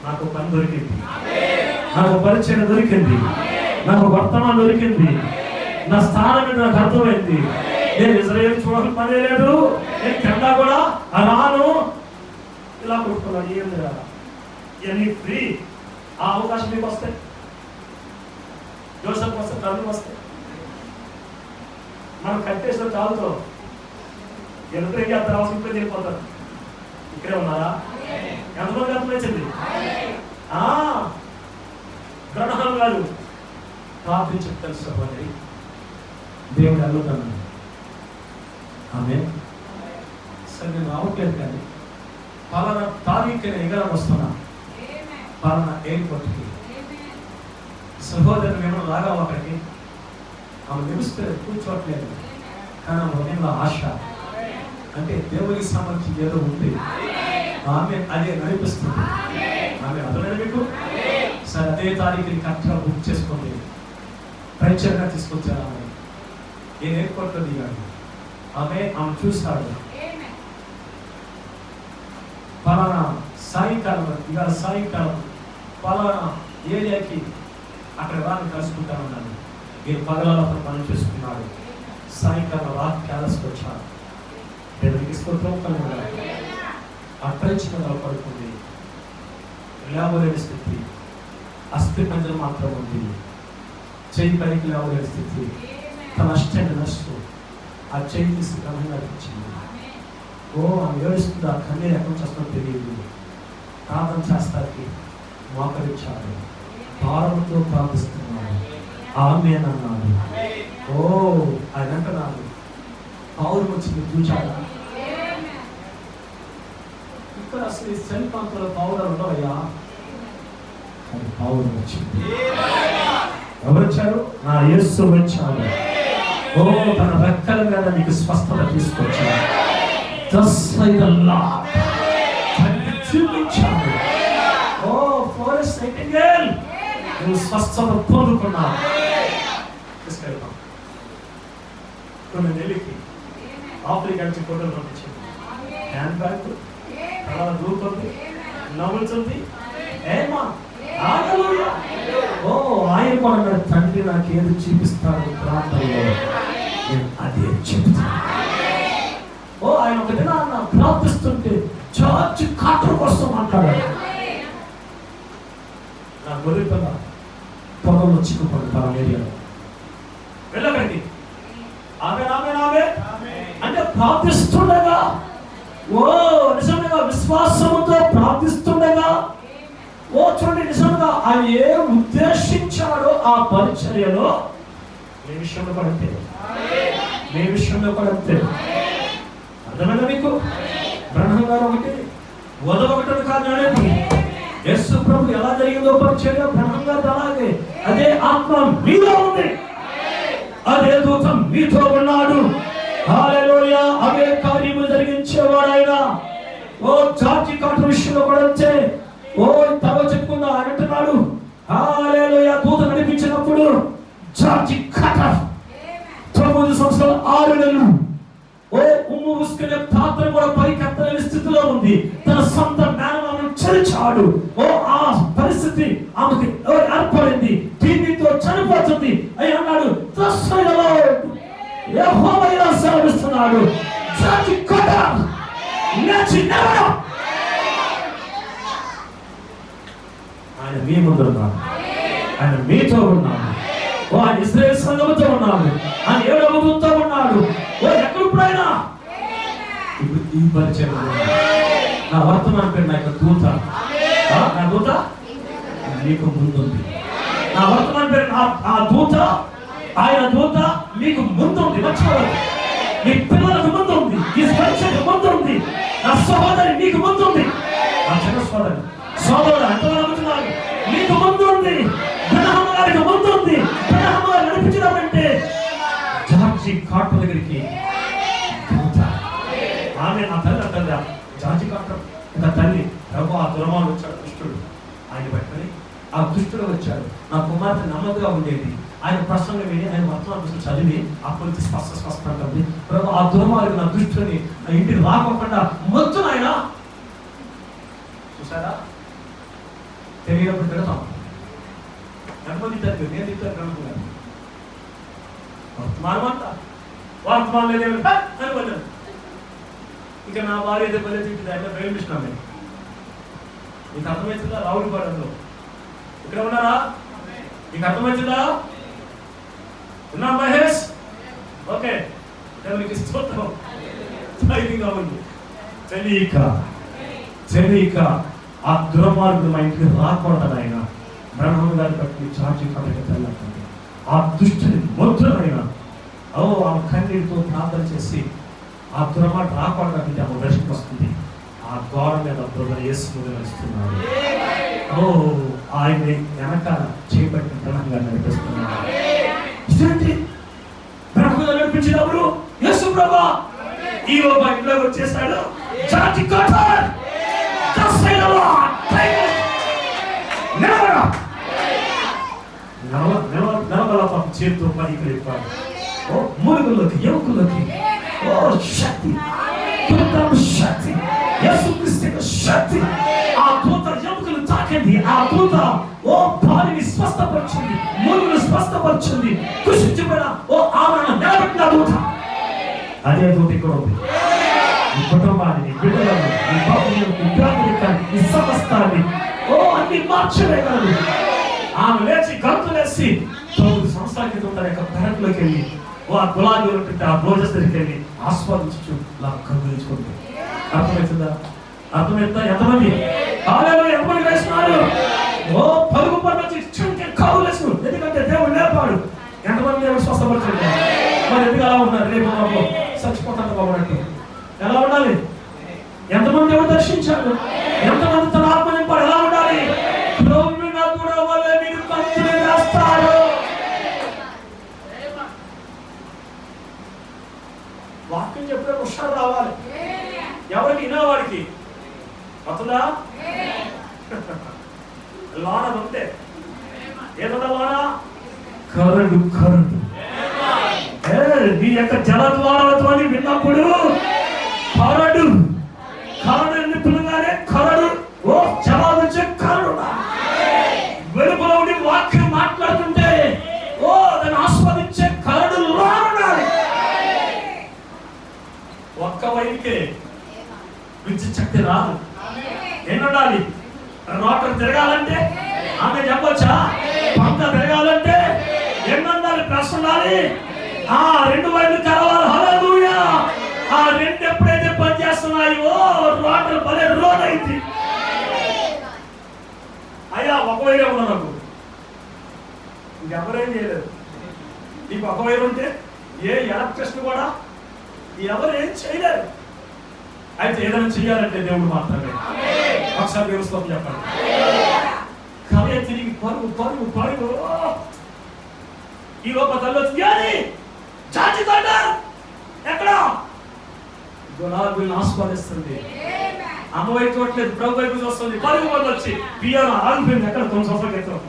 నాకు పని దొరికింది, నాకు పరిచయం దొరికింది, నాకు వర్తమానం దొరికింది, నా స్థానం మీద నాకు అర్థమైంది. నేను ఇజ్రాయేల్ చూడాల్సిన పనే లేదు, నేను కెనడా కూడా రాను. ఇలా కొట్టుకున్నాడు, ఏం లేదా ఇవన్నీ ఫ్రీ. ఆ అవకాశం మీకు వస్తాయి, జోసఫ్ వస్తే, తరుణ్ వస్తాయి. మనం కట్టేసిన చాలుతో ఎంత ఏం చేస్తారు, అవసరం వెళ్ళిపోతారు. ఇక్కడే ఉన్నారా? ఎంతమంది అర్థమైంది? గ్రహణం గారు ప్రార్థించి తెలుసుకోవాలి, దేవుడు అడుగుతాను. ఆమె సరే నేను రావట్లేదు, కానీ పలానా తారీఖు ఎగరం వస్తున్నా, పలానా ఎయిర్పోర్ట్కి సహోదరులు ఏమో రాగా అక్కడికి. ఆమె నిలుస్తే కూర్చోట్లేదు, కానీ హృదయంలో ఆశ, అంటే దేవునికి సంబంధించి ఏదో ఉంది, ఆమె అదే నడిపిస్తుంది. ఆమె అర్థమైన మీకు సరే అదే తారీఖుని కరెక్ట్గా బుక్ చేసుకోండి, పరిచయంగా తీసుకొచ్చారు. ఆమె నేను ఎయిర్పోర్ట్లో దిగాడు, ఆమె చూస్తాడు. పలానా సాయంకాలం, ఇవాళ సాయంకాలం పలానా ఏరియాకి అక్కడ రాని కలుసుకుంటామన్నాను. మీరు పగలలో అతను పని చేసుకున్నాడు, సాయంకాలం రాత్రి క్యాలస్కి వచ్చాడు. దేవునికి స్తోత్రం. అట్రించిన పడుతుంది, లేవలేని స్థితి, అస్థి పంజరం మాత్రం ఉంది, చెయ్యి పైకి లేవలేని స్థితి, తన అష్టంగా నష్టం ఆ చెయ్యి తీసి క్రమంగా ఇచ్చింది. ఆమె ఏడుస్తుంది, ఆ కన్నీరు ఎక్కడి నుంచి వస్తుందో తెలియదు. ప్రార్థన చేస్తానికి మోకరించాడు, భారంతో ప్రార్థిస్తున్నాడు. ఆమేనన్నాడు. ఆయన అంటున్నాడు, పౌరు వచ్చింది చూచాడా? ఇక్కడ అసలు ఈ సెల్ పంపుల పౌడర్ ఉండవయ్యా, అది పౌడర్ వచ్చింది. ఎవరు వచ్చారు? నా యేసు వచ్చాడు. ఓ తన రెక్కల మీద నీకు స్వస్థత తీసుకొచ్చాడు. చూపించాడు. ఓ ఫోరెస్ట్ నైటింగేల్, నువ్వు స్వస్థత పొందుకున్నావు. తీసుకెళ్తాం. కొన్ని నెలకి ఆఫ్రికా నుంచి ఫోటోలు పంపించింది. హ్యాండ్ బ్యాగ్ అలా దూకుంది, నవ్వుతుంది. ఏమా ఓ ఆయన కూడా తండ్రి నాకు ఏది చూపిస్తాడు ప్రాంతంలో, అదే చెప్తాను. ఓ ఆయన ఒక దినాన్న ప్రార్థిస్తుంటే చర్చ్ కాటర్ కోసం మాట్లాడాడు. నా గొర్రె పిల్ల పొలంలో చిక్కుపడి పలానా ఏరియాలో వెళ్ళకండి. ఆమె ఆమె ఆమె అంటే ప్రార్థిస్తుండగా, ఓ నిజంగా విశ్వాసముతో ప్రార్థిస్తుండగా, ఓ చూడండి నిజంగా ఆయన ఏ ఉద్దేశించాడో ఆ పరిచర్యలో మీ విషయంలో పడితే, మీ విషయంలో పడితే అర్థమైనా మీకు? బ్రహ్మ గారు ఒకటి వదొకటి కాదు అనేది. యేసు ప్రభు ఎలా జరిగిందో పరిచర్య బ్రహ్మ గారు అలాగే. అదే ఆత్మ మీలో ఉంది, అదే దూత మీతో ఉన్నాడు. హల్లెలూయా. అవే కార్యములు జరిగించేవాడు ఆయన. ఓ జార్జి కాటర్ విషయంలో కూడా అంతే. ఓ తర్వాత చెప్పుకుందా అంటున్నాడు. హల్లెలూయా. దూత నడిపించినప్పుడు జార్జి కాటర్ 9 సంవత్సరాలు 6 నెలలు ఓ ఉమ్ము ఉసుకునే పాత్ర కూడా పరికెత్తలేని స్థితిలో ఉంది. తన సొంత మేనమామను చరిచాడు. ఓ ఆ పరిస్థితి ఆమెకి ఏర్పడింది. దీనితో చనిపోతుంది అయి అన్నాడు. యెహోవా ఇలా సెలవిస్తున్నాడు, జార్జి కాటర్ లేచి నిలబడు. ఆయన మీ ముందు ఉన్నాడు, ఆయన మీతో ఉన్నాడు. ఓ ఆయన ఇశ్రాయేలు సంఘముతో ఉన్నాడు, ఆయన 7వ దూతతో ఉన్నాడు. ఓ ఎక్కడుప్పుడైనా ఇప్పుడు ఈ పరిచయం నా వర్తమాన పేరు నా యొక్క దూత. నా దూత మీకు ముందుంది. నా వర్తమాన పేరు ఆ దూత, ఆయన దూత మీకు ముందుంది. మర్చిపోవద్దు. మీ పిల్లలకు ముందుంది, ఈ పరిచయం ముందుంది. నా సహోదరి మీకు ముందుంది. నా చిన్న సోదరి సోదరుడు ఎంతగా నమ్ముతున్నారు? మీకు ముందుంది. బ్రహ్మ గారికి ముందుంది. బ్రహ్మ గారు నడిపించినామంటే జార్జి కాటర్ దగ్గరికి ఆమె నా తల్లి అంటుందా, జార్జి కాటర్ నా తల్లి ప్రభు ఆ దుర్మార్గుడు వచ్చాడు, దుష్టుడు. ఆయన పట్టుకొని ఆ దుష్టుడు వచ్చాడు. నా కుమార్తె నమ్మకగా ఉండేది. ఆయన ప్రసంగం విని ఆయన వర్తమానం చదివి అప్పుడు స్పష్ట అంటుంది, ప్రభు ఆ దుర్మార్గుడు నా దుష్టుని నా ఇంటికి రాకుండా మొత్తం ఆయన చూసారా. తెలియనప్పుడు పెడతాం. ఎంతమంది తిట్టారు? నేను తిట్టాను కనుక్కున్నాను. వర్తమానం అంట వర్తమానం లేదు. ఇక నా భార్య అయితే పల్లె తిట్టింది. ఆయన ప్రేమిస్తున్నాను నేను. మీకు అర్థమవుతుందా? రావులపాడంలో ఇక్కడ ఉన్నారా? మీకు అర్థమవుతుందా? ఉన్నా మహేష్? ఓకే, మీకు స్తోత్రం. ధైర్యంగా ఉంది. తెలియక ఆ దుర్మార్గుడు మా ఇంటికి రాకూడదు. ఆయన బ్రహ్మ గారి బట్టి జార్జి కాటర్కి తెల్లకండి. ఆ దుష్టుని ముద్రమైన ఓ ఆమె కన్నీటితో ప్రార్థన చేసి ఆ దుర్మార్గుడు రాకూడదంటే ఆమె దర్శనం వస్తుంది. ఆ ద్వారం మీద బ్రదర్ యేసు నడుస్తున్నాడు. ఓ ఆయన వెనకాల చేపట్టిన బ్రహ్మంగా నడిపిస్తున్నాడు. బ్రహ్మంగా నడిపించినప్పుడు యేసు ప్రభా ఈ ఇంట్లో వచ్చేసాడు. జార్జి కాటర్ చేతితో పనికి లేపాడు. ఓ మురుగులోకి యువకులకి ఓ శక్తి, శక్తి, యేసుక్రీస్తు శక్తి. ఆ దూత ఎముకలు తాకింది. ఆ దూత ఓ భార్యని స్వస్థపరిచింది, మురుగును స్వస్థపరిచింది. కృషించిపోయిన ఓ ఆవరణ నిలబెట్టిన దూత. అదే దూత ఇక్కడ ఉంది. ఈ కుటుంబాన్ని, ఈ బిడ్డలను, ఈ బాబుని, ఈ గ్రామాన్ని, ఈ సమస్తాన్ని ఓ అన్ని మార్చలేగలదు. ఆమె లేచి గంతులేసి 9 సంవత్సరాల క్రితం తన యొక్క పెరట్లోకి వెళ్ళి ఓ ఆ గులాబీ ఉంటుంటే ఆ రోజెస్ దగ్గరికి వెళ్ళి ఆస్వాదించు కనుగొలుచుకుంటుంది. అర్థమవుతుందా? అర్థమవుతుందా? ఎంతమంది ఎంతమంది వేస్తున్నారు? ఓ పరుగు పనులు కావులేసు. ఎందుకంటే దేవుడు లేపాడు. ఎంతమంది దేవుడు స్వస్థపరచండి. మరి ఎందుకు అలా ఉన్నారు? రేపు చచ్చిపోతాను బాబు ఎలా ఉండాలి? ఎంతమంది దేవుడు దర్శించాడు. ఎంతమంది తన ఆత్మ నింపాడు? ఎలా ఉండాలి? క్రొవ్విన దూడ వలె మీరు కంచెలు వేస్తారు. వాక్యం చెప్పే హుషారు రావాలి. ఎవరికి? వినేవాడికి. అతడా లోన ఉంటే ఏదన్నా లోన కరడు కరడు నీ యొక్క జలద్వారాలతో విన్నప్పుడు కరడు కరడు పిల్లగానే కరడు ఓ జలాలు వచ్చే కరడు వెలుపల ఉండి వాక్యం మాట్లాడుతుంటే ఓ దాన్ని ఆస్వాదించే కరడు లోనుండాలి. ఒక్క వైపుకే విద్యుత్ శక్తి రాదు. ఎన్నుండాలి? రోటర్ తిరగాలంటే ఆమె చెప్పొచ్చా? పంట తిరగాలంటే ఎన్నుండాలి? ప్రెస్ ఉండాలి. ఆ రెండు వైపులు కలవాలి. హల్లెలూయా. ఆ రెండు ఎప్పుడైతే పనిచేస్తున్నాయో రోటర్ భలే రోడ్ అయింది. అయ్యా ఒక వైరే ఉన్నా నాకు ఇంకెవరేం చేయలేదు. నీకు ఒక వైరు ఉంటే ఏ ఎలక్ట్రిసిటీ కూడా ఎవరు ఏం చేయలేరు. అయితే ఏదైనా చెయ్యాలంటే దేవుడు మాత్రమే. ఒకసారి దేవుడు చెప్పండి. కలయ తిరిగి పరుగు పరుగు పరుగు ఈ లోపల తల్లి వచ్చి చాచి ఎక్కడ గులాబీని ఆస్వాదిస్తుంది. అమ్మ వైపు చూడలేదు, ప్రభు వైపు చూస్తుంది. పరుగు పరుగు వచ్చి పియానో ఆగిపోయింది. ఎక్కడ 9 సంవత్సరాల క్రితం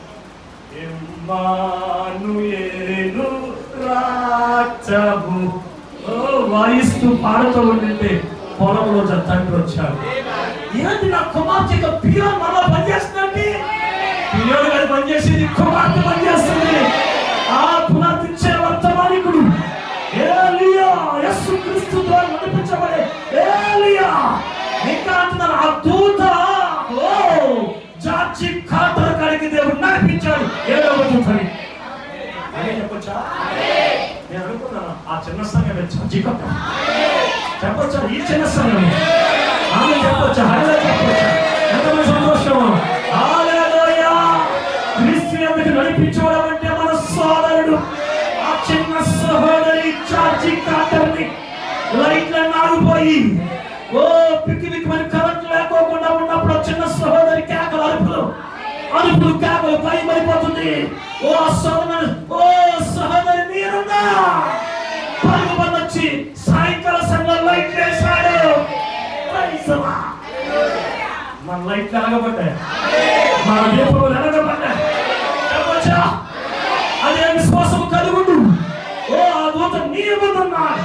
వాయిస్తూ పాడుతూ ఉండింటే పొలంలో తండ్రి వచ్చాడు. ఏంటి నా కుమార్తె పియోన్ మళ్ళా పనిచేస్తుందండి. పియోన్ గారు పనిచేసేది, కుమార్తె పనిచేస్తుంది. ఆ పునర్తిచ్చే వర్తమానికుడు ఏలియా, యేసుక్రీస్తు ద్వారా నడిపించబడే ఏలియా. ఇంకా అంటున్నారు ఆ దూత జార్జి కార్టర్ కాడికి దేవుడు నడిపించాడు. ఏడవ దూతని అదే చెప్పొచ్చా? నేను అనుకున్నాను ఆ చిన్న సంఘం జార్జి కార్టర్ చెప్పొచ్చా? ఈ చిన్న సంఘం ఆమె చెప్పొచ్చా? హల్లెలూయా చెప్పొచ్చా? ఎంతమంది సంతోషము. హల్లెలూయా. క్రీస్తు యందు నడిపించడం అంటే మన సోదరుడు ఆ చిన్న సహోదరి జార్జి కార్టర్ని లైట్లను ఆగిపోయి ఓ పిక్నిక్ మరి కరెంట్ లేకోకుండా ఉన్నప్పుడు చిన్న సహోదరి కేకలు అరుపులు కేకలు పై మరిపోతుంది. ఓ సోదరు, ఓ సహోదరి మీరున్నా పరుగు వచ్చి సాయంకాల సంఘం లైట్ వేశాడు. మన లైట్లు ఎలగబడ్డాయి, మన దీపములు ఎలగబడ్డాయి. చెప్పొచ్చా? అదే విశ్వాసం కలుగుండు. ఓ ఆ దూత నీ ముందున్నాడు.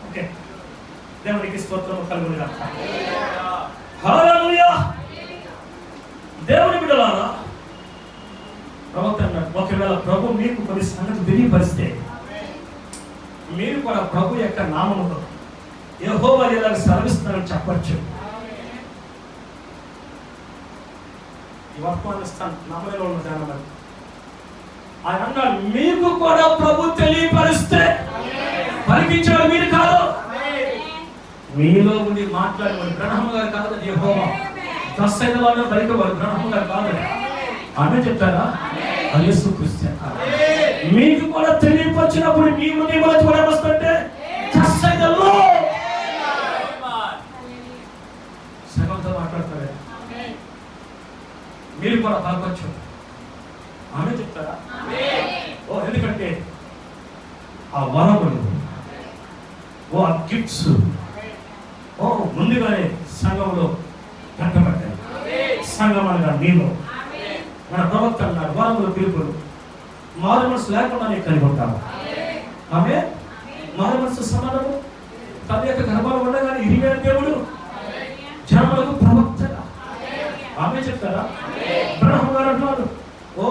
ఓకే, దేవునికి స్తోత్రం కలుగును గాక. హల్లెలూయా. దేవుని బిడ్డలారా, ప్రవక్త ఒకవేళ ప్రభు మీకు కొన్ని సంగతులు తెలియపరిస్తే మీరు కూడా ప్రభు యొక్క నామముతో యెహోవా ఇలా సర్విస్తారని చెప్పచ్చు. ఈ వర్తమానిస్తాను నామలో ఉన్న జనం ఆయన అన్నాడు, మీకు కూడా ప్రభు తెలియపరిస్తే పలికించాడు మీరు కాదు, మీలో ఉండి మాట్లాడేవాడు బ్రహ్మ గారు కాదు. యెహోవా 10 వాళ్ళు పలికేవాడు బ్రహ్మ గారు కాదు. ఆమె చెప్తారా? యేసుక్రీస్తు మీకు కూడా తెలియపరిచినప్పుడు మీ ముందు కూడా వస్తుంటే సగంతో మాట్లాడతారు. మీరు కూడా పలకొచ్చు. ఆమె చెప్తారా? ఓ ఎందుకంటే ఆ వరములు, ఓ ఆ గిఫ్ట్స్ ఓ ముందుగానే సంఘంలో కట్టబడ్డాయి. సంఘం అనగా నీలో మన ప్రవక్త అన్నాడు, వరములు పిలుపులు మారు మనసు లేకుండా నీకు కలిగి ఉంటాము. ఆమె మారు మనసు సమానము తన యొక్క గర్భాలు ఉండగానే ఇరిగిన దేవుడు జనములకు ప్రవక్తగా. ఆమె చెప్తారా? బ్రహ్మ గారు అంటున్నాడు, ఓ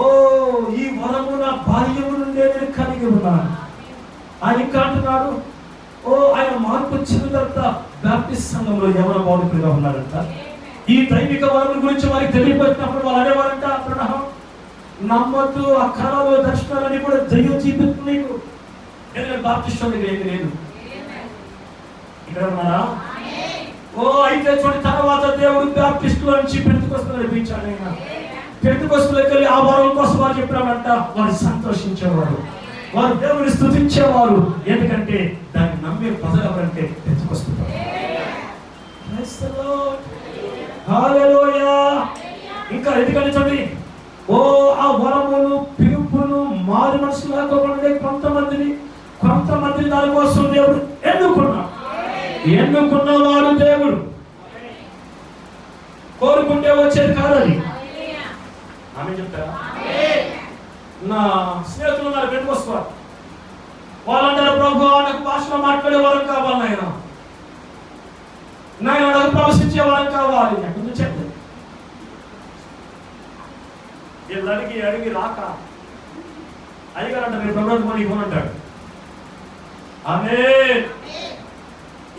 ఈ వరము నా బాల్యము నుండే నేను కలిగి ఉన్నాను. ఆయన ఇంకా అంటున్నాడు, ఓ ఆయన మార్పు వచ్చిన తర్వాత బ్యాప్టిస్ట్ సంఘంలో యవన బోధకుడిగా ఉన్నాడంట. ఈ దైవిక వరముల గురించి వారికి తెలియపరిచినప్పుడు వాళ్ళు అనేవారంట, ప్రణహం నమ్మద్దు, ఆ కళలు దర్శనాలని కూడా దైవ జీవితం నీకు. ఎందుకంటే బాప్టిస్ట్ దగ్గర ఏమి లేదు. ఇక్కడ ఉన్నారా? ఓ అయితే చూడండి, తర్వాత దేవుడు బాప్టిస్టుల నుంచి పెంతెకొస్తు నడిపించాడు. ఆయన పెంతెకొస్తులోకి వెళ్ళి ఆ వరం కోసం వారు చెప్పారంట. వారు సంతోషించేవారు, వారు దేవుని స్తుతించేవారు. ఎందుకంటే దాన్ని నమ్మే ప్రజలు ఎవరంటే పెంతెకొస్తు. చేస్తారు. ఎందుకంటే చూడండి, ఆ వరములు పిలుపులు మారు మనసు లేకపోతే కొంతమందిని దానికోసం దేవుడు ఎన్నుకున్నవాడు దేవుడు. కోరుకుంటే వచ్చేది కాదని ఆమె చెప్తారా? నా స్నేహితులు ఉన్నారు, పెట్టుకొస్తారు. వాళ్ళంటారు, ప్రభు నాకు భాషలో మాట్లాడే వాళ్ళకి కావాలి, నాయన నాకు ప్రవశించే వాళ్ళకి కావాలి. నాకు చెప్పలేదు. వీళ్ళు అడిగి రాక అడిగారంట, మీరు ప్రభుత్వం మనీ ఇవ్వనంటాడు. ఆమె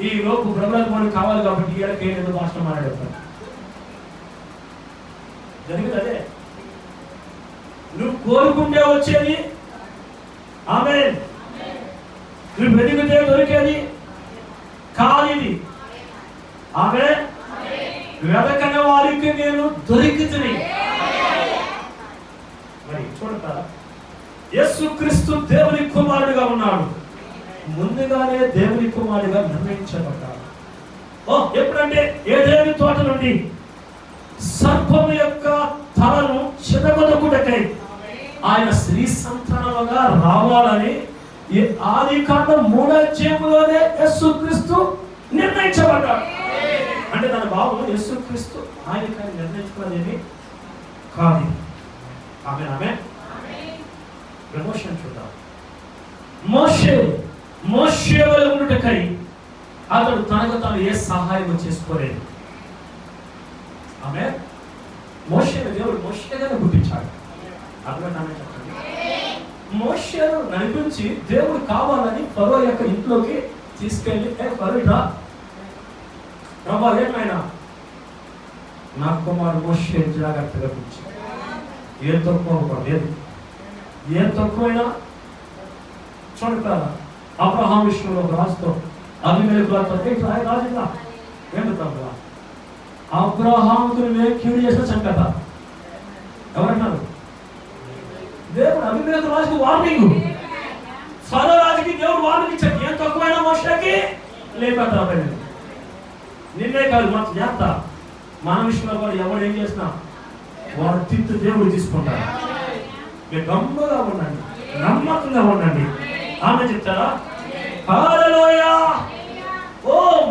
ఈ లోపు ప్రభుత్వం మనీ కావాలి కాబట్టి వీళ్ళకి ఏదో భాషలో మాట్లాడతారు. జరిగింది అదే. నువ్వు కోరుకుంటే వచ్చేది, ఆమె నువ్వు వెతికితే దొరికేది కాదు. ఆమె వెతకని వారికి నేను దొరికితిని. మరి చూడతారా, యేసుక్రీస్తు దేవుని కుమారుడిగా ఉన్నాడు. ముందుగానే దేవుని కుమారుడిగా నిర్ణయించబడ్డాడు. ఎప్పుడంటే ఏదేని తోట నుండి సర్పము యొక్క తలను చితగొట్టుటకై ఆయన స్త్రీ సంతానముగా రావాలని ఈ ఆదికాండం 3వ అధ్యాయంలోనే యేసుక్రీస్తు నిర్ణయించబడ్డాడు. అంటే దాని భావం యేసుక్రీస్తు ఆయన నిర్ణయించుకున్నదేమి కాదు. ఆమె ప్రమోషన్ చూద్దాం. మోషే వలె ఉండుటకై అతడు తనకు తాను ఏ సహాయం చేసుకోలేదు. ఆమె దేవుడు మోషేగానే పుట్టించాడు. అర్థమైంది? చెప్పండి. మోషేను నడిపించి దేవుడు కావాలని ఫరో యొక్క ఇంట్లోకి తీసుకెళ్ళి, ఫరో ప్రభా ఏమైనా నా కుమారుడు మోషే జాగ్రత్తగా కూర్చో, ఏం తక్కువ ఏం తక్కువైనా చూడతారా. అబ్రహాం విషయంలో ఒక రాజుతో అభిమేలకులతో రాజుగా ఏమిటా అబ్రహాముకు కీడు చేసిన సంగత ఎవరన్నారు? దేవుడు అభిమేలకు రాజుకు వార్నింగ్, ఫరో రాజుకి దేవుడు వార్నింగ్ ఇచ్చాడు. ఏం తక్కువైనా మోషేకి లేపడతా. నిన్నే కాదు, మన జాగ్రత్త. మన విషయంలో కూడా ఎవరు ఏం చేసినా వాడు తిట్టు దేవుడు తీసుకుంటారు. మీరు గమ్మగా ఉండండి, నమ్మకంగా ఉండండి. ఆమె చెప్తారా? హల్లెలూయా.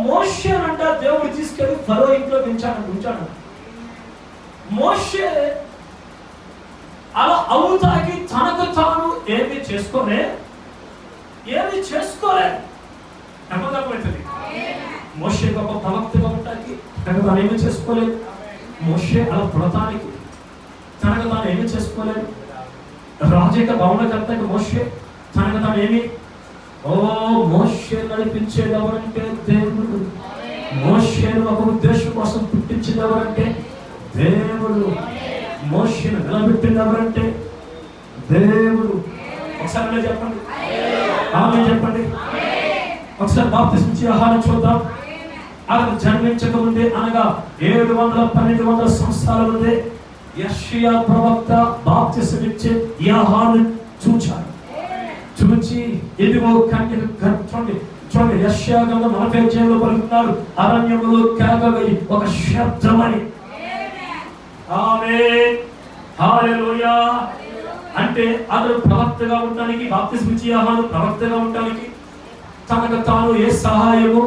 మోషే అంట దేవుడు తీసుకెళ్ళి ఫరో ఇంట్లో ఉంచాడు. మోషే అలా అవుతాకి తనకు తాను ఏమి చేసుకోలే. నమ్మకమవుతుంది. మోషే గొప్ప ప్రవక్తగా ఉంటానికి తనకు తాను ఏమీ చేసుకోలేదు. మోషే అలా పుడతానికి తనకు తాను ఏమీ చేసుకోలేదు. రాజు యొక్క భవనకర్తకి మోషే తనకు తాను ఏమి. మోషే నడిపించేది ఎవరంటే దేవుడు. మోషేను ఒక ఉద్దేశం కోసం పుట్టించేది ఎవరంటే దేవుడు. మోషేను నిలబెట్టింది ఎవరంటే దేవుడు. ఒకసారి చెప్పండి, ఆమె చెప్పండి. ఒకసారి బాప్తిస్మం ఇచ్చే ఆహారం చూద్దాం. అతను జన్మించక ముందే, అనగా 700-1200 సంవత్సరాల ముందే యెషయా ప్రవక్త బాప్తిస్మం ఇచ్చే ఈ ఆహారం చూచాడు. చూచి ఇదిగో కన్యక చూడండి యెషయా గ్రంథం 40వ అధ్యాయంలో పలుకుతున్నారు, అరణ్యములో కేకవేయి ఒక శబ్దమని. ఆమేన్, హల్లెలూయా. అంటే అతడు ప్రవక్తగా ఉండడానికి, బాప్తిస్మం ఇచ్చే యోహాను ప్రవక్తగా ఉండడానికి తనకు తాను ఏ సహాయము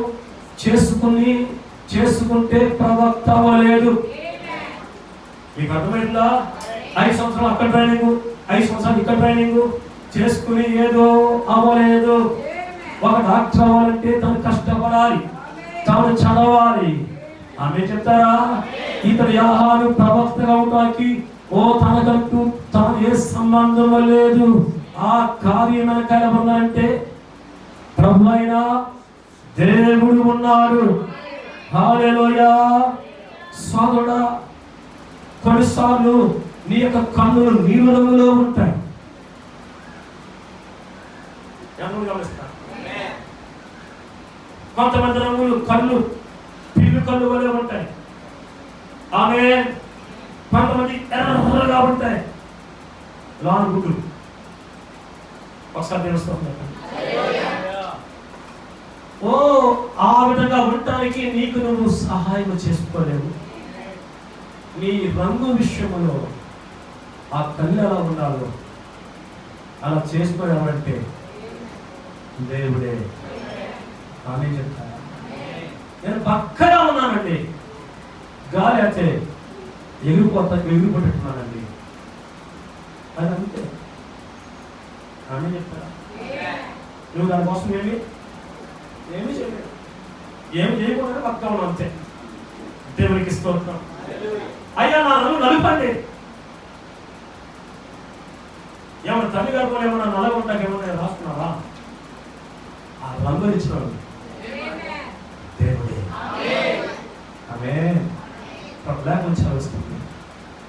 చేసుకుంటే ప్రవక్త అవ్వలేదు. మీకు అర్థమైందా? 5 సంవత్సరాలు అక్కడ ట్రైనింగ్, 5 సంవత్సరాలు ఇక్కడ ట్రైనింగ్ చేసుకుని ఏదో అవ్వలేదు. ఒక డాక్టర్ అవ్వాలంటే తను కష్టపడాలి, తాను చదవాలి. ఆమె చెప్తారా? ఇతడు యోహాను ప్రవక్తగా ఉండడానికి తనకంటూ తాను ఏ సంబంధం లేదు. ఆ కార్యం వెనకాలంటే ప్రభు అయిన దేవుడు ఉన్నాడు. హల్లెలూయా. సోదరుడా, కొన్నిసార్లు నీ యొక్క కన్నులు నీలి రంగులో ఉంటాయి. కొంతమంది రంగులు కళ్ళు పిల్లి కళ్ళు వలె ఉంటాయి. ఆమె కొంతమంది ఎర్రగా ఉంటాయి, లాంగ్ గుడ్లు. ఒకసారి తెలుస్తుంది. ఆ విధంగా ఉండటానికి నీకు నువ్వు సహాయం చేసుకోలేవు. నీ రంగు విషయంలో ఆ తల్లి ఎలా ఉండాలో అలా చేసుకోవాలంటే దేవుడే. ఆమె చెప్తారా? నేను పక్కగా ఉన్నానండి, గాలి అయితే ఎగిరిపోతున్నానండి, అది అంతే. ఆమె చెప్తారా? నువ్వు దానికోసం ఏమి చేయలేదు, ఏమి చేయకుండా పక్కగా ఉన్నావు అంతే. దేవునికి స్తోత్రం. అయ్యా నా రంగు నలుపండి. ఏమన్నా తల్లి గారు ఏమన్నా నలగొండకి ఏమన్నా రాస్తున్నావా? ఆ రంగు ఇచ్చినాడు దేవుడే. ఆమె వస్తుంది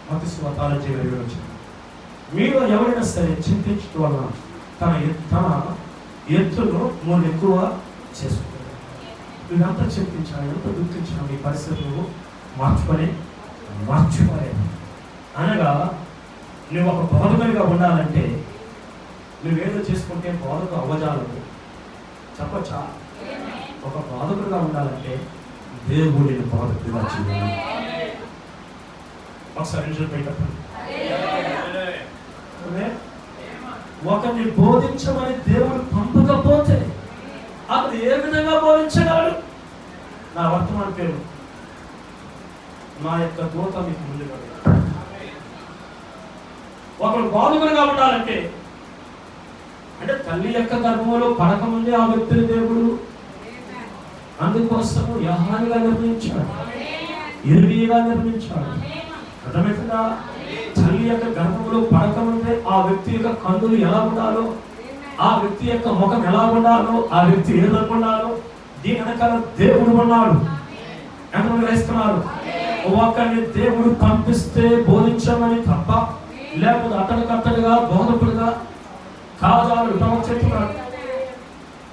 మత స్వతాలజీ వచ్చింది. మీరు ఎవరైనా సరే చింతించడం వల్ల తన ఎత్తును మూడు ఎక్కువ చేసుకుంటారు. వీరంతా చింతించాలి, ఎంత దుఃఖించిన మీ పరిస్థితులు మార్చుకోలేదు అనగా నువ్వు ఒక బోధకునిగా ఉండాలంటే నువ్వేదో చేసుకుంటే బోధకు అవ్వజాలదు చెప్పచ్చా? ఒక బోధకుడిగా ఉండాలంటే దేవుడిని బోధకుడిగా చేయాలి. ఒకసారి ఒకరిని బోధించమని దేవుడు పంపకపోతే అతను ఏ విధంగా బోధించగలడు? నా వర్తమాన పేరు నా యొక్క దూత మీకు ముందుగా. ఒకరు బోధకుడిగా ఉండాలంటే అంటే తల్లి యొక్క గర్భంలో పడకముందే ఆ వ్యక్తిని దేవుడు అందుకోసము యెహోవాగా నిర్మించాడు, ఇర్మియాగా నిర్మించాడు. అర్థమవుతుందా? తల్లి యొక్క గర్భంలో పడకముందే ఆ వ్యక్తి యొక్క కన్నులు ఎలా ఉండాలో, ఆ వ్యక్తి యొక్క ముఖం ఎలా ఉండాలో, ఆ వ్యక్తి ఏ రంగు ఉండాలో దీని వెనకాల దేవుడు ఉన్నాడు. ఎంతమంది గ్రహిస్తున్నారు? ఒకరిని దేవుడు పంపిస్తే బోధించమని తప్ప లేకపోతే అతడికత్తడిగా బోధకుడుగా కాజాలు చెప్తున్నాడు.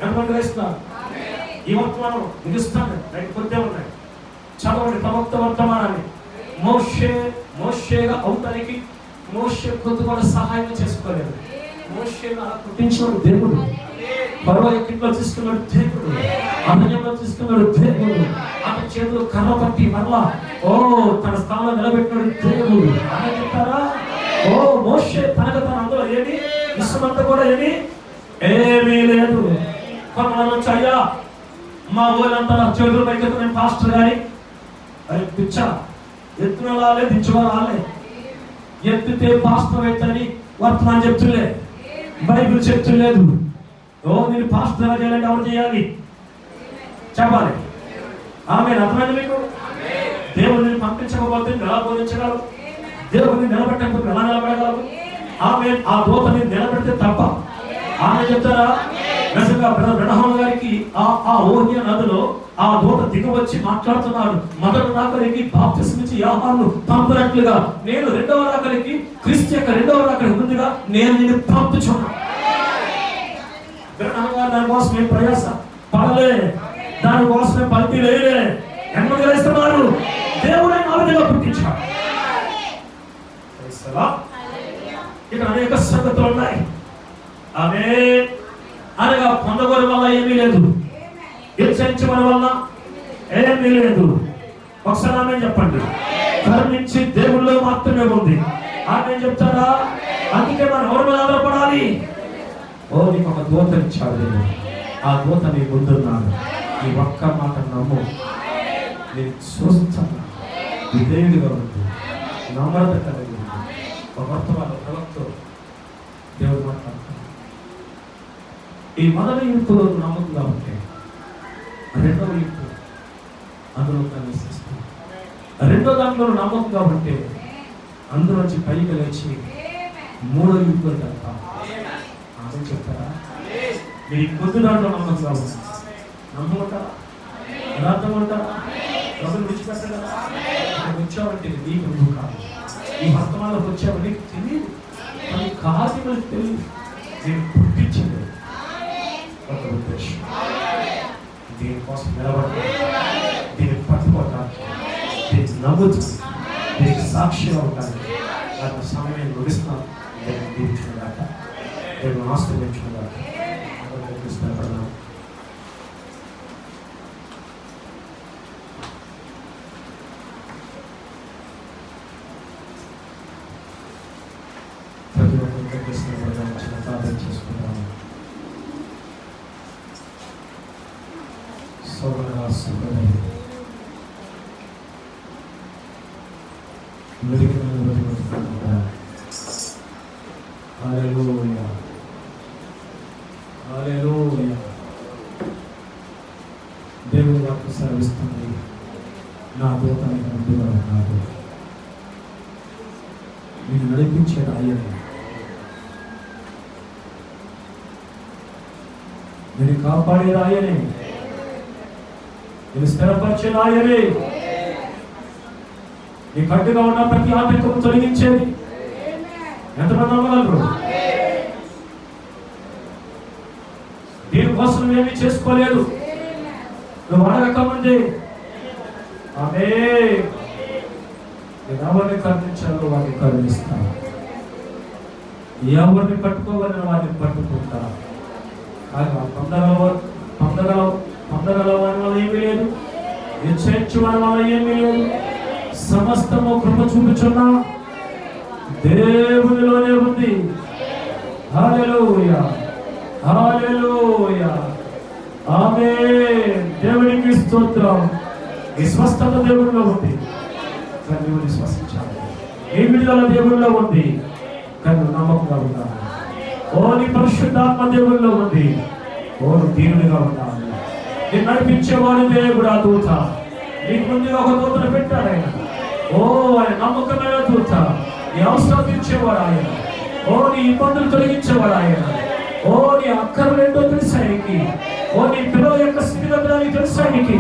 ఎంతమంది గ్రహిస్తున్నారు? ఈ వర్తమానం ముగిస్తాను, కొద్దే ఉన్నాయి. చదవండి ప్రవక్త వర్తమానాన్ని. మోషేగా అవుతానికి మోషే కొద్దిగా సహాయం చేసుకోలేదు. మోషేను అలా పుట్టించినాడు దేవుడు, పర్వ ఎక్కిట్లో తీసుకున్నాడు దేవుడు, అరణ్యంలో తీసుకున్నాడు దేవుడు, అతని చేతులు కర్ర పట్టి మరలా తన స్థానంలో నిలబెట్టినాడు దేవుడు. అలా చెప్తారా? మోషే తనకు తన అందులో ఏమి విశ్వమంతా కూడా ఏమీ లేదు. కొంతమంది వచ్చి అయ్యా మా ఊళ్ళంతా చేతులు పైకి నేను పాస్టర్ గాని అది పిచ్చ ఎత్తున రాలే, దించుగా రాలే, ఎత్తితే పాస్టర్ అవుతాని వర్తమానం చెప్తులే, బైబిల్ చెప్తులేదు. నేను పాస్టర్ చేయాలంటే ఎవరు చేయాలి చెప్పాలి. ఆమె అర్థమైంది మీకు? దేవుడిని పంపించకపోతే ఎలా బోధించగలరు? దేవుడిని నిలబెట్టకపోతే ఎలా నిలబడగలరు? ఆమె ఆ దూతని నిలబెడితే తప్ప. ఆమె చెప్తారా? నిజంగా బ్రహ్మన్ గారికి ఆ ఓహ్య నదిలో ఆ దూత దిగవచ్చి మాట్లాడుతున్నాడు. మొదటి రాకలికి బాప్తిస్మిచ్చి యోహాను పంపినట్లుగా నేను రెండవ రాకలికి క్రీస్తు యొక్క రెండవ రాకలికి ముందుగా నేను నిన్ను పంపుచున్నాను. బ్రహ్మన్ గారు దానికోసం ఏం ప్రయాస పడలే, దానికోసమే పలికి లేలే. ఎంతమంది గ్రహిస్తున్నారు? దేవుడు ఆ విధంగా పుట్టించాడు. ఇక్కడ అనేక సంగతులు ఉన్నాయి. ఆమె అనగా పొందగోరి వల్ల ఏమీ లేదు, హెచ్చరించడం వల్ల ఏమీ లేదు. ఒకసారి ఆమె చెప్పండి. కరుణించి దేవుళ్ళో మాత్రమే ఉంది. ఆమె చెప్తారా? అందుకే మనం ఎవరి మీద ఆధారపడాలి? నీకు ఒక దూత ఇచ్చాడు, ఆ దూత నీ ముందున్నాడు. ఈ ఒక్క మాట నమ్ము, నేను చూస్తాను. విధేయుడిగా ఉంది, నమ్రత కలిగి ఉంది. ఒక వర్తమాన ప్రవక్త దేవుడు మాట్లాడుతున్నాడు. ఈ మొదటి ఇంపులో నమ్మకంగా ఉంటే రెండవ ఇంపు అందులో విశ్వసిస్తాం. రెండో దాంట్లో నమ్మకంగా ఉంటే అందులోంచి పైకి లేచి మూడో ఇంపులో వెళ్తాం. అర్థం చెప్తారా? మీరు కొద్ది దాంట్లో నమ్మకంగా ఉంది, నమ్మకుంటారా? యథార్థం ఉంటారా? ఎవరు విడిచిపెట్టగలరా? వచ్చావంటే నీకు నువ్వు కాదు, ఈ వర్తమానంలోకి వచ్చావని తెలియదు, కానీ కార్యములు తెలియదు. నేను పుట్టించలేదు ఒక ఉద్దేశం, దీనికోసం నిలబడతాను, దీనికి పట్టుకోవటానికి, దీనికి నమ్ముతాను, దీనికి సాక్షిగా ఉంటాను. దాని సమయం ముగిస్తాను. నేను దీవించుకున్నాక నేను ఆశ్రయించుకున్నాక ఇష్టపడతాను. ప్రార్థన చేసుకుంటాము. సోదర సోదరి హల్లెలూయా హల్లెలూయా. దేవుని వాక్కు సెలవిస్తుంది, నా దూత నీకు ముందుగా ఉన్నాడు, నేను నడిపించేది ఆయనే, నేను కాపాడేది ఆయనే, నేను స్థిరపరిచేది ఆయనే, నీ కట్టుగా ఉన్న ప్రతి ఆటంకం తొలగించేది. ఎంతమంది నమ్మగలరు? దీనికోసం నువ్వేమీ చేసుకోలేదు, నువ్వు అడగకముందే ఆమె నేను ఎవరిని కరుణించాలో వారిని కరుణిస్తా, ఎవరిని పట్టుకోవాలని వారిని పట్టుకుంటా. పొందగలవని వల్ల ఏమీ లేదు, నిశ్చయించువని వల్ల ఏమీ లేదు. సమస్తము కృప చూపుచున్నా దేవునిలోనే ఉంది. హల్లెలూయా హల్లెలూయా ఆమేన్. దేవునికి స్తోత్రం. ఈ స్వస్థత దేవునిలో ఉంది, కానీ నువ్వు విశ్వసించాలి. ఈ విడుదల దేవునిలో ఉంది, కానీ నువ్వు నమ్మకంగా ఉండాలి. ఓ నీ పరిశుద్ధాత్మ దేవునిలో ఉంది, ఓ నువ్వు దీనునిగా ఉండాలి. నేను నడిపించేవాడు దేవుడు. ఆ దూత నీకు ముందుగా ఒక దూతను పెట్టాడు ఆయన. ఓ ఆయన నమ్మకమైన దూత, నీ అవసరం తీర్చేవాడు ఆయన. ఓ నీ ఇబ్బందులు తొలగించేవాడు ఆయన. ఓ నీ అక్కర్లు ఏంటో తెలుసు ఆయనకి. ఓ నీ పిల్లల యొక్క స్థితిగతులు తెలుసు ఆయనకి.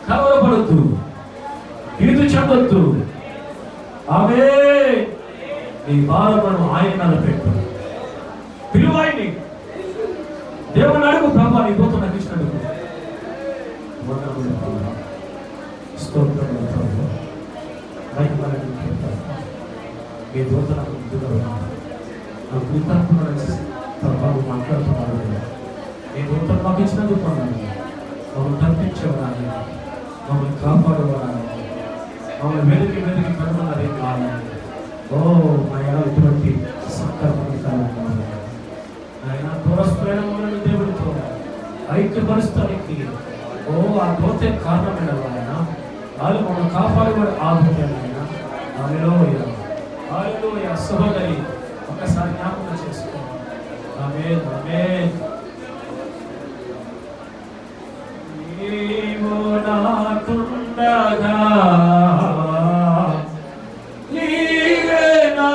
కలవరపడద్దు, భీతి చెందొద్దు. ఆమె నీ భారమును ఆయన పెట్టు. పిలువాయిని దేవుని అడుగు, ప్రభా నీ దూత నాకు ఇచ్చినందుకు స్తోత్రములు ప్రభు. మీ దూత నాకు ముందుగా ఉన్నాను, నాకు ప్రభావం మాట్లాడుతున్నాడు. నీ దూత మాకు ఇచ్చినందుకు మమ్మల్ని తప్పించేవాడు, మమ్మల్ని కాపాడేవాడు, మమ్మల్ని వెతికి కనుగొన్నది కాదు. ఓ మా ఎటువంటి సంకల్పం ఆయన దూరస్తులైన మమ్మల్ని దేవుడితో ఐక్యపరుస్తానికి ఓ ఆ దూతే కారణమైన ఆయన. వాళ్ళు మమ్మల్ని కాపాడేవాడు ఆ దూతే ఆయన. హల్లెలూయా హల్లెలూయా. సహోదరి ఒక్కసారి జ్ఞాపకం చేసుకో. ఆమేన్ ఆమేన్. నీవు నాకుండగా నీవే నా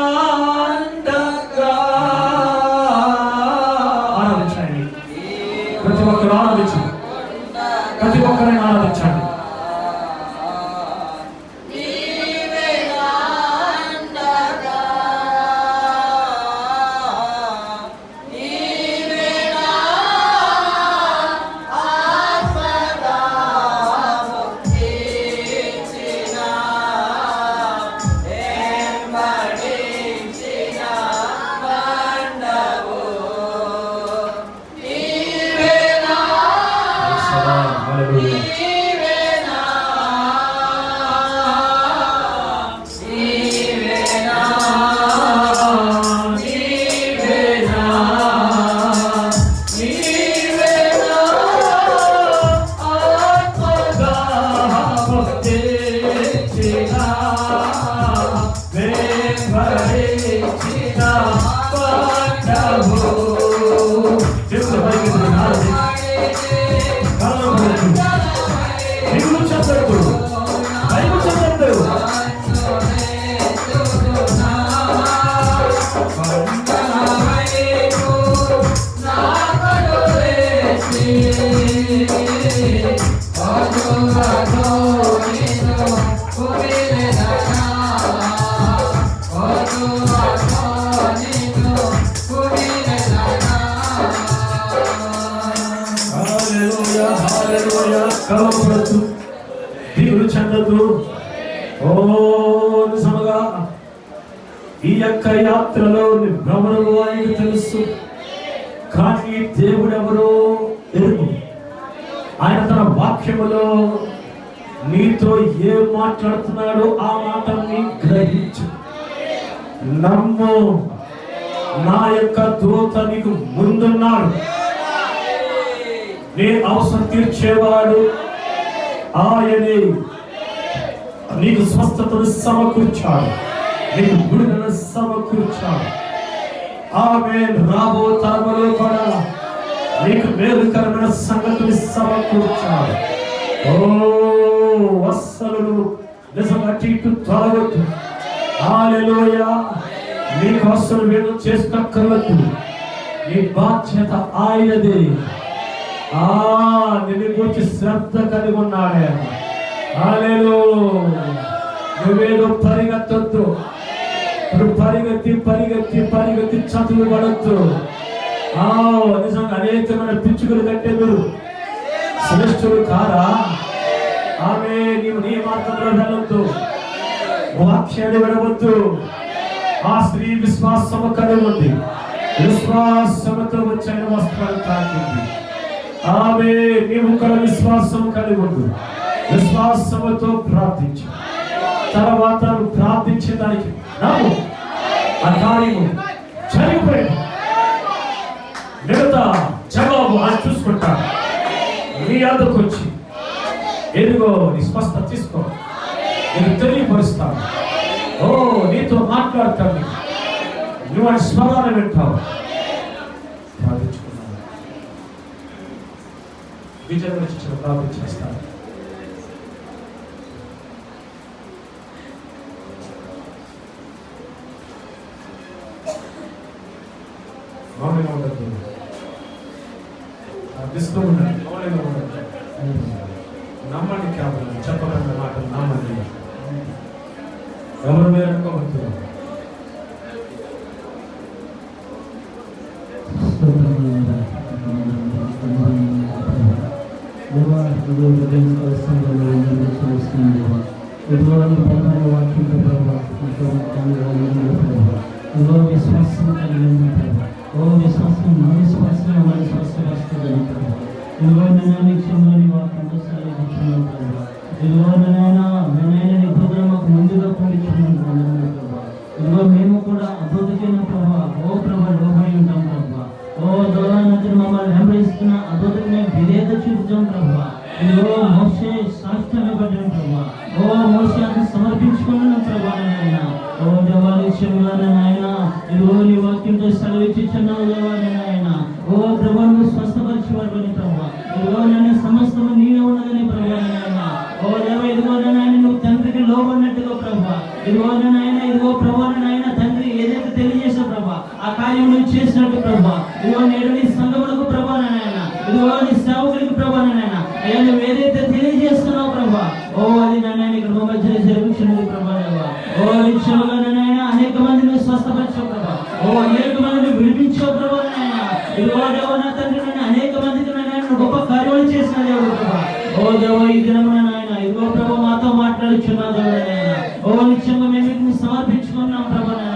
అండగా. ఆరాధించండి, ప్రతి ఒక్కరు ఆరాధించండి, ప్రతి ఒక్కరైనా ఆరాధించండి. కలవపడద్దు, దిగులు చెందద్దు. ఓ నిజముగా ఈ యొక్క యాత్రలో భ్రమణము ఆయనకు తెలుసు, కానీ దేవుడెవరో ఎరుగు. ఆయన తన వాక్యములో నీతో ఏం మాట్లాడుతున్నాడో ఆ మాటల్ని గ్రహించు. నమ్ము, నా యొక్క దూత నీకు ముందున్నాడు. నీ అవసరం తీర్చేవాడు ఆయనే. నీకు స్వస్థతను సమకూర్చాడు, నీకు విడుదలను సమకూర్చాడు. ఆమేన్. రాబో తరములో కూడా నీకు మేలుకరమైన సంగతిని సమకూర్చాడు. ఓ అస్సలు నిజంగా ఇటు తొలగొద్దు. హల్లెలూయా. నీకు అస్సలు వేరు చేసుకోక్కర్లేదు. నీ బాధ్యత ఆయనది. నిన్ను గురించి శ్రద్ధ కలిగి ఉన్నాడే. హల్లెలూయా. నువ్వేదో పరిగెత్తొద్దు. ఇప్పుడు పరిగెత్తి చదువు పడొద్దు. నిజంగా అనేకమైన పిచ్చుకలు కంటే మీరు శ్రేష్ఠులు కారా? ఆమె నీవు నీ మార్గంలో వెళ్ళొద్దు, వాక్యాన్ని విడవద్దు. ఆ స్త్రీ విశ్వాసము కలిగి ఉంది, విశ్వాసముతో వచ్చిన వస్త్రాలు తాకింది. ఆమె నీవు కూడా విశ్వాసం కలిగి ఉండు, విశ్వాసముతో ప్రార్థించు. తర్వాత నువ్వు ప్రార్థించే దానికి నమ్ము, ఆ కార్యము జరిగిపోయింది. మిగతా జవాబు ఆయన చూసుకుంటాడు. నీ వద్దకు వచ్చి ఎదుగో నీ స్వస్థత తీసుకో, నేను తెలియపరుస్తాను. నీతో మాట్లాడతాను, నువ్వు అని స్వరాన్ని వింటావు. ప్రార్థించుకున్నాను, విజయం వచ్చిన ప్రార్థన చేస్తాను. మౌనంగా ఉండద్దు, ప్రార్థిస్తుండండి, మౌనంగా ఉండద్దు. నమ్మండి, కేవలం చెప్పగలిగిన మాటలు నమ్మండి. ఎవరు మీరు అనుకోవద్దు. విశ్వాసం కలిగి విశ్వాసం నా విశ్వాసం మన స్వస్థపరుస్తుంది. ఇదిగో నేను క్షేమంలోని వాక్యంతో సెలవిస్తున్నాను ప్రభావ. ఇదిగో నేనైనా నీ బోధన మాకు ముందుగా పండించుకున్నాను ప్రభావ. ఇదిగో మేము కూడా అద్భుతమైన ప్రభావ, ఓ ప్రభావ లోబడి ఉంటాం ప్రభావ. ఓ దూరాన్ని మమ్మల్ని వెంబడిస్తున్న అద్భుతం మేము విధేయత చూపుతాం ప్రభావ. ఇదిగో మోషే సాష్టాంగపడ్డాం ప్రభావ. ఓ మోషే అది సమర్పించుకున్నాను ప్రభావ. నాయన ఓ దేవాల విషయంలోనే నాయన ఇదిగో నీ వాక్యంతో సెలవిచ్చుచున్నావు దేవాలే నాయన. ఓ ప్రభావ నువ్వు స్వస్థపరిచేవాడు ప్రభావ. ఇదిగో నేను సమస్తము నీవే ఉన్నదని ప్రభావ నాయన. ఓ దేవ ఇదిగో నాయన నువ్వు తండ్రికి లోబడినట్టుగా ప్రభావ. ఇదిగో నాయన ఇదిగో ప్రభావ నాయన తండ్రి ఏదైతే తెలియజేసావు ప్రభావ, ఆ కార్యం నువ్వు చేసినట్టు ప్రభావ. ఇదిగో నేడు నీ సంఘములకు ప్రభావ నాయన, ఇదిగో నీ సేవకులకు ప్రభావ నాయన, అయ్యా నువ్వు ఏదైతే తెలియజేస్తున్నావు ప్రభావ, ఓ అది నాయన ఇక్కడ మా మధ్య జరిపించినది ప్రభావ. ఓ విషయంలో నాయన అనేక మందిని స్వస్థపరిచావు ప్రభావ. ఓ అనేక మందిని విడిపించావు ప్రభావ నాయన. ఇదిగో దేవ నా తండ్రి నాయన అనేక మందికి నాయన గొప్ప కార్యాలు చేసిన దేవుడు ప్రభావ. ఓ దేవ ఈ దినమున నాయన ఇదిగో ప్రభావ మాతో మాట్లాడుచున్నావు దేవుడు నాయన. ఓ నిత్యంగా మేము వీటిని సమర్పించుకున్నాం ప్రభావ నాయన.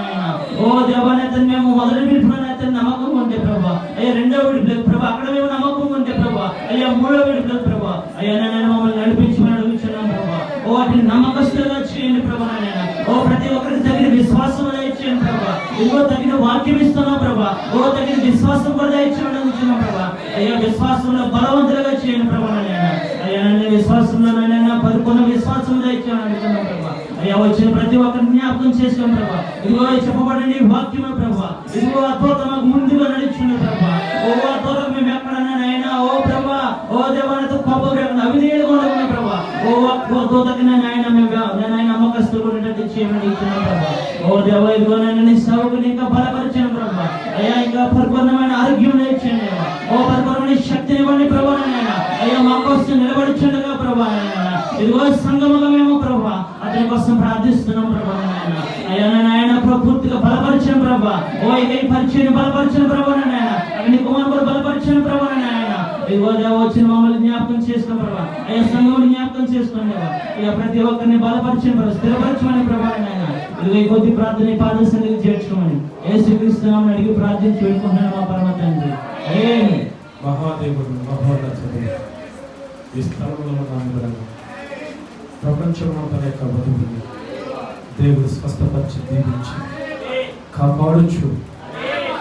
ఓ దేవానేతను మేము మొదటి విడిపోయిన నమ్మకం ఉంటే ప్రభా, అయ్యా రెండో విడిపోలేదు ప్రభా, అక్కడ మేము నమ్మకం ఉంటే ప్రభా, అయ్యా మూడో విడిపోలేదు ప్రభా, అయ్యా నేను మమ్మల్ని నడిపించమని అడుగుతున్నాం ప్రభా. ఓ వాటిని నమ్మకస్తులుగా చేయండి ప్రభా నాయన. ఓ ప్రతి ఒక్కరికి తగిన విశ్వాసం దయచేయండి ప్రభా. ఇదిగో తగిన వాక్యం ఇస్తున్నాం ప్రభా. ఓ తగిన విశ్వాసం కూడా దయచేయమని అడుగుతున్నాం ప్రభా. అయ్యా విశ్వాసంలో బలవంతులుగా చేయండి ప్రభా నాయన. అయ్యా నన్ను విశ్వాసంలో నాయన పరిపూర్ణ విశ్వాసం దయచేయమని అడుగుతున్నాం ప్రభా. అయ్యా వచ్చిన ప్రతి ఒక్కరిని జ్ఞాపకం చేసుకోండి ప్రభా. ఇదిగో చెప్పబడిన వాక్యమే ప్రభా. ఇదిగో అద్భుతకు ముందుగా నడుచుండే ప్రభా. ఓ అద్భుతం మేము ఎక్కడన్నా నాయనా ఓ ప్రభా, ఓ దేవాలతో కోపం అవిధేయులుగా ఉన్న ప్రభా. ఓ అద్భుతకి నాయన మేము నమ్మకస్తులు ఉండేటట్టు చేయమని ఇచ్చిన ప్రభా. ఓ దేవ ఇదిగో నీ సేవకుని ఇంకా బలపరిచాను ప్రభా. అయ్యా ఇంకా పరిపూర్ణమైన ఆరోగ్యం ఇచ్చేయండి. ఓ పరిపూర్ణమైన శక్తిని ఇవ్వండి ప్రభా నాయన. అయ్యా మా కోసం నిలబడిచుండగా ప్రభా నాయన. ఇదిగో సంగముగా మేము ప్రభా అతని కోసం ప్రార్థిస్తున్నాం ప్రభా నాయన. అయ్యా నాయన పూర్తిగా బలపరిచిన ప్రభా. ఓ ఇక పరిచయం బలపరిచిన ప్రభా నాయన. అగ్ని కుమార్ బలపరిచిన ప్రభా నాయన. ఇదిగో దేవ వచ్చిన మమ్మల్ని జ్ఞాపకం చేసుకో ప్రభా. అయ్యా సంఘముని జ్ఞాపకం చేసుకోండి. ఇక ప్రతి ఒక్కరిని బలపరిచిన ప్రభా, స్థిరపరచమని ప్రభా నాయన. ఇదిగో ఈ కొద్ది ప్రార్థన పాద సన్నిధికి చేర్చుకోమని యేసుక్రీస్తు నామమున అడిగి ప్రార్థించి వేడుకుంటున్నాను మా పరమ తండ్రి. ఆమేన్. మహాదేవుడు మహోన్నతుడు ఈ స్థలంలో ఉన్నాను. ప్రపంచంలో తన యొక్క బతుకుని దేవుడు స్వస్థపరిచి దీవించి కాపాడుచు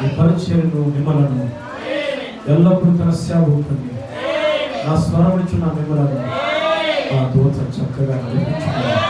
ఈ పరిచయను మిమ్మలను ఎల్లప్పుడూ తన సేవ ఉంటుంది. నా స్వరమిచ్చు నా మిమ్మలను ఆ దూత చక్కగా నడిపించుకున్నాను.